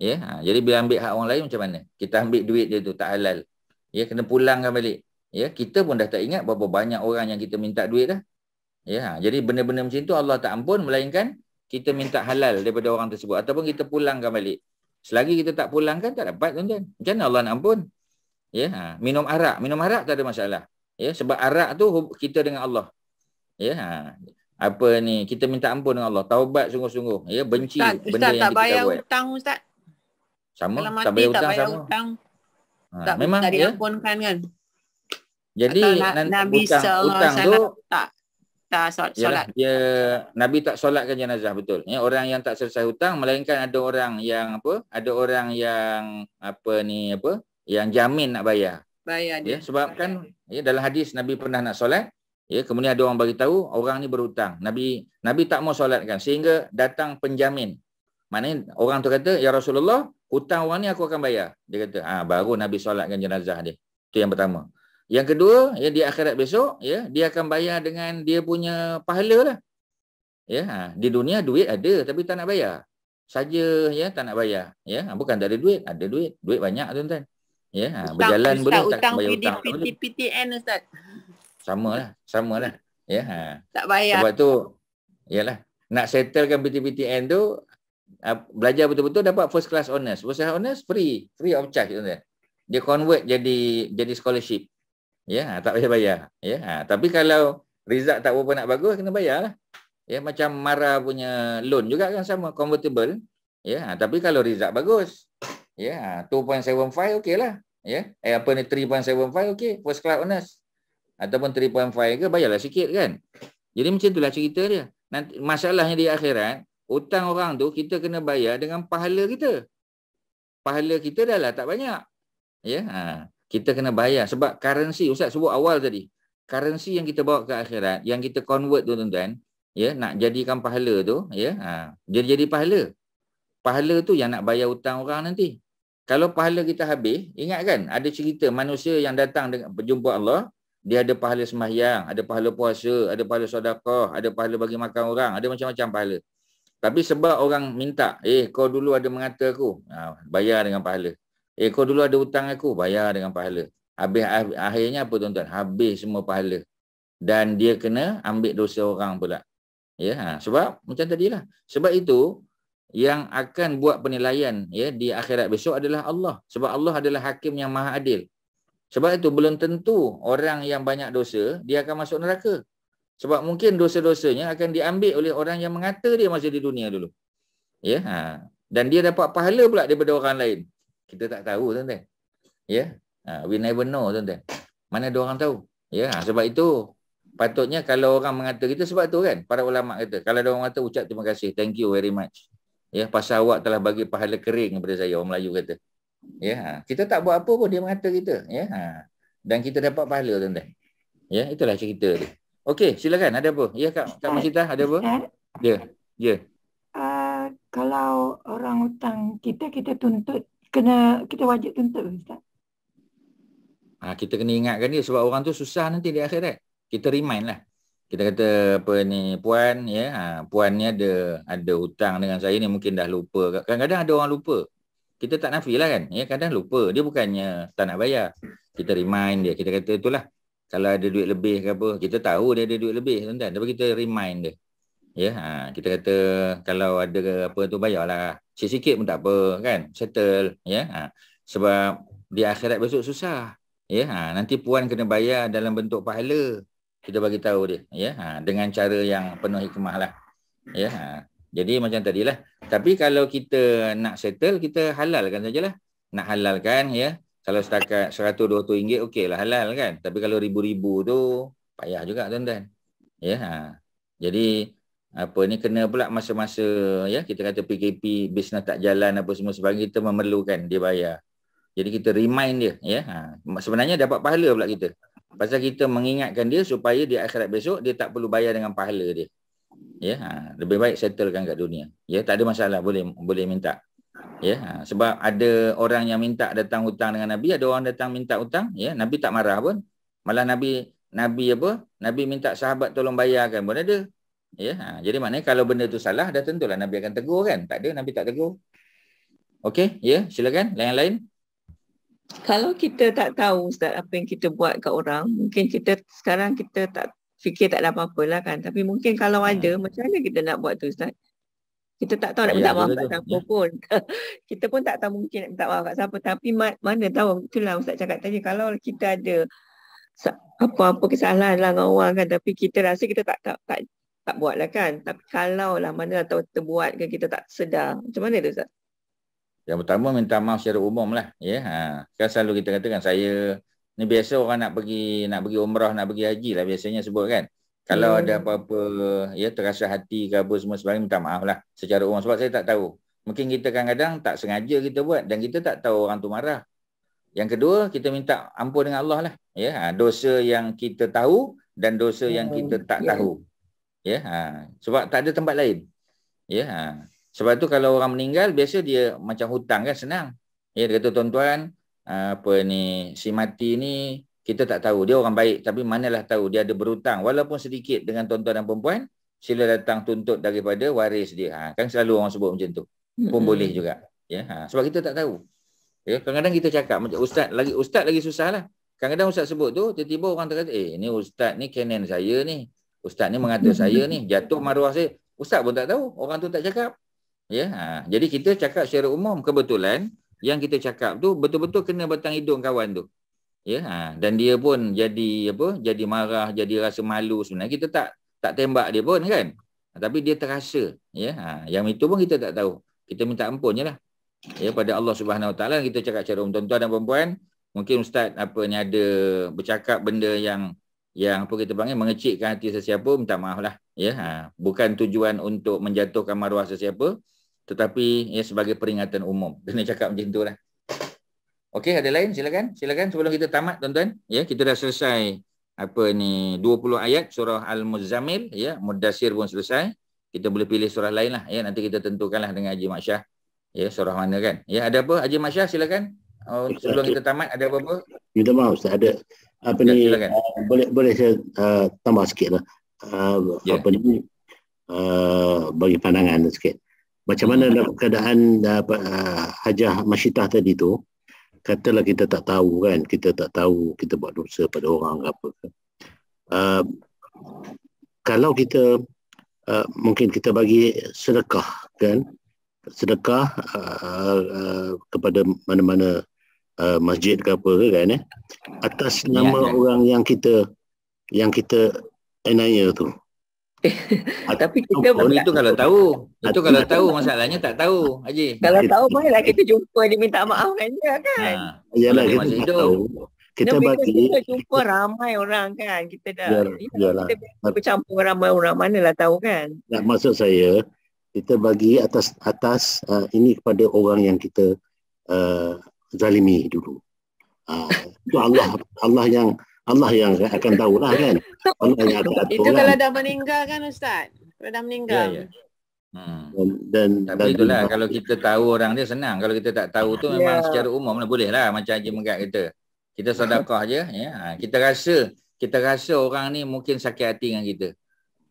Ya, jadi bila ambil hak orang lain macam mana? Kita ambil duit dia tu tak halal. Ya, kena pulangkan balik. Ya, kita pun dah tak ingat berapa banyak orang yang kita minta duit dah. Ya, jadi benda-benda macam tu Allah tak ampun, melainkan kita minta halal daripada orang tersebut ataupun kita pulangkan balik. Selagi kita tak pulangkan tak dapat tuan-tuan. Macam mana Allah nak ampun? Ya, minum arak tak ada masalah. Ya, sebab arak tu kita dengan Allah. Ya, apa ni, kita minta ampun dengan Allah, taubat sungguh-sungguh, ya, benci Ustaz, benda yang kita buat. tak bayar hutang Ustaz. Sama, Kalau mati tak bayar tak hutang bayar sama. hutang. Tak Memang tak ya. diampunkan kan. Jadi Nabi hutang tu tak solat. Dia Nabi tak solatkan jenazah, betul. Ya, orang yang tak selesai hutang, melainkan ada orang yang yang jamin nak bayar. Bayar dia. Ya, sebab kan ya, dalam hadis Nabi pernah nak solat, ya, kemudian ada orang bagi tahu orang ni berhutang. Nabi tak mau solatkan sehingga datang penjamin. Maknanya orang tu kata, ya Rasulullah, hutang orang ni aku akan bayar. Dia kata, baru Nabi solatkan jenazah dia. Itu yang pertama. Yang kedua, ya, di akhirat besok, ya, dia akan bayar dengan dia punya pahala lah. Ya, di dunia duit ada tapi tak nak bayar. Saja, ya, tak nak bayar. Ya, bukan tak ada duit, ada duit. Duit banyak tuan-tuan. Ya, berjalan boleh tak bayar hutang. PTPTN Ustaz. Sama lah. Ya. Tak bayar. Sebab tu, yalah, nak settlekan PTPTN tu, belajar betul-betul dapat first class honours. First class honours free of charge tuan-tuan. Dia convert jadi scholarship. Ya, tak payah bayar. Ya, tapi kalau result tak berapa nak bagus, kena bayar lah. Ya, macam Mara punya loan juga kan sama, convertible. Ya, tapi kalau result bagus, ya, 2.75 okey lah. Ya, 3.75 okey, first class honours. Ataupun 3.5 ke, bayarlah sikit kan. Jadi macam itulah cerita dia. Nanti masalahnya di akhirat, hutang orang tu kita kena bayar dengan pahala kita. Pahala kita dah lah tak banyak. Ya, kita kena bayar sebab currency, Ustaz sebut awal tadi. Currency yang kita bawa ke akhirat, yang kita convert tu tuan-tuan, ya, nak jadikan pahala tu, ya, jadi pahala. Pahala tu yang nak bayar hutang orang nanti. Kalau pahala kita habis, ingat kan ada cerita manusia yang datang dengan berjumpa Allah, dia ada pahala sembahyang, ada pahala puasa, ada pahala sedekah, ada pahala bagi makan orang, ada macam-macam pahala. Tapi sebab orang minta, kau dulu ada mengata aku, bayar dengan pahala. Kau dulu ada hutang aku, bayar dengan pahala. Akhirnya apa tuan-tuan? Habis semua pahala. Dan dia kena ambil dosa orang pula. Ya, sebab macam tadilah. Sebab itu yang akan buat penilaian, ya, di akhirat besok adalah Allah. Sebab Allah adalah hakim yang maha adil. Sebab itu belum tentu orang yang banyak dosa dia akan masuk neraka. Sebab mungkin dosa-dosanya akan diambil oleh orang yang mengata dia masa di dunia dulu. Ya, dan dia dapat pahala pula daripada orang lain. Kita tak tahu tuan-tuan. Ya, we never know tuan-tuan. Mana ada orang tahu. Ya, sebab itu patutnya kalau orang mengata kita, sebab tu kan para ulama kata, kalau ada orang kata ucap terima kasih, thank you very much. Ya, pasal awak telah bagi pahala kering kepada saya, orang Melayu kata. Ya, kita tak buat apa pun dia mengata kita. Ya, dan kita dapat pahala tuan-tuan. Ya, itulah cerita dia. Okey, silakan, ada apa? Ya, Kak Masita, ada apa? Ya. Kalau orang hutang kita tuntut, kita wajib tuntut, Ustaz. Kita kena ingatkan dia sebab orang tu susah nanti di akhirat. Kita remind lah. Kita kata apa ni, puan, ya, puan ni ada hutang dengan saya ni, mungkin dah lupa. Kadang-kadang ada orang lupa. Kita tak nafilah kan, ya, kadang lupa. Dia bukannya tak nak bayar. Kita remind dia, kita kata itulah. Kalau ada duit lebih ke apa, kita tahu dia ada duit lebih tuan-tuan, tapi kita remind dia. Ya, kita kata kalau ada apa tu bayarlah. Sikit-sikit pun tak apa kan. Settle ya. Sebab di akhirat besok susah. Ya, nanti puan kena bayar dalam bentuk pahala. Kita bagi tahu dia ya. Dengan cara yang penuh hikmah lah. Ya. Jadi macam tadilah. Tapi kalau kita nak settle, kita halalkan sajalah. Nak halalkan ya. Kalau setakat RM100-200 okeylah halal kan. Tapi kalau ribu-ribu tu payah juga tuan-tuan. Ya. Jadi apa ni kena pula masa-masa ya kita kata PKP, bisnes tak jalan apa semua sebagainya, kita memerlukan dia bayar. Jadi kita remind dia ya. Sebenarnya dapat pahala pula kita. Pasal kita mengingatkan dia supaya di akhirat besok dia tak perlu bayar dengan pahala dia. Ya, lebih baik settlekan kat dunia. Ya, tak ada masalah, boleh minta. Ya, sebab ada orang yang minta datang hutang dengan Nabi, ada orang datang minta hutang, ya, Nabi tak marah pun. Malah Nabi minta sahabat tolong bayarkan pun ada. Ya, jadi maknanya kalau benda tu salah, dah tentulah Nabi akan tegur kan. Tak ada, Nabi tak tegur. Okey, ya, silakan. Lain-lain. Kalau kita tak tahu Ustaz apa yang kita buat kat orang, mungkin sekarang kita tak fikir tak ada apa-apa lah kan. Tapi mungkin kalau ada, macam mana kita nak buat tu Ustaz? Kita tak tahu nak minta maaf kat siapa pun. Kita pun tak tahu mungkin nak minta maaf kat siapa. Tapi mana tahu, itulah Ustaz cakap tadi, kalau kita ada apa-apa kesalahan lah dengan orang kan, tapi kita rasa kita tak buat lah kan. Tapi kalau lah mana tahu kita buat ke, kita tak sedar. Macam mana tu Ustaz? Yang pertama minta maaf secara umum lah. Ya, kan selalu kita katakan saya ni biasa orang nak pergi umrah, nak pergi haji lah biasanya sebut kan. Kalau ada apa-apa ya terasa hati ke apa semua sebagainya, minta maaf lah secara umum. Sebab saya tak tahu. Mungkin kita kadang-kadang tak sengaja kita buat dan kita tak tahu orang tu marah. Yang kedua, kita minta ampun dengan Allah lah. Ya, dosa yang kita tahu dan dosa yang kita tak tahu. Ya, sebab tak ada tempat lain. Ya, sebab tu kalau orang meninggal biasa dia macam hutang kan, senang. Ya, dia kata tuan-tuan si mati ni kita tak tahu dia orang baik, tapi manalah tahu dia ada berhutang walaupun sedikit dengan tuan-tuan dan perempuan, sila datang tuntut daripada waris dia. Kan selalu orang sebut macam tu. Pun boleh juga. Ya, sebab kita tak tahu. Ya, kadang-kadang kita cakap macam ustaz lagi susah lah. Kadang-kadang ustaz sebut tu, tiba-tiba orang kata, ni ustaz ni canon saya ni. Ustaz ni mengata saya ni, jatuh maruah saya. Ustaz pun tak tahu, orang tu tak cakap. Ya, jadi kita cakap secara umum. Kebetulan yang kita cakap tu betul-betul kena batang hidung kawan tu. Ya, dan dia pun jadi marah, jadi rasa malu sebenarnya. Kita tak tembak dia pun kan. Tapi dia terasa. Ya, yang itu pun kita tak tahu. Kita minta ampun je lah. Ya, pada Allah Subhanahu Wa Taala. Kita cakap secara umum, tuan-tuan dan perempuan, mungkin ustaz ada bercakap benda yang apa kita panggil mengecikkan hati sesiapa, minta maaf lah. Ya, bukan tujuan untuk menjatuhkan maruah sesiapa, tetapi ya sebagai peringatan umum. Kena cakap macam tu lah. Okey, ada lain? Silakan sebelum kita tamat tuan-tuan. Ya, kita dah selesai 20 ayat surah Al-Muzammil, ya, Mudassir pun selesai. Kita boleh pilih surah lain lah, ya, nanti kita tentukanlah dengan Haji Mak Syah. Ya, surah mana kan? Ya, ada apa Haji Mak Syah, silakan. Sebelum kita tamat ada apa-apa? Minta maaf Ustaz, ada apa ya, ni boleh saya tambah sikit lah. Bagi pandangan sikit. Macam mana dalam keadaan Hajah Masyitah tadi tu, katalah kita tak tahu kan, kita buat dosa pada orang apa ke. Kalau kita mungkin kita bagi sedekah kan, kepada mana-mana masjid ke apa ke kan, atas nama orang yang kita enaya tu. Tapi kita itu kalau tahu masalahnya tak tahu Haji. Kalau tahu baiklah kita jumpa dia minta maaf kan dia kan. Yalah, kita tahu. Kita jumpa ramai orang kan. Kita kita bercampur ramai orang, manalah tahu kan. Nak maksud saya, kita bagi atas ini kepada orang yang kita zalimi dulu. Itu Allah yang akan tahulah kan. Allah yang akan tahu. Itu kalau dah meninggal kan Ustaz? Kalau dah meninggal. Tapi itulah kalau kita tahu orang dia senang. Kalau kita tak tahu tu memang secara umum lah boleh lah. Macam Haji Megat kata, kita sedekah je. Ya. Kita rasa orang ni mungkin sakit hati dengan kita.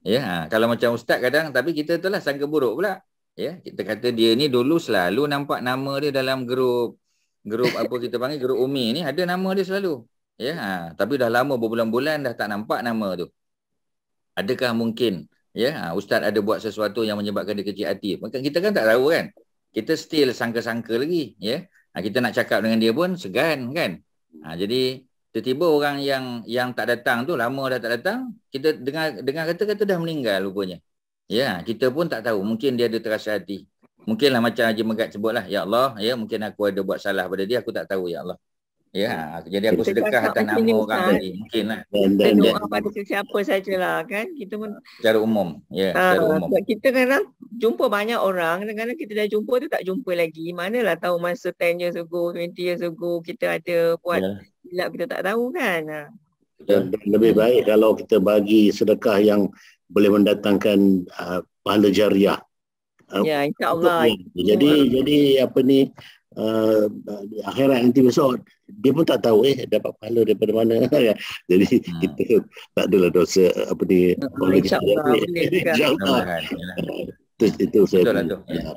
Ya. Kalau macam ustaz kadang, tapi kita tu lah sangka buruk pula. Ya. Kita kata dia ni dulu selalu nampak nama dia dalam grup apa kita panggil grup Umi ni, ada nama dia selalu. Ya, tapi dah lama berbulan-bulan dah tak nampak nama tu. Adakah mungkin Ya, ustaz ada buat sesuatu yang menyebabkan dia kecil hati. Maka kita kan tak tahu kan. Kita still sangka-sangka lagi, ya. Kita nak cakap dengan dia pun segan kan. Jadi tiba-tiba orang yang tak datang tu, lama dah tak datang, kita dengar kata-kata dah meninggal rupanya. Ya, kita pun tak tahu. Mungkin dia ada terasa hati. Mungkinlah macam Haji Megat sebutlah, ya Allah, ya mungkin aku ada buat salah pada dia, aku tak tahu ya Allah. Ya, jadi aku Kita sedekah atas cakap nama macam ni, orang Ustaz. tadi. Mungkinlah. Kita doa pada sesiapa sajalah kan. Kita pun Secara umum, ya, secara umum. sebab kita kadang jumpa banyak orang, kadang-kadang kita dah jumpa tu tak jumpa lagi. Manalah tahu masa 10 years ago, 20 years ago kita ada buat silap, kita tak tahu kan. Dan lebih baik kalau kita bagi sedekah yang boleh mendatangkan pahala jariah. Ya, insya-Allah. Jadi apa ni, akhirat nanti besok dia pun tak tahu dapat pahala daripada mana. Jadi kita tak adalah dosa apa ni. InsyaAllah boleh juga. InsyaAllah. Itu saya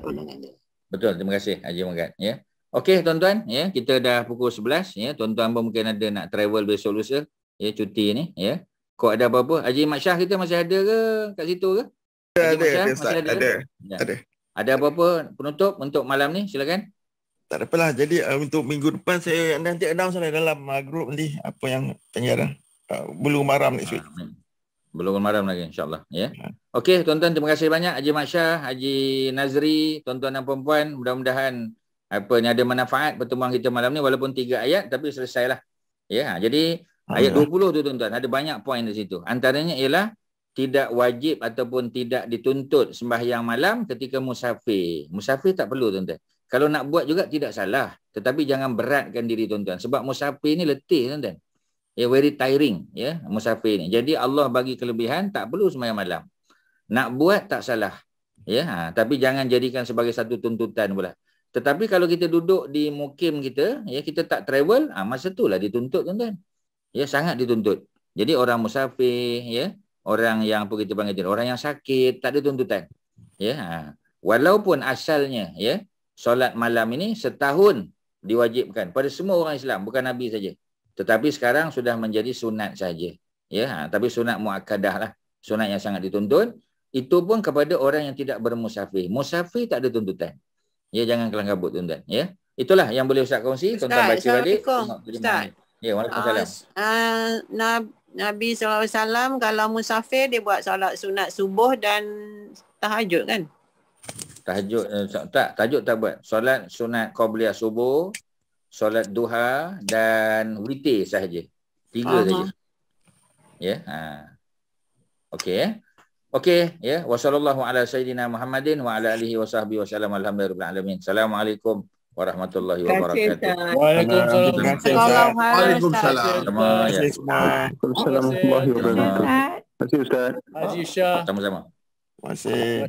pandangannya. Betul, terima kasih Haji Megat. Ya. Okey tuan-tuan, ya, kita dah pukul 11, ya. Tuan-tuan pun mungkin ada nak travel besok lusa, ya, cuti ni, ya. Kau ada apa-apa? Haji Mat Syah kita masih ada ke kat situ ke? Ada. Ada apa-apa penutup untuk malam ni? Silakan. Tak ada apalah. Jadi untuk minggu depan saya nanti announce dalam grup nanti apa yang penyiaran Bulu Maram next week. Bulu Maram lagi insya-Allah, ya. Okey tuan-tuan, terima kasih banyak Haji Mat Syah, Haji Nazri, tuan-tuan dan puan-puan, mudah-mudahan apa ni ada manfaat pertemuan kita malam ni, walaupun 3 ayat tapi selesailah. Ya, jadi ayat 20 tu tuan-tuan ada banyak poin di situ. Antaranya ialah tidak wajib ataupun tidak dituntut sembahyang malam ketika musafir. Musafir tak perlu tuan-tuan. Kalau nak buat juga tidak salah, tetapi jangan beratkan diri tuan-tuan sebab musafir ni letih tuan-tuan. Ya, very tiring ya musafir ni. Jadi Allah bagi kelebihan, tak perlu sembahyang malam. Nak buat tak salah. Ya, tapi jangan jadikan sebagai satu tuntutan pula. Tetapi kalau kita duduk di mukim kita, ya kita tak travel, masa itulah dituntut tuan-tuan. Ya, sangat dituntut. Jadi orang musafir, ya, orang yang apa kita panggil, orang yang sakit, tak ada tuntutan. Ya, walaupun asalnya, ya, solat malam ini setahun diwajibkan pada semua orang Islam, bukan Nabi saja. Tetapi sekarang sudah menjadi sunat saja. Ya, tapi sunat muakkadah lah, sunat yang sangat dituntut. Itu pun kepada orang yang tidak bermusafir. Musafir tak ada tuntutan. Ya, jangan kelang kabut tuan-tuan. Ya, itulah yang boleh Ustaz kongsi. Tuan-tuan baca balik. Ustaz. Ya, waalaikumsalam. Nabi SAW kalau musafir dia buat solat sunat subuh dan tahajud kan? Tahajud tahajud tak buat. Solat sunat qabliyah subuh, solat duha dan witir sahaja. 3 saja. Ya, okey ya. Okey ya, wasallallahu ala sayyidina Muhammadin wa ala alihi wa sahbihi wasallam, alhamdulillahirabbil alamin. Assalamualaikum warahmatullahi wabarakatuh. Waalaikumsalam. Waalaikumsalam. Waalaikumsalam warahmatullahi wabarakatuh. Terima kasih Ustaz. Haji Syah. Sama-sama. Terima kasih.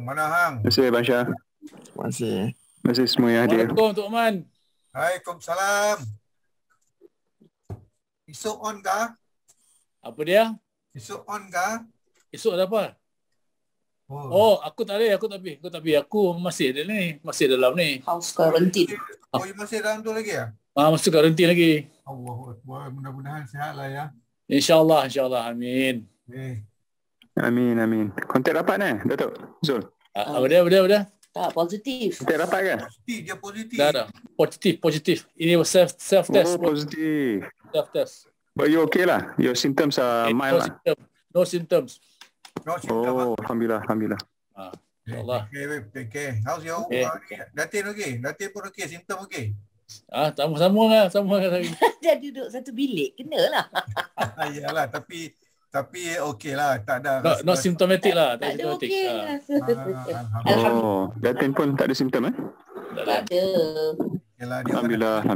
Mana hang? Terima kasih Bang Syah. Terima kasih. Terima kasih semua yang hadir. Waalaikumsalam Tok Man. Waalaikumsalam. Esok on kah? Apa dia? Esok on kah? Esok ada apa? Oh, aku tak boleh, aku masih ada ni, masih dalam ni. House quarantine. Oh, you masih dalam tu lagi ya? Masih quarantine lagi. Allahu Akbar, mudah-mudahan sihatlah ya. InsyaAllah, amin. Amin. Kontak rapat ni, Datuk Zul? Apa dia? Tak, positif. Kontak rapat ke? Dia positif. Dah. Positif. Ini self test. Oh, positif. Self test. But you okay lah? Your symptoms are mild lah? No symptoms. Oh, Alhamdulillah. InsyaAllah. Okay. How's your Datin okay? Datin pun okay, simptom okay? Sama lagi. Dia duduk satu bilik, kenalah. Yalah, tapi okey lah, tak ada. Not symptomatic lah. Tak ada okey. Oh, Datin pun tak ada simptom Tak ada. Yalah, Alhamdulillah.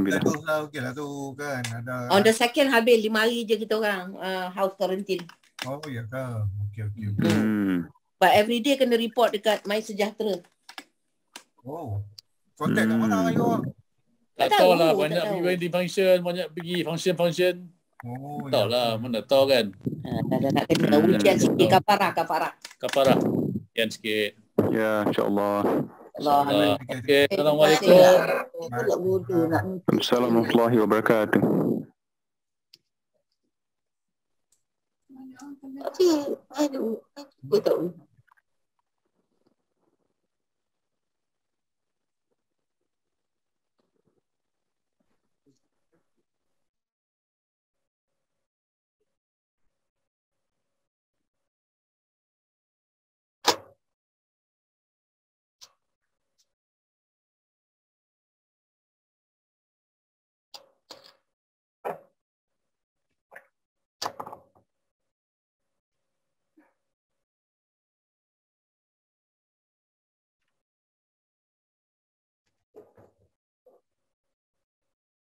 Okey lah tu kan. Ada. On the second habis 5 hari je kita orang house quarantine. Oh ya ke? Okey. But every day kena report dekat My Sejahtera. Oh. Kontak kat mana you orang? Tak tahu lah, banyak pergi wedding function, banyak pergi function. Oh, tahu lah, mana tahu kan. Dah nak kena ujian sikit, kafarah. Ujian sikit. Ya, insyaAllah. Okey, Assalamualaikum. Assalamualaikum warahmatullahi wabarakatuh. Aduh, aku tahu.